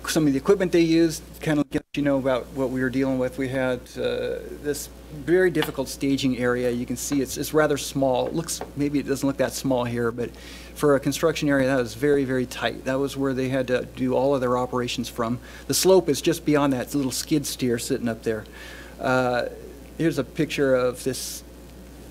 Some of the equipment they used kind of get you know about what we were dealing with. We had this very difficult staging area. You can see it's rather small. It looks, maybe it doesn't look that small here, but for a construction area that was very, very tight. That was where they had to do all of their operations from. The slope is just beyond that little skid steer sitting up there. Here's a picture of this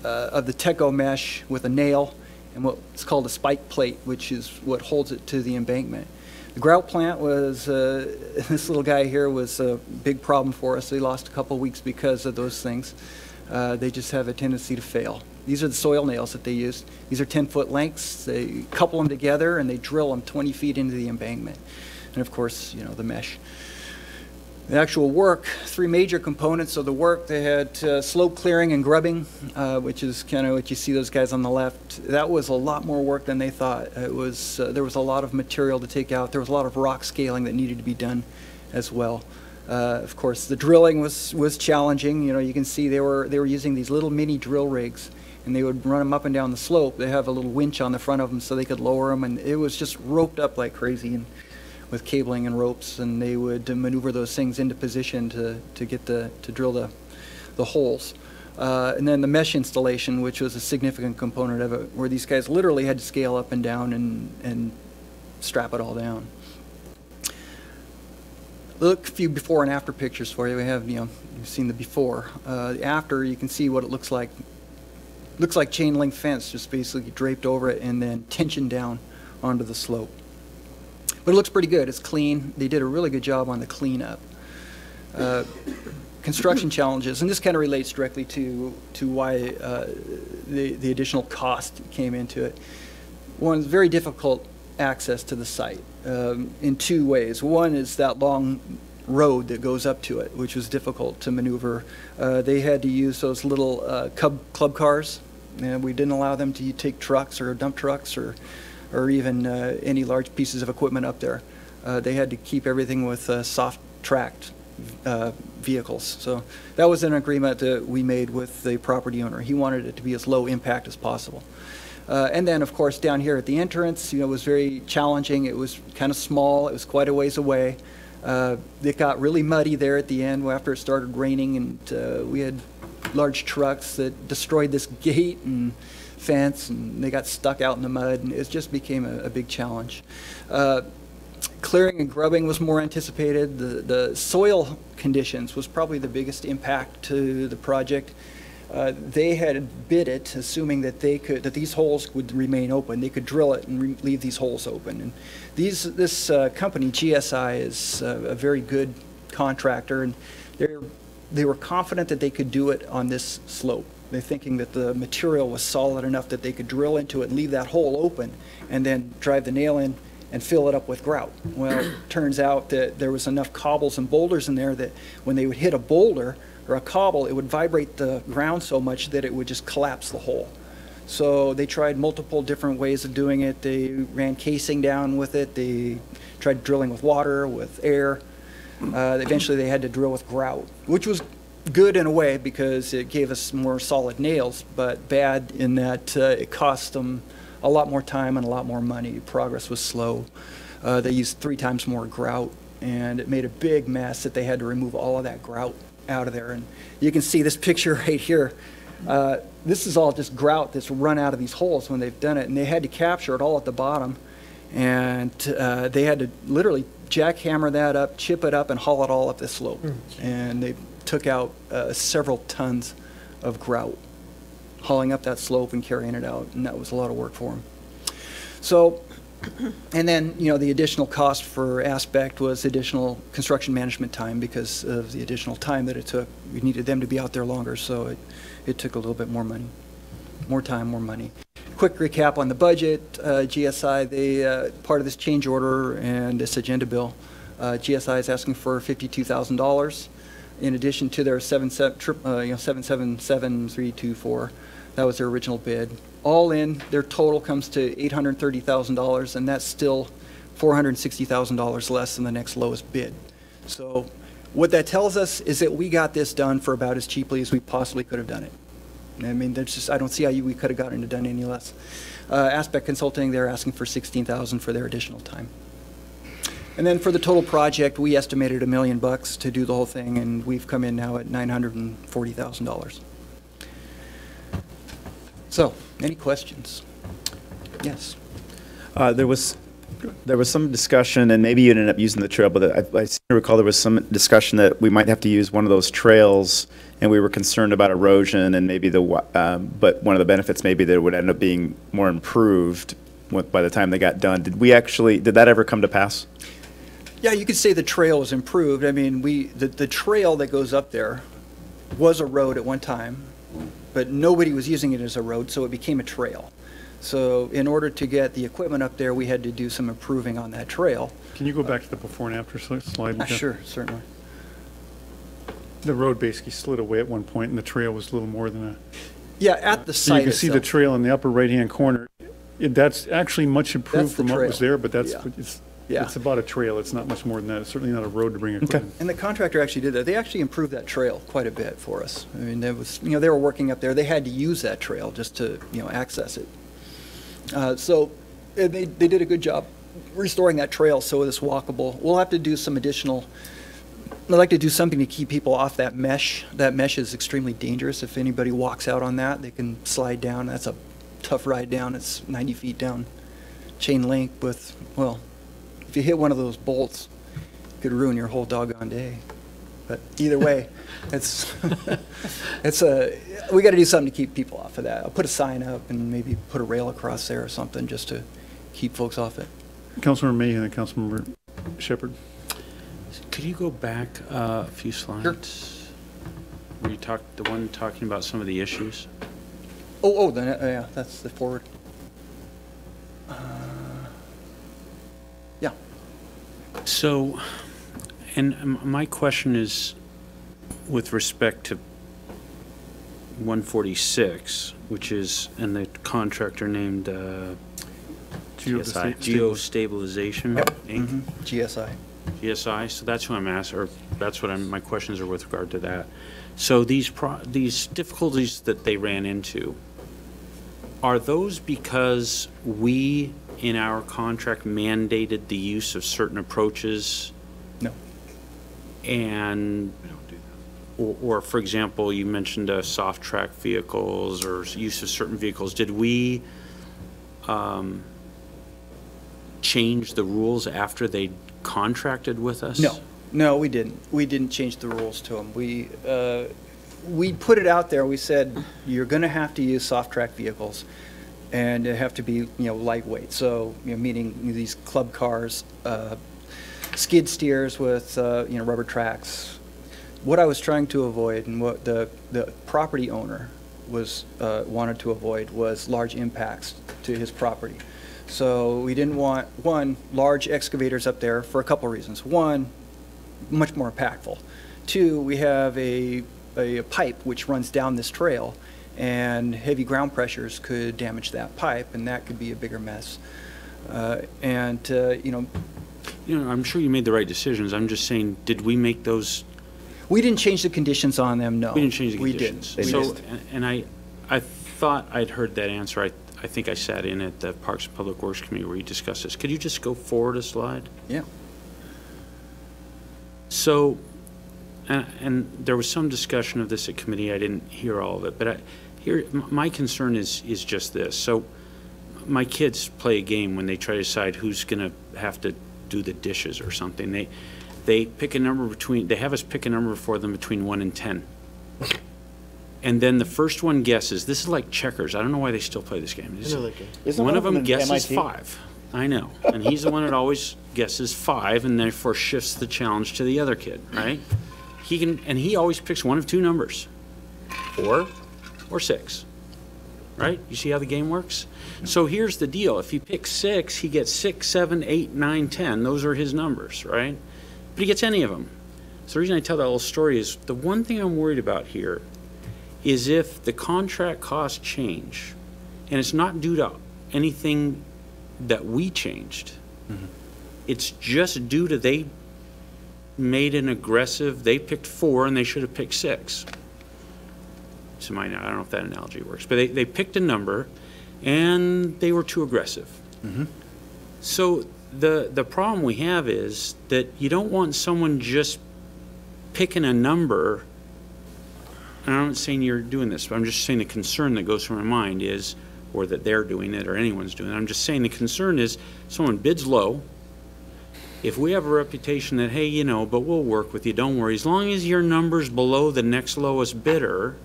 of the Teco mesh with a nail and what's called a spike plate, which is what holds it to the embankment. The grout plant was, this little guy here was a big problem for us. They lost a couple of weeks because of those things. They just have a tendency to fail. These are the soil nails that they used. These are 10-foot lengths. They couple them together and they drill them 20 feet into the embankment. And of course, you know, the mesh. The actual work, 3 major components of the work. They had slope clearing and grubbing, which is kind of what you see those guys on the left. That was a lot more work than they thought. It was there was a lot of material to take out. There was a lot of rock scaling that needed to be done as well. Of course, the drilling was challenging. You know, you can see they were using these little mini drill rigs, and they would run them up and down the slope. They have a little winch on the front of them so they could lower them, and it was just roped up like crazy. And with cabling and ropes, and they would maneuver those things into position to get to drill the holes. And then the mesh installation, which was a significant component of it, where these guys literally had to scale up and down and strap it all down. Look, a few before and after pictures for you. We have, you know, you've seen the before. The after, you can see what it looks like looks like chain link fence, just basically draped over it and then tensioned down onto the slope. But it looks pretty good. It's clean. They did a really good job on the cleanup. Construction challenges, and this kind of relates directly to why the additional cost came into it. One, very difficult access to the site in two ways. One is that long road that goes up to it, which was difficult to maneuver. They had to use those little club cars, and we didn't allow them to take trucks or dump trucks or even any large pieces of equipment up there. They had to keep everything with soft tracked vehicles. So that was an agreement that we made with the property owner. He wanted it to be as low impact as possible. And then, of course, down here at the entrance, it was very challenging. It was kind of small. It was quite a ways away. It got really muddy there at the end after it started raining, and we had large trucks that destroyed this gate and fence, and they got stuck out in the mud, and it just became a big challenge. Clearing and grubbing was more anticipated. The soil conditions was probably the biggest impact to the project. They had bid it, assuming that these holes would remain open. They could drill it and leave these holes open. And this company, GSI, is a very good contractor, and they were confident that they could do it on this slope. They're thinking that the material was solid enough that they could drill into it and leave that hole open, and then drive the nail in and fill it up with grout. Well, it turns out that there was enough cobbles and boulders in there that when they would hit a boulder or a cobble, it would vibrate the ground so much that it would just collapse the hole. So they tried multiple different ways of doing it. They ran casing down with it. They tried drilling with water, with air. Eventually they had to drill with grout, which was good in a way because it gave us more solid nails, but bad in that it cost them a lot more time and a lot more money. Progress was slow. They used 3 times more grout, and it made a big mess that they had to remove all of that grout out of there. And you can see this picture right here. This is all just grout that's run out of these holes when they've done it, and they had to capture it all at the bottom, and they had to literally jackhammer that up, chip it up, and haul it all up the slope. And they took out several tons of grout, hauling up that slope and carrying it out, and that was a lot of work for them. So, and then, the additional cost for Aspect was additional construction management time because of the additional time that it took. We needed them to be out there longer, so it took a little bit more money, more time, more money. Quick recap on the budget. GSI, they part of this change order and this agenda bill, GSI is asking for $52,000 in addition to their 777,324. That was their original bid. All in, their total comes to $830,000, and that's still $460,000 less than the next lowest bid. So what that tells us is that we got this done for about as cheaply as we possibly could have done it. I mean, there's just, I don't see how we could have gotten it done any less. Aspect Consulting, they're asking for $16,000 for their additional time. And then for the total project, we estimated $1 million to do the whole thing, and we've come in now at $940,000. So, any questions? Yes. There was some discussion, and maybe you ended up using the trail, but I seem to recall there was some discussion that we might have to use one of those trails, and we were concerned about erosion, and maybe but one of the benefits maybe that it would end up being more improved by the time they got done. Did that ever come to pass? Yeah, you could say the trail was improved. I mean, the trail that goes up there was a road at one time, but nobody was using it as a road, so it became a trail. So in order to get the equipment up there, we had to do some improving on that trail. Can you go back to the before and after slide? Sure, certainly. The road basically slid away at one point, and the trail was a little more than a... Yeah, at the so site you can see the trail in the upper right-hand corner. That's actually much improved from what was there, but that's... Yeah. It's about a trail. It's not much more than that. It's certainly not a road to bring equipment. And the contractor actually did that. They actually improved that trail quite a bit for us. I mean, there was, they were working up there. They had to use that trail just to, access it. So they did a good job restoring that trail so it is walkable. We'll have to do some additional. I'd like to do something to keep people off that mesh. That mesh is extremely dangerous. If anybody walks out on that, they can slide down. That's a tough ride down. It's 90 feet down, chain link with, well, if you hit one of those bolts, it could ruin your whole doggone day. But either way, it's, we got to do something to keep people off of that. I'll put a sign up and maybe put a rail across there or something just to keep folks off it. Councilmember Mayhew and Councilmember Shepherd. Could you go back a few slides? Sure. Where you the one talking about some of the issues? Yeah, that's the forward. Yeah. So, and my question is with respect to 146, which is, and the contractor named Geostabilization, Inc. GSI. GSI, so that's who I'm asking, or that's what my questions are with regard to that. So these difficulties that they ran into, are those because we, in our contract, mandated the use of certain approaches? No. And, or for example, you mentioned soft track vehicles or use of certain vehicles. Did we change the rules after they contracted with us? No, we didn't. We didn't change the rules to them. We put it out there. We said you're going to have to use soft track vehicles, and they have to be lightweight. So meaning these club cars, skid steers with rubber tracks. What I was trying to avoid, and what the property owner was wanted to avoid, was large impacts to his property. So we didn't want, one, large excavators up there for a couple reasons. One, much more impactful. Two, we have a pipe which runs down this trail, and heavy ground pressures could damage that pipe, and that could be a bigger mess. I'm sure you made the right decisions. I'm just saying, did we make those? We didn't change the conditions on them, no. We didn't change the conditions. We didn't. So, and I thought I'd heard that answer. I think I sat in at the Parks and Public Works Committee where you discussed this. Could you just go forward a slide? Yeah. So, and there was some discussion of this at committee. I didn't hear all of it, but my concern is just this. So, my kids play a game when they try to decide who's going to have to do the dishes or something. They pick a number they have us pick a number for them between 1 and 10. And then the first one guesses. This is like checkers. I don't know why they still play this game. One of them guesses 5. I know. And he's the one that always guesses 5 and therefore shifts the challenge to the other kid, right? He always picks one of 2 numbers, 4 or 6, right? You see how the game works? So here's the deal. If he picks 6, he gets 6, 7, 8, 9, 10. Those are his numbers, right? But he gets any of them. So the reason I tell that little story is the one thing I'm worried about here is if the contract costs change, and it's not due to anything that we changed. It's just due to they made an aggressive, they picked 4 and they should have picked 6. To my, I don't know if that analogy works, but they picked a number and they were too aggressive. So the problem we have is that you don't want someone just picking a number. And I'm not saying you're doing this, but I'm just saying the concern that goes through my mind is, or that they're doing it or anyone's doing it. I'm just saying the concern is someone bids low. If we have a reputation that, hey, but we'll work with you, don't worry. As long as your number's below the next lowest bidder,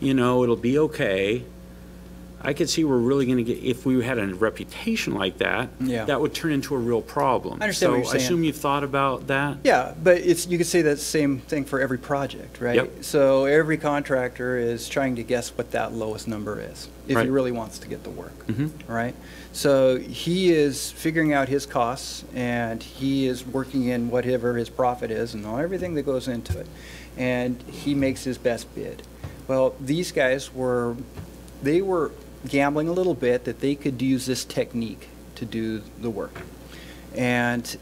it'll be okay. I could see we're really going to get, if we had a reputation like that, that would turn into a real problem. I understand what you're saying. saying. I assume you've thought about that? Yeah, but you could say that same thing for every project, right? Yep. So every contractor is trying to guess what that lowest number is, if he really wants to get the work, right? So he is figuring out his costs, and he is working in whatever his profit is and everything that goes into it, and he makes his best bid. Well, these guys were gambling a little bit that they could use this technique to do the work. And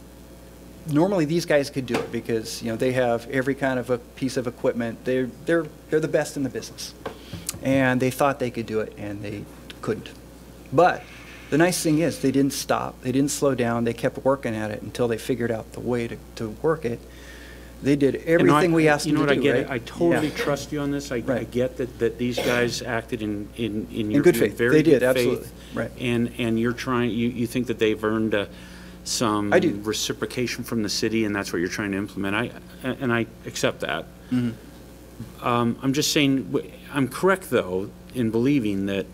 normally these guys could do it because they have every kind of a piece of equipment. They're the best in the business. And they thought they could do it and they couldn't. But the nice thing is they didn't stop. They didn't slow down. They kept working at it until they figured out the way to work it. They did everything we asked them to do. I get right? it. I totally trust you on this. I get that these guys acted in your good faith. very They did, good absolutely. faith. Right. And you're trying. You think that they've earned some I do. reciprocation from the city, and that's what you're trying to implement. I accept that. Mhm. I'm just saying, I'm correct, though, in believing that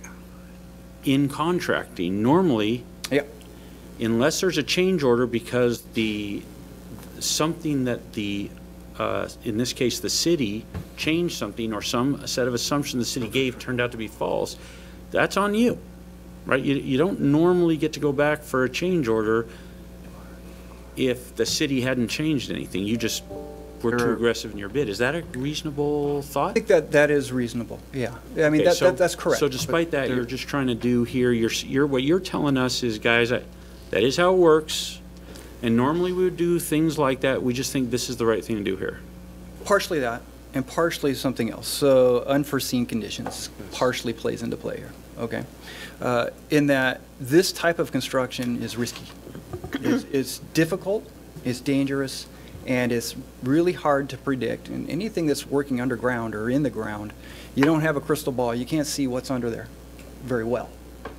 in contracting, normally, unless there's a change order because something that in this case, the city changed something, or some set of assumptions the city gave turned out to be false, that's on you, right? You don't normally get to go back for a change order if the city hadn't changed anything. You just were too aggressive in your bid. Is that a reasonable thought? I think that is reasonable, yeah. I mean, Okay, that's correct. So despite that, you're just trying to do here, what you're telling us is, guys, that is how it works, and normally we would do things like that. We just think this is the right thing to do here. Partially that, and partially something else. So unforeseen conditions partially plays into play here, okay? In that this type of construction is risky. It's difficult, it's dangerous, and it's really hard to predict. And anything that's working underground or in the ground, you don't have a crystal ball. You can't see what's under there very well,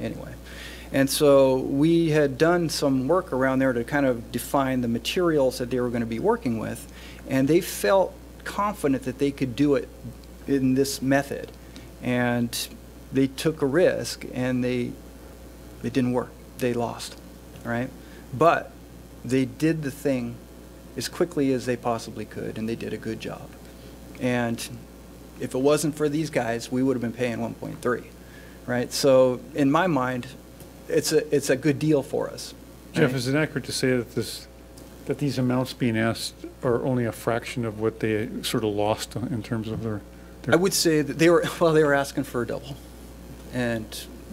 anyway. And so we had done some work around there to kind of define the materials that they were going to be working with, and they felt confident that they could do it in this method. And they took a risk, and it didn't work. They lost, right? But they did the thing as quickly as they possibly could, and they did a good job. And if it wasn't for these guys, we would have been paying 1.3, right? So in my mind, it's a good deal for us. Jeff, right? is it accurate to say that these amounts being asked are only a fraction of what they sort of lost in terms of their I would say that they were asking for a double. And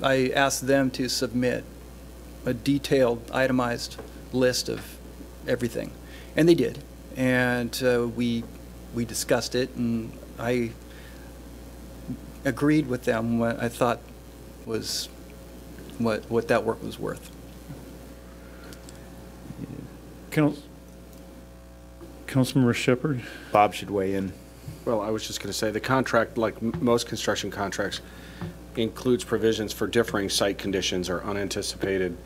I asked them to submit a detailed, itemized list of everything. And they did. And we discussed it, and I agreed with them what I thought was what that work was worth. Councilmember Shepherd? Bob should weigh in. Well, I was just going to say, the contract, like most construction contracts, includes provisions for differing site conditions or unanticipated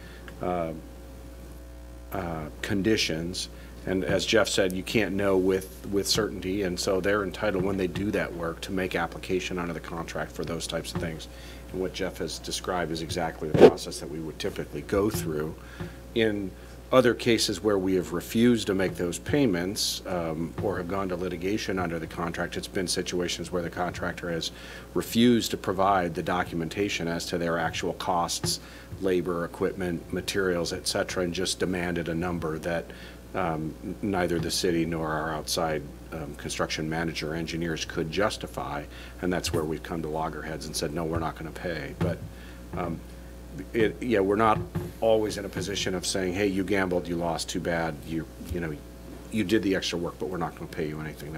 conditions. And as Jeff said, you can't know with certainty, and so they're entitled, when they do that work, to make application under the contract for those types of things. And what Jeff has described is exactly the process that we would typically go through. In other cases where we have refused to make those payments or have gone to litigation under the contract, it's been situations where the contractor has refused to provide the documentation as to their actual costs, labor, equipment, materials, et cetera, and just demanded a number that neither the city nor our outside construction manager or engineers could justify, and that's where we've come to loggerheads and said, no, we're not going to pay. But we're not always in a position of saying, hey, you gambled, you lost, too bad, you did the extra work, but we're not going to pay you anything.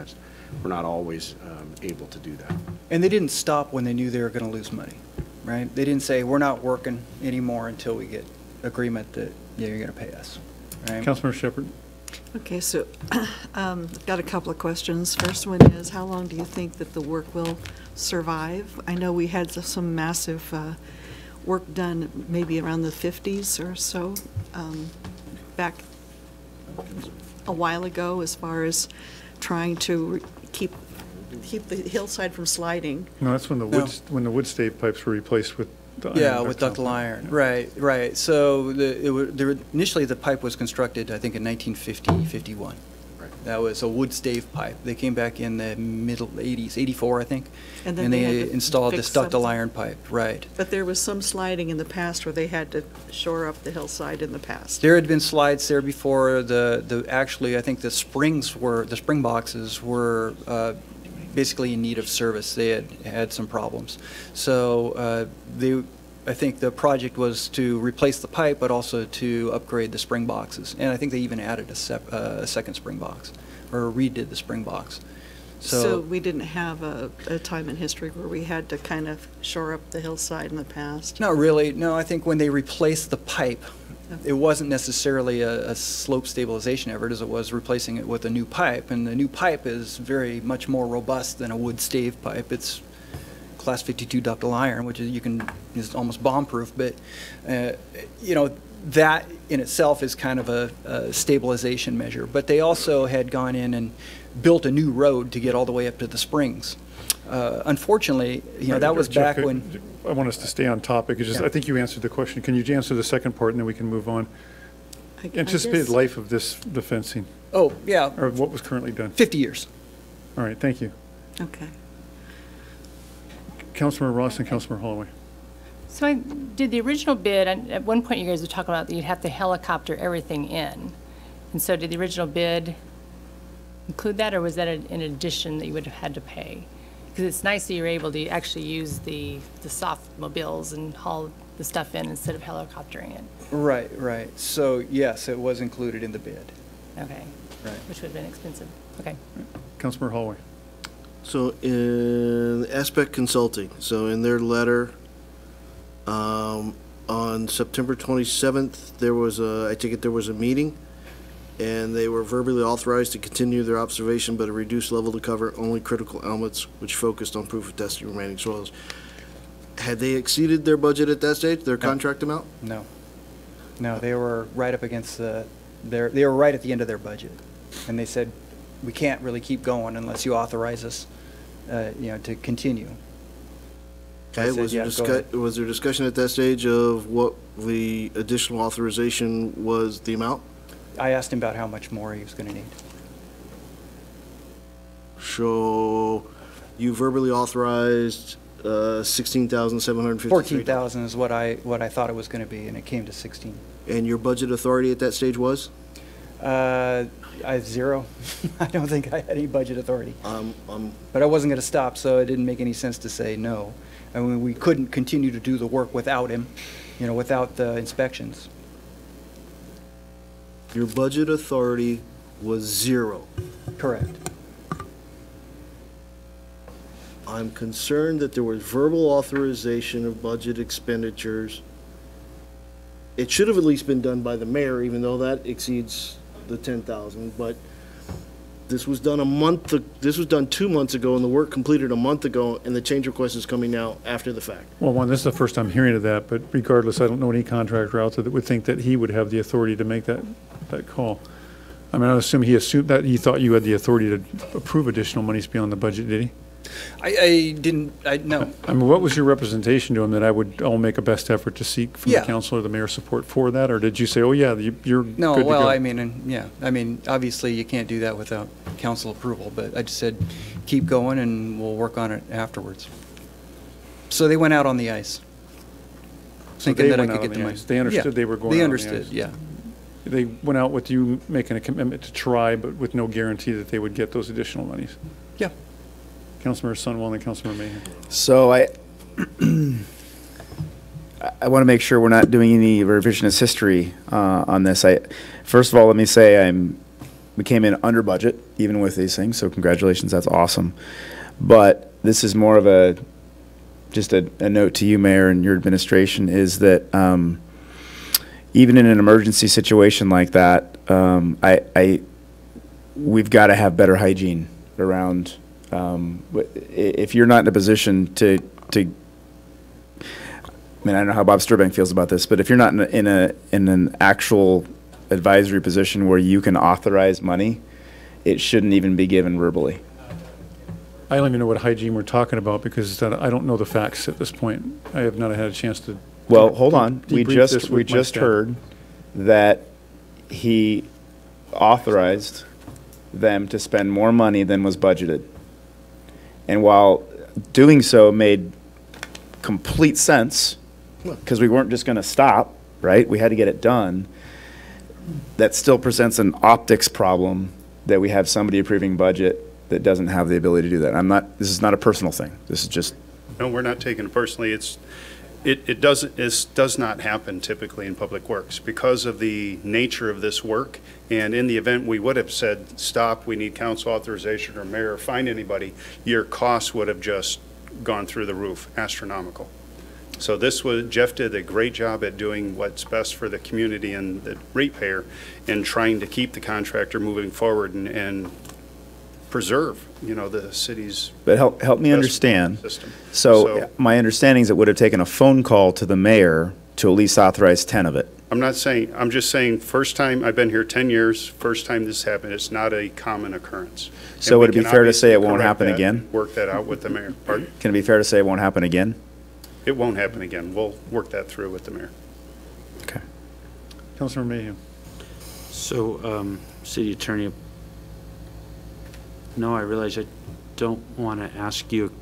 We're not always able to do that. And they didn't stop when they knew they were going to lose money, right? They didn't say, we're not working anymore until we get agreement that you're going to pay us, right? Councilmember Shepherd? Okay, so I've got a couple of questions. First one is, how long do you think that the work will survive? I know we had some massive work done maybe around the 50s or so, back a while ago, as far as trying to keep the hillside from sliding. No, that's when the wood stave pipes were replaced with the iron. Yeah, with ductile iron. Right. So initially the pipe was constructed, I think, in 1950, 51. Right. That was a wood stave pipe. They came back in the middle 80s, 84, I think, and they installed this ductile iron pipe. Right. But there was some sliding in the past where they had to shore up the hillside in the past. There had been slides there before. Actually, I think the spring boxes were basically in need of service. They had some problems. So I think the project was to replace the pipe, but also to upgrade the spring boxes. And I think they even added a second spring box, or redid the spring box. So we didn't have a time in history where we had to kind of shore up the hillside in the past? Not really. No, I think when they replaced the pipe, it wasn't necessarily a slope stabilization effort as it was replacing it with a new pipe. And the new pipe is very much more robust than a wood stave pipe. It's class 52 ductile iron, which is almost bomb-proof. But that in itself is kind of a stabilization measure. But they also had gone in and built a new road to get all the way up to the springs. Unfortunately, that was Jeff, back when. I want us to stay on topic. It's just, I think you answered the question. Can you answer the second part, and then we can move on? Anticipated life of the fencing. Oh, yeah. Or what was currently done? 50 years. All right, thank you. Okay. Councilmember Ross and Councilmember Holloway. So I did the original bid, and at one point you guys were talking about that you'd have to helicopter everything in. And so did the original bid include that, or was that an addition that you would have had to pay? Because it's nice that you're able to actually use the soft mobiles and haul the stuff in instead of helicoptering it. Right, right. So yes, it was included in the bid. Okay. Right. Which would have been expensive. Okay. Councilmember Holloway. So in Aspect Consulting, so in their letter, on September 27th, I take it there was a meeting, and they were verbally authorized to continue their observation, but a reduced level to cover only critical elements, which focused on proof of testing remaining soils. Had they exceeded their budget at that stage, their contract amount? No. No, they were right up against they were right at the end of their budget. And they said, we can't really keep going unless you authorize us, to continue. Okay, was there discussion at that stage of what the additional authorization was, the amount? I asked him about how much more he was going to need. So you verbally authorized 16,750. 14,000 is what I thought it was going to be, and it came to 16. And your budget authority at that stage was? I have zero. I don't think I had any budget authority. But I wasn't going to stop, so it didn't make any sense to say no. I mean, we couldn't continue to do the work without him, without the inspections. Your budget authority was zero. Correct. I'm concerned that there was verbal authorization of budget expenditures. It should have at least been done by the mayor, even though that exceeds the 10,000, but this was done 2 months ago, and the work completed a month ago, and the change request is coming now after the fact. Well, one, this is the first time hearing of that, but regardless, I don't know any contractor out there that would think that he would have the authority to make that call. I mean, I assume he assumed that he thought you had the authority to approve additional monies beyond the budget, did he? No. I mean, what was your representation to him, that I'll make a best effort to seek from the council or the mayor support for that? Or did you say, oh yeah, you're good to go? No, well, I mean, obviously you can't do that without council approval, but I just said, keep going and we'll work on it afterwards. So they went out on the ice, thinking that I could get the money. They understood they were going out on the ice. They understood, yeah. They went out with you making a commitment to try, but with no guarantee that they would get those additional monies. Yeah. Councilmember Sunwell and Councilmember Mayhew. So I want to make sure we're not doing any revisionist history on this. First of all, let me say we came in under budget, even with these things, so congratulations, that's awesome. But this is more of just a note to you, Mayor, and your administration, is that even in an emergency situation like that, we've got to have better hygiene around. If you're not in a position to, I mean, I don't know how Bob Sturbank feels about this, but if you're not in an actual advisory position where you can authorize money, it shouldn't even be given verbally. I don't even know what hygiene we're talking about, because I don't know the facts at this point. I have not had a chance to. Well, hold on. We just heard that he authorized them to spend more money than was budgeted. And while doing so made complete sense, because we weren't just going to stop, right? We had to get it done. That still presents an optics problem that we have somebody approving budget that doesn't have the ability to do that. This is not a personal thing. This is just. No, we're not taking it personally. It does not happen typically in public works because of the nature of this work. And in the event we would have said, stop, we need council authorization or mayor, find anybody, your costs would have just gone through the roof, astronomical. So Jeff did a great job at doing what's best for the community and the ratepayer, and trying to keep the contractor moving forward and preserve, the city's. But help me understand. System. So my understanding is it would have taken a phone call to the mayor to at least authorize 10 of it. I'm not saying, I'm just saying, first time, I've been here 10 years, first time this happened, it's not a common occurrence. So And we would it be can fair to say it obviously won't correct happen that again? and work that out with the mayor. Pardon? Can it be fair to say it won't happen again? It won't happen again. We'll work that through with the mayor. Okay. Councilor Mayhew. So, City Attorney, no, I realize I don't want to ask you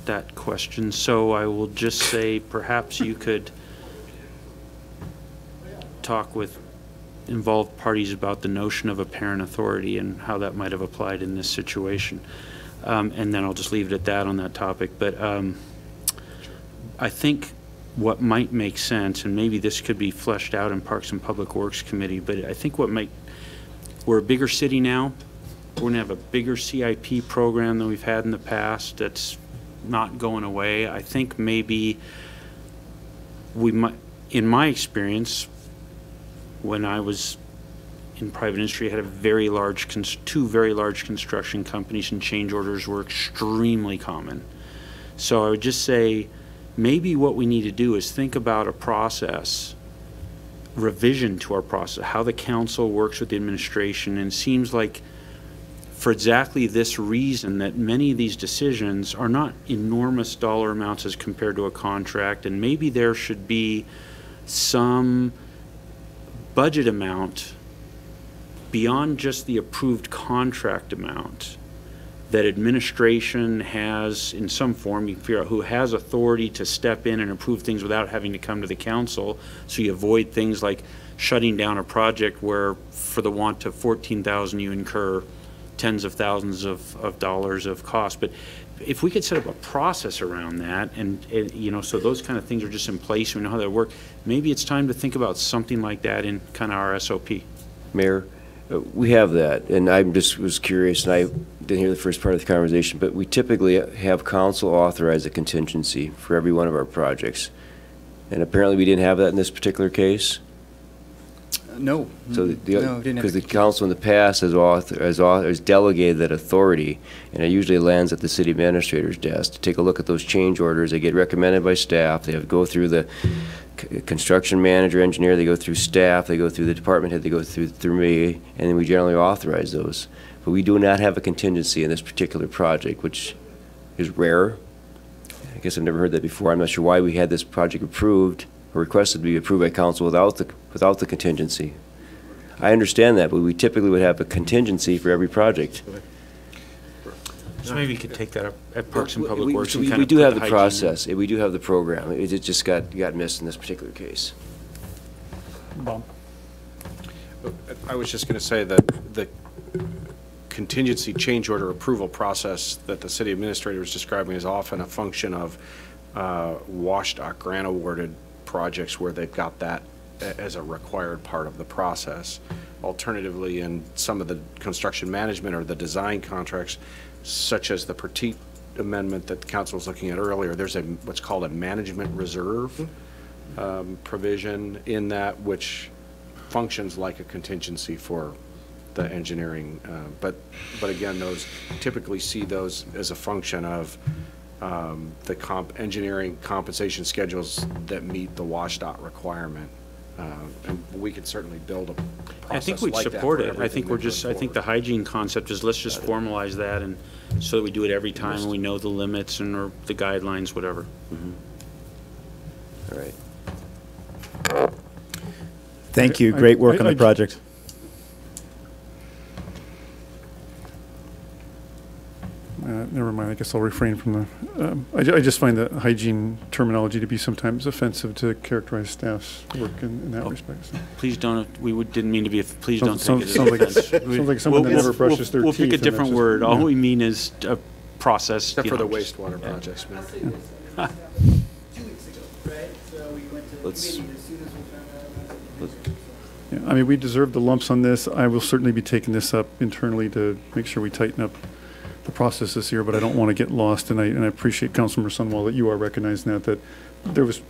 that question, so I will just say perhaps you could talk with involved parties about the notion of apparent authority and how that might have applied in this situation. And then I'll just leave it at that on that topic. But I think what might make sense, and maybe this could be fleshed out in Parks and Public Works Committee, but I think we're a bigger city now. We're going to have a bigger CIP program than we've had in the past that's not going away. I think maybe we might, in my experience, when I was in private industry, I had two very large construction companies, and change orders were extremely common. So I would just say maybe what we need to do is think about a process, revision to our process, how the council works with the administration. And it seems like for exactly this reason that many of these decisions are not enormous dollar amounts as compared to a contract, and maybe there should be some budget amount beyond just the approved contract amount that administration has in some form. You can figure out who has authority to step in and approve things without having to come to the council, so you avoid things like shutting down a project where for the want of $14,000 you incur tens of thousands of dollars of cost. But if we could set up a process around that, and you know, so those kind of things are just in place, we know how that work, maybe it's time to think about something like that in kind of our SOP. Mayor, we have that, and I just was curious, and I didn't hear the first part of the conversation, but we typically have council authorize a contingency for every one of our projects. And apparently we didn't have that in this particular case? No. So No, didn't because have the council in the past has delegated that authority, and it usually lands at the city administrator's desk to take a look at those change orders. They get recommended by staff. They have to go through the construction manager, engineer. They go through staff. They go through the department head. They go through me, and then we generally authorize those. But we do not have a contingency in this particular project, which is rare. I guess I've never heard that before. I'm not sure why we had this project approved or requested to be approved by council without the contingency. I understand that, but we typically would have a contingency for every project. So maybe you could take that up at Parks and Public Works. We do have the process. We do have the program. It just got missed in this particular case. Bob. I was just going to say that the contingency change order approval process that the city administrator was describing is often a function of WashDOT grant awarded projects where they've got that as a required part of the process. Alternatively, in some of the construction management or the design contracts, such as the Petit amendment that the council was looking at earlier, there's what's called a management reserve provision in that, which functions like a contingency for the engineering. But again, those typically see those as a function of the engineering compensation schedules that meet the WashDOT requirement. And we could certainly build a process I think we'd like that support for it. I think we're just, I think the hygiene concept is let's just formalize that, and so that we do it every time and we know the limits and or the guidelines, whatever. All right. Thank you. Great work on the project. Never mind, I guess I'll refrain from the, I just find the hygiene terminology to be sometimes offensive to characterize staff's work in that respect. So. Please don't, didn't mean to be, please don't take it as sounds like offense. sounds like someone that never brushes their We'll teeth. pick a and different that's word. just, All we mean is a process. Except you for the know, just- wastewater projects, man. Let's. Yeah, I mean, we deserve the lumps on this. I will certainly be taking this up internally to make sure we tighten up the process this year, but I don't want to get lost, and I appreciate Councilmember Sunwall that you are recognizing that there was,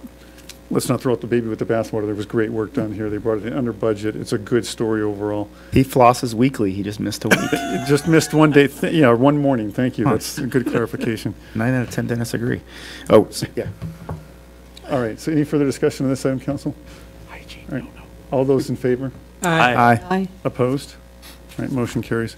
let's not throw out the baby with the bathwater, there was great work done here. They brought it in under budget. It's a good story overall. He flosses weekly. He just missed a week. Just missed one day, yeah, one morning. Thank you. That's a good clarification. 9 out of 10 dentists agree. Oh, yeah. All right, so any further discussion on this item, Council? All right. All those in favor? Aye. Opposed? All right, motion carries.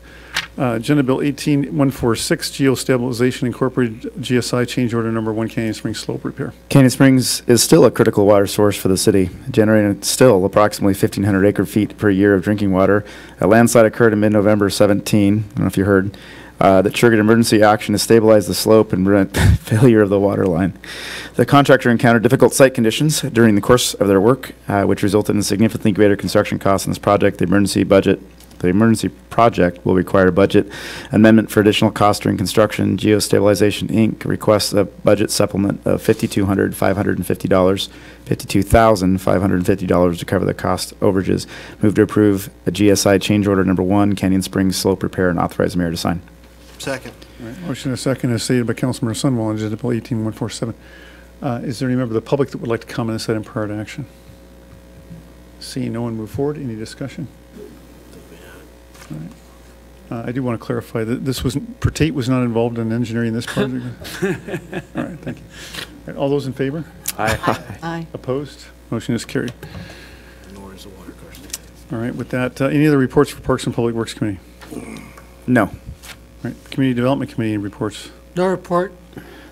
Agenda Bill 18146, Geostabilization Incorporated GSI Change Order Number 1, Canyon Springs Slope Repair. Canyon Springs is still a critical water source for the city, generating still approximately 1,500 acre-feet per year of drinking water. A landslide occurred in mid-November 17, I don't know if you heard, that triggered emergency action to stabilize the slope and prevent failure of the water line. The contractor encountered difficult site conditions during the course of their work, which resulted in significantly greater construction costs in this project. The emergency project will require a budget amendment for additional costs during construction. Geostabilization, Inc. requests a budget supplement of $52,550 to cover the cost overages. Move to approve a GSI change order number 1, Canyon Springs Slope Repair, and authorize the mayor to sign. Second. All right, motion and a second as stated by Councilmember Sunwall on Agenda Bill 18147. Is there any member of the public that would like to comment on this item prior to action? Seeing no one move forward, any discussion? All right. I do want to clarify that this Pertate was not involved in engineering this project. All right, thank you. All right, all those in favor? Aye. Aye. Opposed? Motion is carried. All right, with that, any other reports for Parks and Public Works Committee? No. All right, Community Development Committee reports. No report.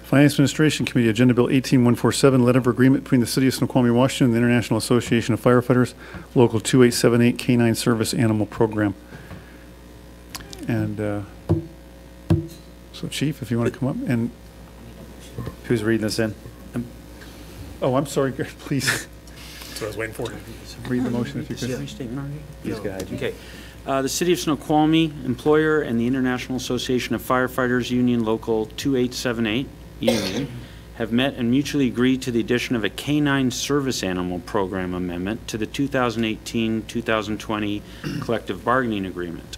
Finance Administration Committee, Agenda Bill 18147, letter of agreement between the City of Snoqualmie, Washington, and the International Association of Firefighters, Local 2878 Canine Service Animal Program. And so, Chief, if you want to come up and... Who's reading this in? Oh, I'm sorry, please. That's what I was waiting for. Read the motion if you could. Please go ahead. Okay. The City of Snoqualmie Employer and the International Association of Firefighters Union Local 2878 Union have met and mutually agreed to the addition of a canine service animal program amendment to the 2018-2020 collective bargaining agreement.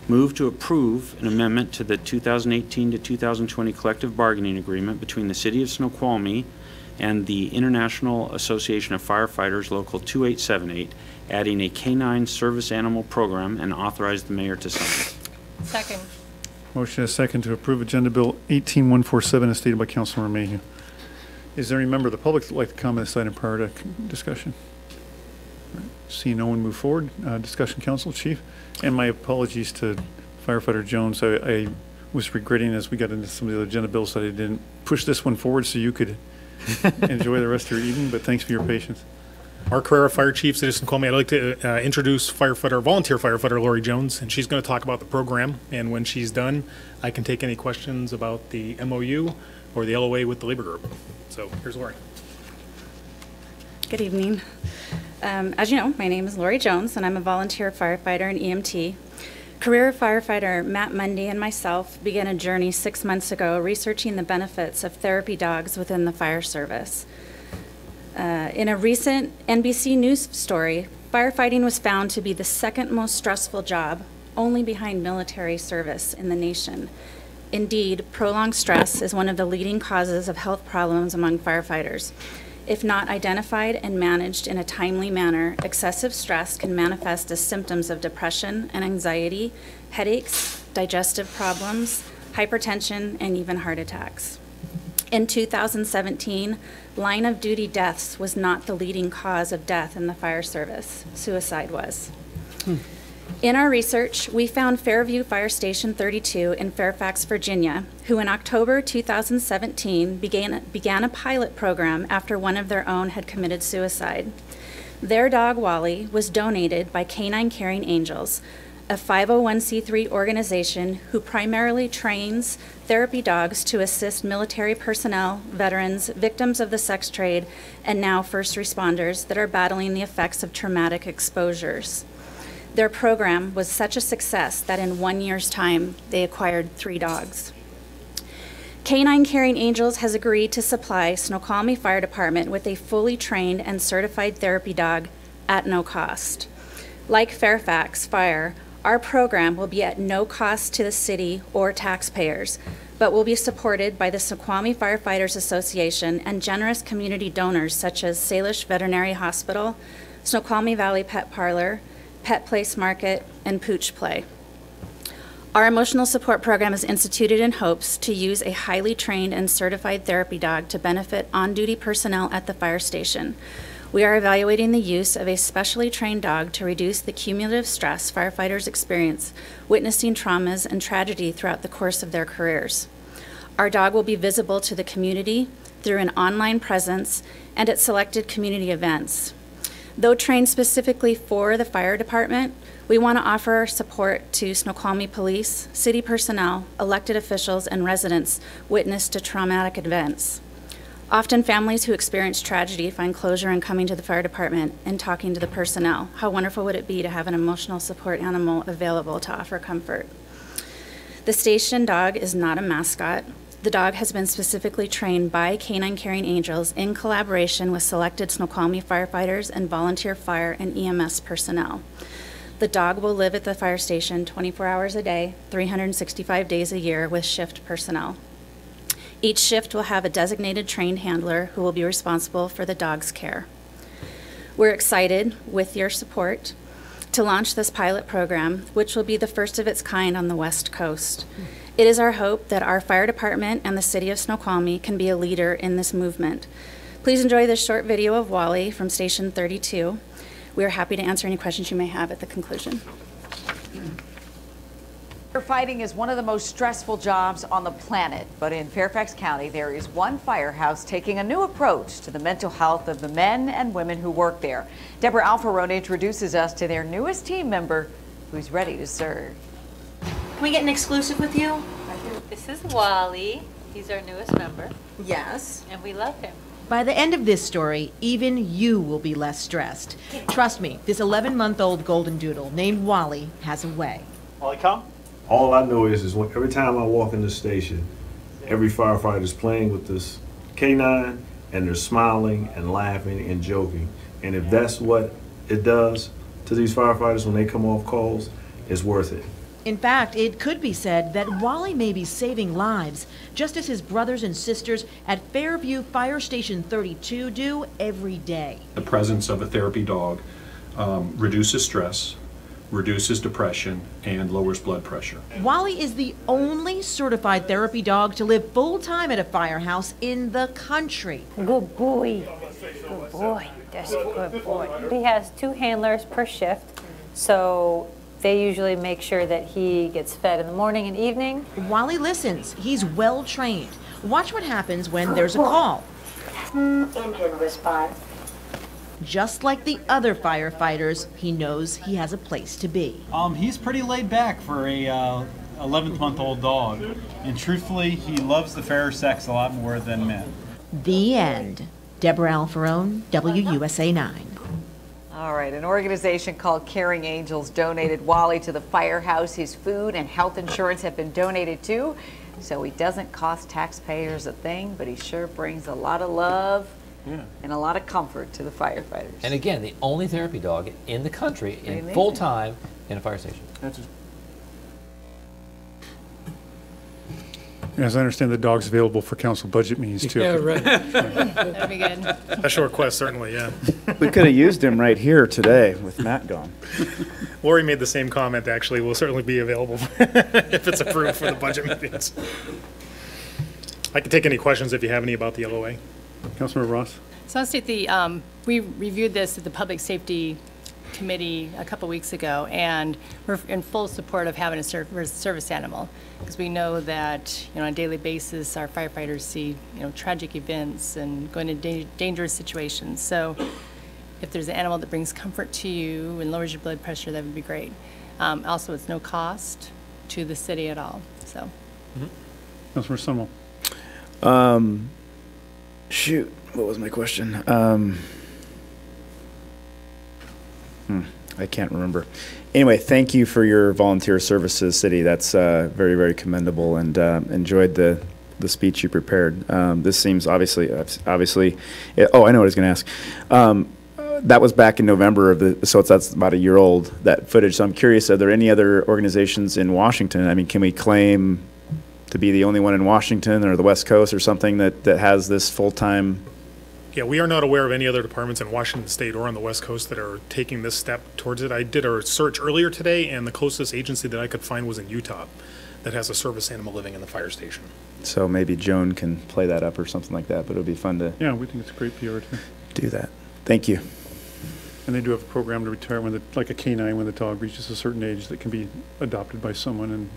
Move to approve an amendment to the 2018 to 2020 collective bargaining agreement between the City of Snoqualmie and the International Association of Firefighters Local 2878, adding a canine service animal program, and authorize the mayor to sign. Second. Motion is second to approve Agenda Bill 18147 as stated by Councilmember Mayhew. Is there any member of the public that would like to comment on this item prior to discussion? All right. Seeing no one move forward, discussion, Council, Chief. And my apologies to Firefighter Jones. I was regretting as we got into some of the other agenda bills that I didn't push this one forward so you could enjoy the rest of your evening, but thanks for your patience. Mark Carrera, Fire Chief, City of Snoqualmie. I'd like to introduce volunteer firefighter Lori Jones, and she's going to talk about the program. And when she's done, I can take any questions about the MOU or the LOA with the labor group. So here's Lori. Good evening. As you know, my name is Lori Jones, and I'm a volunteer firefighter and EMT. Career firefighter Matt Mundy and myself began a journey 6 months ago researching the benefits of therapy dogs within the fire service. In a recent NBC News story, firefighting was found to be the second most stressful job, only behind military service in the nation. Indeed, prolonged stress is one of the leading causes of health problems among firefighters. If not identified and managed in a timely manner, excessive stress can manifest as symptoms of depression and anxiety, headaches, digestive problems, hypertension, and even heart attacks. In 2017, line of duty deaths was not the leading cause of death in the fire service. Suicide was. In our research, we found Fairview Fire Station 32 in Fairfax, Virginia, who in October 2017 began a pilot program after one of their own had committed suicide. Their dog, Wally, was donated by Canine Caring Angels, a 501c3 organization who primarily trains therapy dogs to assist military personnel, veterans, victims of the sex trade, and now first responders that are battling the effects of traumatic exposures. Their program was such a success that in 1 year's time, they acquired 3 dogs. Canine Caring Angels has agreed to supply Snoqualmie Fire Department with a fully trained and certified therapy dog at no cost. Like Fairfax Fire, our program will be at no cost to the city or taxpayers, but will be supported by the Snoqualmie Firefighters Association and generous community donors such as Salish Veterinary Hospital, Snoqualmie Valley Pet Parlor, Pet Place Market, and Pooch Play. Our emotional support program is instituted in hopes to use a highly trained and certified therapy dog to benefit on-duty personnel at the fire station. We are evaluating the use of a specially trained dog to reduce the cumulative stress firefighters experience witnessing traumas and tragedy throughout the course of their careers. Our dog will be visible to the community through an online presence and at selected community events. Though trained specifically for the fire department, we want to offer our support to Snoqualmie police, city personnel, elected officials, and residents witness to traumatic events. Often families who experience tragedy find closure in coming to the fire department and talking to the personnel. How wonderful would it be to have an emotional support animal available to offer comfort? The station dog is not a mascot. The dog has been specifically trained by Canine Caring Angels in collaboration with selected Snoqualmie firefighters and volunteer fire and EMS personnel. The dog will live at the fire station 24 hours a day, 365 days a year with shift personnel. Each shift will have a designated trained handler who will be responsible for the dog's care. We're excited, with your support, to launch this pilot program, which will be the first of its kind on the West Coast. It is our hope that our fire department and the city of Snoqualmie can be a leader in this movement. Please enjoy this short video of Wally from Station 32. We are happy to answer any questions you may have at the conclusion. Firefighting is one of the most stressful jobs on the planet, but in Fairfax County, there is one firehouse taking a new approach to the mental health of the men and women who work there. Deborah Alfarone introduces us to their newest team member who's ready to serve. Can we get an exclusive with you? This is Wally. He's our newest member. Yes. And we love him. By the end of this story, even you will be less stressed. Trust me, this 11-month-old golden doodle named Wally has a way. Wally, come. All I know is when, every time I walk in the station, every firefighter is playing with this K9 and they're smiling and laughing and joking. And if that's what it does to these firefighters when they come off calls, it's worth it. In fact, it could be said that Wally may be saving lives, just as his brothers and sisters at Fairview Fire Station 32 do every day. The presence of a therapy dog reduces stress, reduces depression, and lowers blood pressure. Wally is the only certified therapy dog to live full-time at a firehouse in the country. Good boy. Good boy. That's a good boy. He has 2 handlers per shift, so they usually make sure that he gets fed in the morning and evening. Wally listens. He's well trained. Watch what happens when there's a call. Engine response. Just like the other firefighters, he knows he has a place to be. He's pretty laid back for a 11-month-old dog, and truthfully, he loves the fairer sex a lot more than men. The end. Deborah Alfarone, WUSA 9. All right, an organization called Caring Angels donated Wally to the firehouse. His food and health insurance have been donated too, so he doesn't cost taxpayers a thing, but he sure brings a lot of love and a lot of comfort to the firefighters. And again, the only therapy dog in the country in full-time in a fire station. As I understand, the dog's available for council budget meetings too. Yeah, right. That'd be good. Special request, certainly, yeah. We could have used him right here today with Matt gone. Lori made the same comment, actually. Will certainly be available if it's approved for the budget meetings. I can take any questions if you have any about the LOA. Councilmember Ross? So I'll state we reviewed this at the Public Safety Committee a couple weeks ago, and we're in full support of having a service animal, because we know that, on a daily basis our firefighters see, tragic events and go into dangerous situations. So if there's an animal that brings comfort to you and lowers your blood pressure, that would be great. Also, it's no cost to the city at all. So. Councilmember Sunwell. Shoot, what was my question? I can't remember. Anyway, thank you for your volunteer service to the city. That's very, very commendable, and enjoyed the speech you prepared. This seems obviously. Oh, I know what I was going to ask. That was back in November so that's about a year old, that footage. So I'm curious, are there any other organizations in Washington? I mean, can we claim to be the only one in Washington or the West Coast or something that has this full-time? Yeah, we are not aware of any other departments in Washington State or on the West Coast that are taking this step towards it. I did a search earlier today, and the closest agency that I could find was in Utah that has a service animal living in the fire station. So maybe Joan can play that up or something like that, but it would be fun to Yeah, we think it's a great PR too. do that. Thank you. And they do have a program to retire when like a canine, when the dog reaches a certain age, that can be adopted by someone and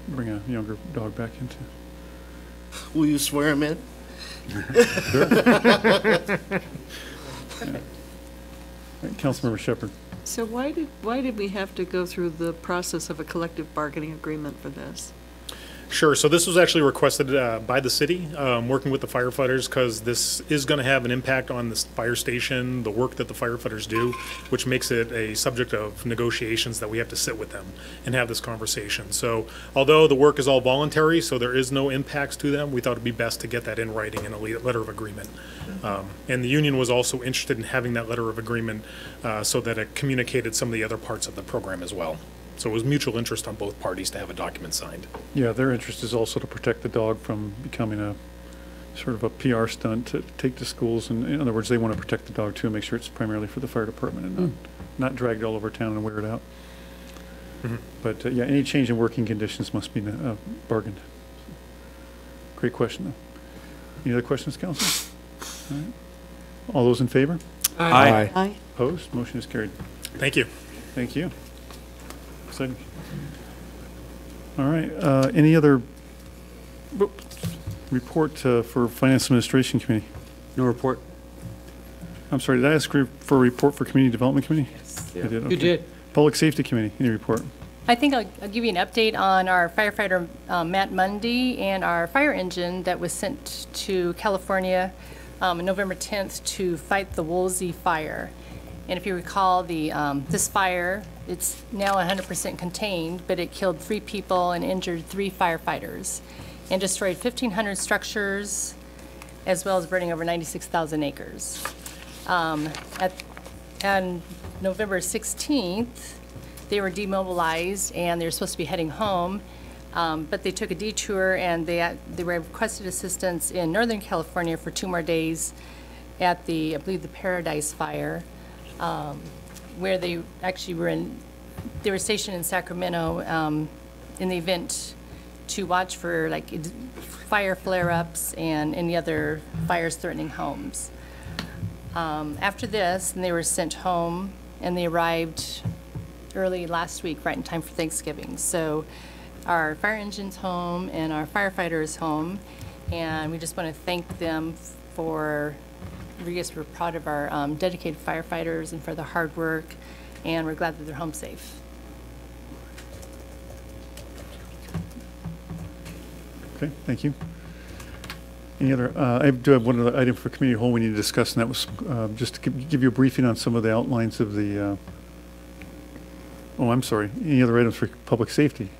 bring a younger dog back into. Will you swear him in? Councilmember Shepherd. So why did we have to go through the process of a collective bargaining agreement for this? Sure. So this was actually requested by the city, working with the firefighters, because this is going to have an impact on the fire station, the work that the firefighters do, which makes it a subject of negotiations that we have to sit with them and have this conversation. So although the work is all voluntary, so there is no impacts to them, we thought it'd be best to get that in writing in a letter of agreement. And the union was also interested in having that letter of agreement so that it communicated some of the other parts of the program as well. So it was mutual interest on both parties to have a document signed. Yeah, their interest is also to protect the dog from becoming a sort of a PR stunt to take to schools. And in other words, they want to protect the dog too, and make sure it's primarily for the fire department and not dragged all over town and wear it out. But yeah, any change in working conditions must be bargained. Great question, though. Any other questions, council? All right. All those in favor? Aye. Aye. Opposed? Motion is carried. Thank you. Thank you. Exciting. All right. Any other report for Finance Administration Committee? No report. I'm sorry, did I ask for a report for Community Development Committee? Yes. I did. Okay. You did. Public Safety Committee, any report? I think I'll give you an update on our firefighter, Matt Mundy, and our fire engine that was sent to California on November 10th to fight the Woolsey fire. And if you recall, this fire, it's now 100% contained, but it killed 3 people and injured 3 firefighters and destroyed 1,500 structures, as well as burning over 96,000 acres. On November 16th, they were demobilized and they were supposed to be heading home, but they took a detour and they requested assistance in Northern California for 2 more days at I believe the Paradise Fire, where they actually they were stationed in Sacramento in the event to watch for like fire flare-ups and any other fires threatening homes. After this, they were sent home and they arrived early last week, right in time for Thanksgiving. So our fire engine's home and our firefighter is home, and we just want to thank them for, I guess we're proud of our dedicated firefighters and for the hard work, and we're glad that they're home safe. Okay, thank you. Any other, I do have one other item for committee of the whole we need to discuss, and that was just to give you a briefing on some of the outlines of the, oh, I'm sorry, any other items for public safety?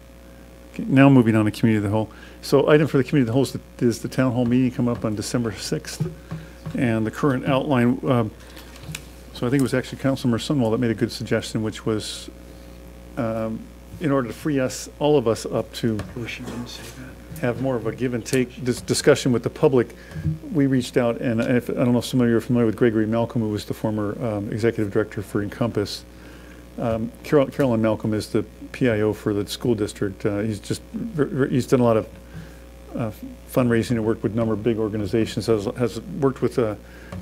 Okay, now moving on to committee of the whole. So item for the committee of the whole is the town hall meeting come up on December 6th. And the current outline, so I think it was actually Councilmember Sunwell that made a good suggestion, which was in order to free all of us up to have more of a give and take discussion with the public, we reached out, and I don't know if some of you are familiar with Gregory Malcolm, who was the former executive director for Encompass. Carolyn Malcolm is the PIO for the school district. He's done a lot of fundraising and worked with a number of big organizations, has worked with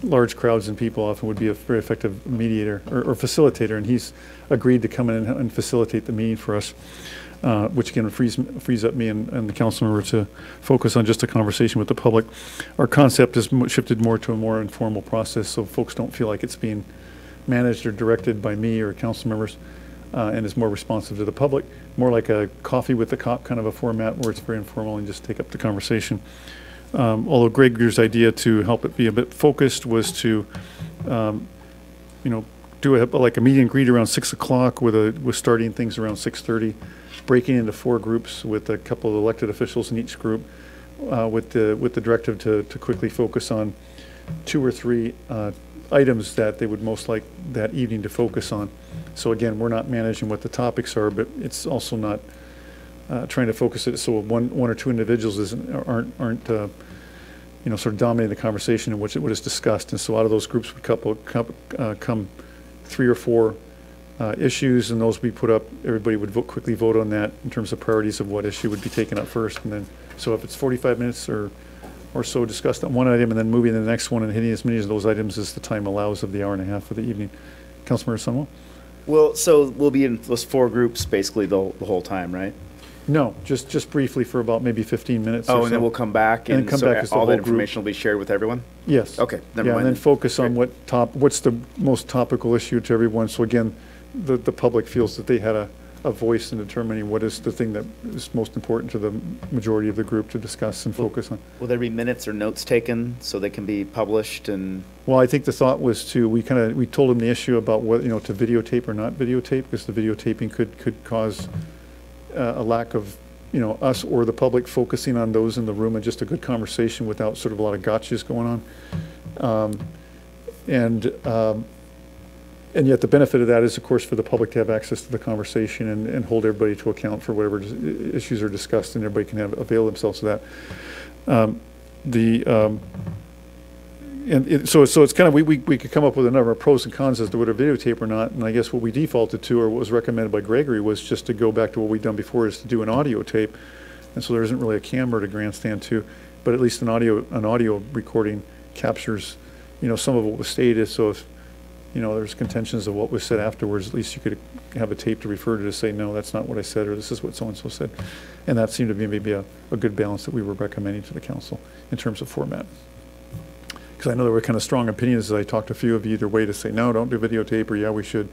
large crowds and people, often would be a very effective mediator or facilitator, and he's agreed to come in and facilitate the meeting for us, which again frees up me and the council member to focus on just a conversation with the public. Our concept has shifted more to a more informal process, so folks don't feel like it's being managed or directed by me or council members, and is more responsive to the public, more like a coffee with the cop kind of a format where it's very informal and just take up the conversation. Although Gregor's idea to help it be a bit focused was to, do like a meet and greet around 6 o'clock with starting things around 6:30, breaking into 4 groups with a couple of elected officials in each group, with the directive to quickly focus on 2 or 3 items that they would most like that evening to focus on. So again, we're not managing what the topics are, but it's also not trying to focus it so one or 2 individuals aren't sort of dominating the conversation in which what is discussed. And so out of those groups would come 3 or 4 issues, and those would be put up. Everybody would quickly vote on that in terms of priorities of what issue would be taken up first. And then, so if it's 45 minutes or or so discussed on one item and then moving to the next one and hitting as many of those items as the time allows of the hour and a half of the evening. Councilmember Sunwell? Well, so we'll be in those 4 groups basically the whole time, right? No, just briefly for about maybe 15 minutes. Oh, or and so. then we'll come back, and and come so back as the all that whole group. information will be shared with everyone? Yes. Okay, never Yeah, mind and then then. focus on what's the most topical issue to everyone. So again, the public feels that they had a voice in determining what is the thing that is most important to the majority of the group to discuss and focus on. Will there be minutes or notes taken so they can be published and? Well, I think the thought was we told them the issue about what, to videotape or not videotape, because the videotaping could cause a lack of, us or the public focusing on those in the room and just a good conversation without sort of a lot of gotchas going on. And yet the benefit of that is, of course, for the public to have access to the conversation and hold everybody to account for whatever issues are discussed, and everybody can avail themselves of that. So it's kind of, we could come up with a number of pros and cons as to whether videotape or not, and I guess what we defaulted to, or what was recommended by Gregory, was just to go back to what we've done before, is to do an audio tape. And so there isn't really a camera to grandstand to, but at least an audio recording captures, some of what was stated. So if, there's contentions of what was said afterwards, at least you could have a tape to refer to say, no, that's not what I said, or this is what so-and-so said. And that seemed to be maybe a good balance that we were recommending to the council in terms of format. Because I know there were kind of strong opinions as I talked to a few of you either way to say, no, don't do videotape, or yeah, we should.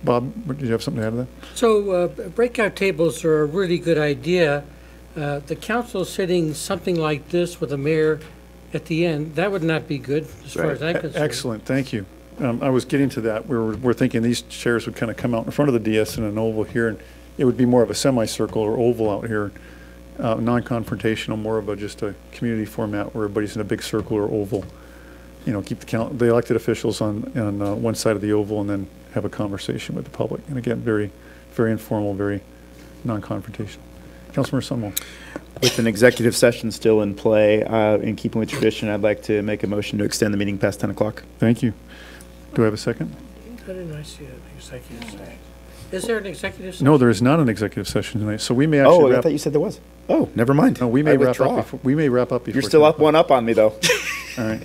Bob, did you have something to add to that? So breakout tables are a really good idea. The council sitting something like this with the mayor at the end, that would not be good as far as I'm concerned. Excellent, thank you. I was getting to that. We're thinking these chairs would kind of come out in front of the DS in an oval here, and it would be more of a semicircle or oval out here, non-confrontational, more of just a community format where everybody's in a big circle or oval. Keep the elected officials on one side of the oval, and then have a conversation with the public. And again, very, very informal, very non-confrontational. Councilmember Sunwell. With an executive session still in play, in keeping with tradition, I'd like to make a motion to extend the meeting past 10 o'clock. Thank you. Do I have a second? How did I see an executive session? Is there an executive session? No, there is not an executive session tonight, so we may actually I thought you said there was. Oh, never mind. No, we may wrap up before. You're still up 1 up on me, though. All right.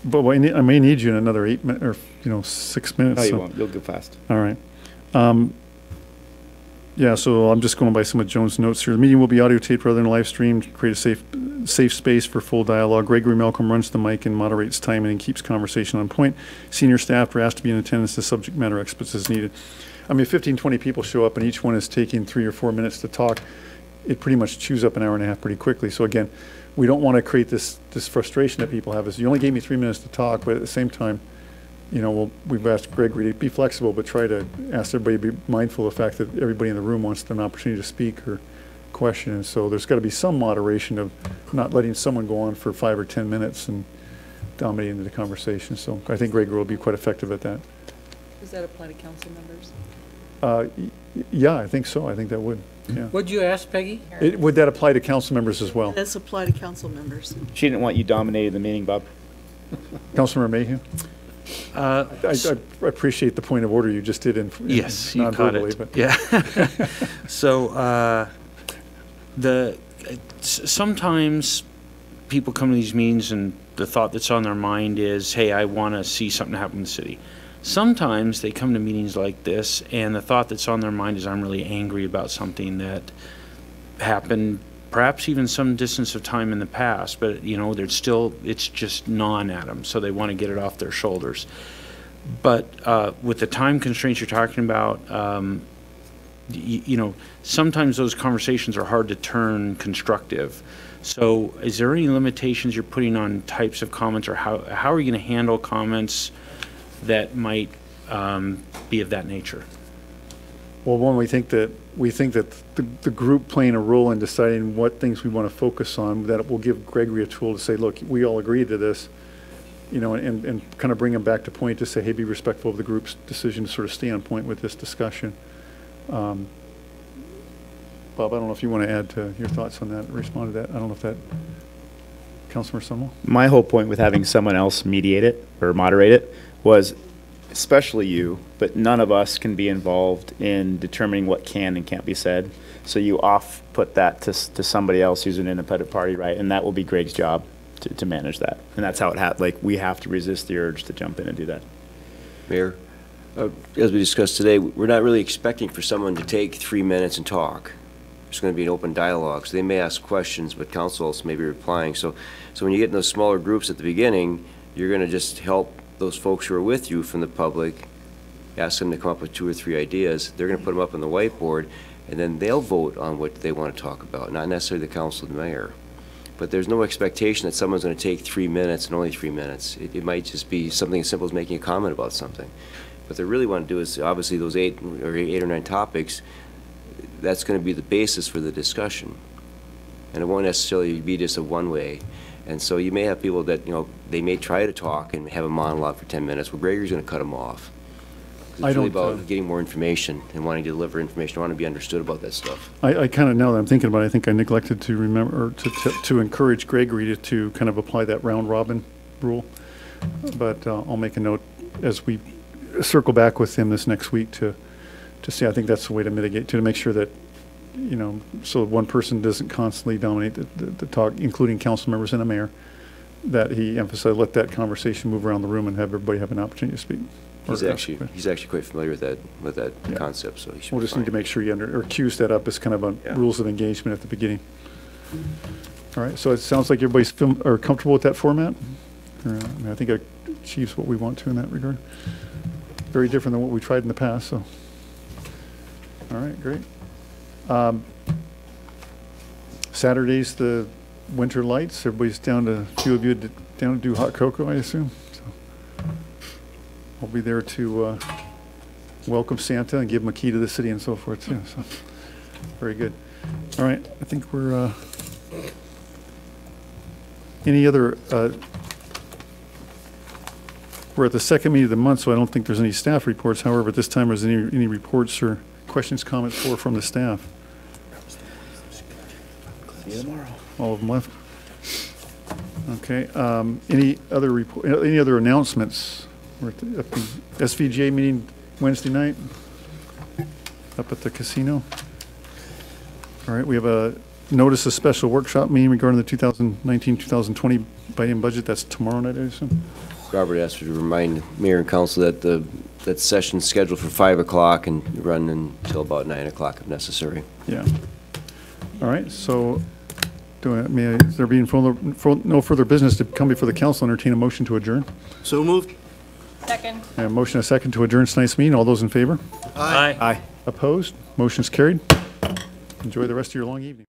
But I may need you in another 8 minutes or 6 minutes. No, you won't. You'll go fast. All right. Yeah, so I'm just going by some of Joan's notes here. The meeting will be audio taped rather than live streamed to create a safe space for full dialogue. Gregory Malcolm runs the mic and moderates timing and keeps conversation on point. Senior staff are asked to be in attendance as subject matter experts as needed. I mean, 15, 20 people show up and each one is taking 3 or 4 minutes to talk. It pretty much chews up an hour and a half pretty quickly. So again, we don't want to create this frustration that people have. Is you only gave me 3 minutes to talk, but at the same time, we've asked Gregory to be flexible, but try to ask everybody to be mindful of the fact that everybody in the room wants an opportunity to speak or question. And so there's got to be some moderation of not letting someone go on for 5 or 10 minutes and dominating the conversation. So I think Gregory will be quite effective at that. Does that apply to council members? Yeah, I think so. I think that would. Yeah. Would you ask, Peggy? Would that apply to council members as well? Does apply to council members. She didn't want you dominating the meeting, Bob. Councilmember Mayhew? I appreciate the point of order you just did yes, you caught it. But. Yeah. So sometimes people come to these meetings and the thought that's on their mind is, hey, I want to see something happen in the city. Sometimes they come to meetings like this and the thought that's on their mind is, I'm really angry about something that happened perhaps even some distance of time in the past, but it's just gnawing at them, so they want to get it off their shoulders. But with the time constraints you're talking about, sometimes those conversations are hard to turn constructive. So is there any limitations you're putting on types of comments, or how are you going to handle comments that might be of that nature? Well, one, we think that the group playing a role in deciding what things we want to focus on, that it will give Gregory a tool to say, look, we all agree to this, and kind of bring him back to point to say, hey, be respectful of the group's decision to sort of stay on point with this discussion. Bob, I don't know if you want to add to your thoughts on that, respond to that. I don't know if that, Councilmember Sunwell? My whole point with having someone else mediate it or moderate it was especially you, but none of us can be involved in determining what can and can't be said. So you put that to somebody else who's an independent party, right? And that will be Greg's job to manage that. And that's how we have to resist the urge to jump in and do that. Mayor, as we discussed today, we're not really expecting for someone to take 3 minutes and talk. It's going to be an open dialogue, so they may ask questions, but council also may be replying. So when you get in those smaller groups at the beginning, you're going to just help those folks who are with you from the public, ask them to come up with 2 or 3 ideas. They're going to put them up on the whiteboard, and then they'll vote on what they want to talk about, not necessarily the council and the mayor. But there's no expectation that someone's going to take 3 minutes and only 3 minutes. It might just be something as simple as making a comment about something. What they really want to do is, obviously, those 8 or 9 topics, that's going to be the basis for the discussion. And it won't necessarily be just a one-way. And so you may have people that, they may try to talk and have a monologue for 10 minutes. Well, Gregory's going to cut them off. It's really about getting more information and wanting to deliver information. I want to be understood about that stuff. I kind of, now that I'm thinking about it, I think I neglected to remember, or to encourage Gregory to kind of apply that round robin rule. But I'll make a note as we circle back with him this next week to see. I think that's the way to mitigate, to make sure that, so one person doesn't constantly dominate the talk, including council members and the mayor, that he emphasized, let that conversation move around the room and have everybody have an opportunity to speak. He's actually quite familiar with that concept, so he should. We'll just need to make sure you or cues that up as kind of rules of engagement at the beginning. All right, so it sounds like everybody's comfortable with that format. I think it achieves what we want to in that regard. Very different than what we tried in the past, so. All right, great. Saturday's the winter lights. Everybody's down to, a few of you down to do hot cocoa, I assume. So I'll be there to welcome Santa and give him a key to the city and so forth too. So very good. All right, I think we're any other. We're at the second meeting of the month, so I don't think there's any staff reports. However, at this time, is any reports or questions, comments from the staff? See you tomorrow. All of them left. Okay. Any other announcements? We're at the SVGA meeting Wednesday night up at the casino. All right. We have a notice of special workshop meeting regarding the 2019-2020 biennium budget. That's tomorrow night, I assume. Robert asked you to remind Mayor and Council that that session's scheduled for 5 o'clock and run until about 9 o'clock if necessary. Yeah. All right. So, is there being no further business to come before the council, entertain a motion to adjourn? So moved. Second. A motion and a second to adjourn tonight's meeting. All those in favor? Aye. Opposed? Motion's carried. Enjoy the rest of your long evening.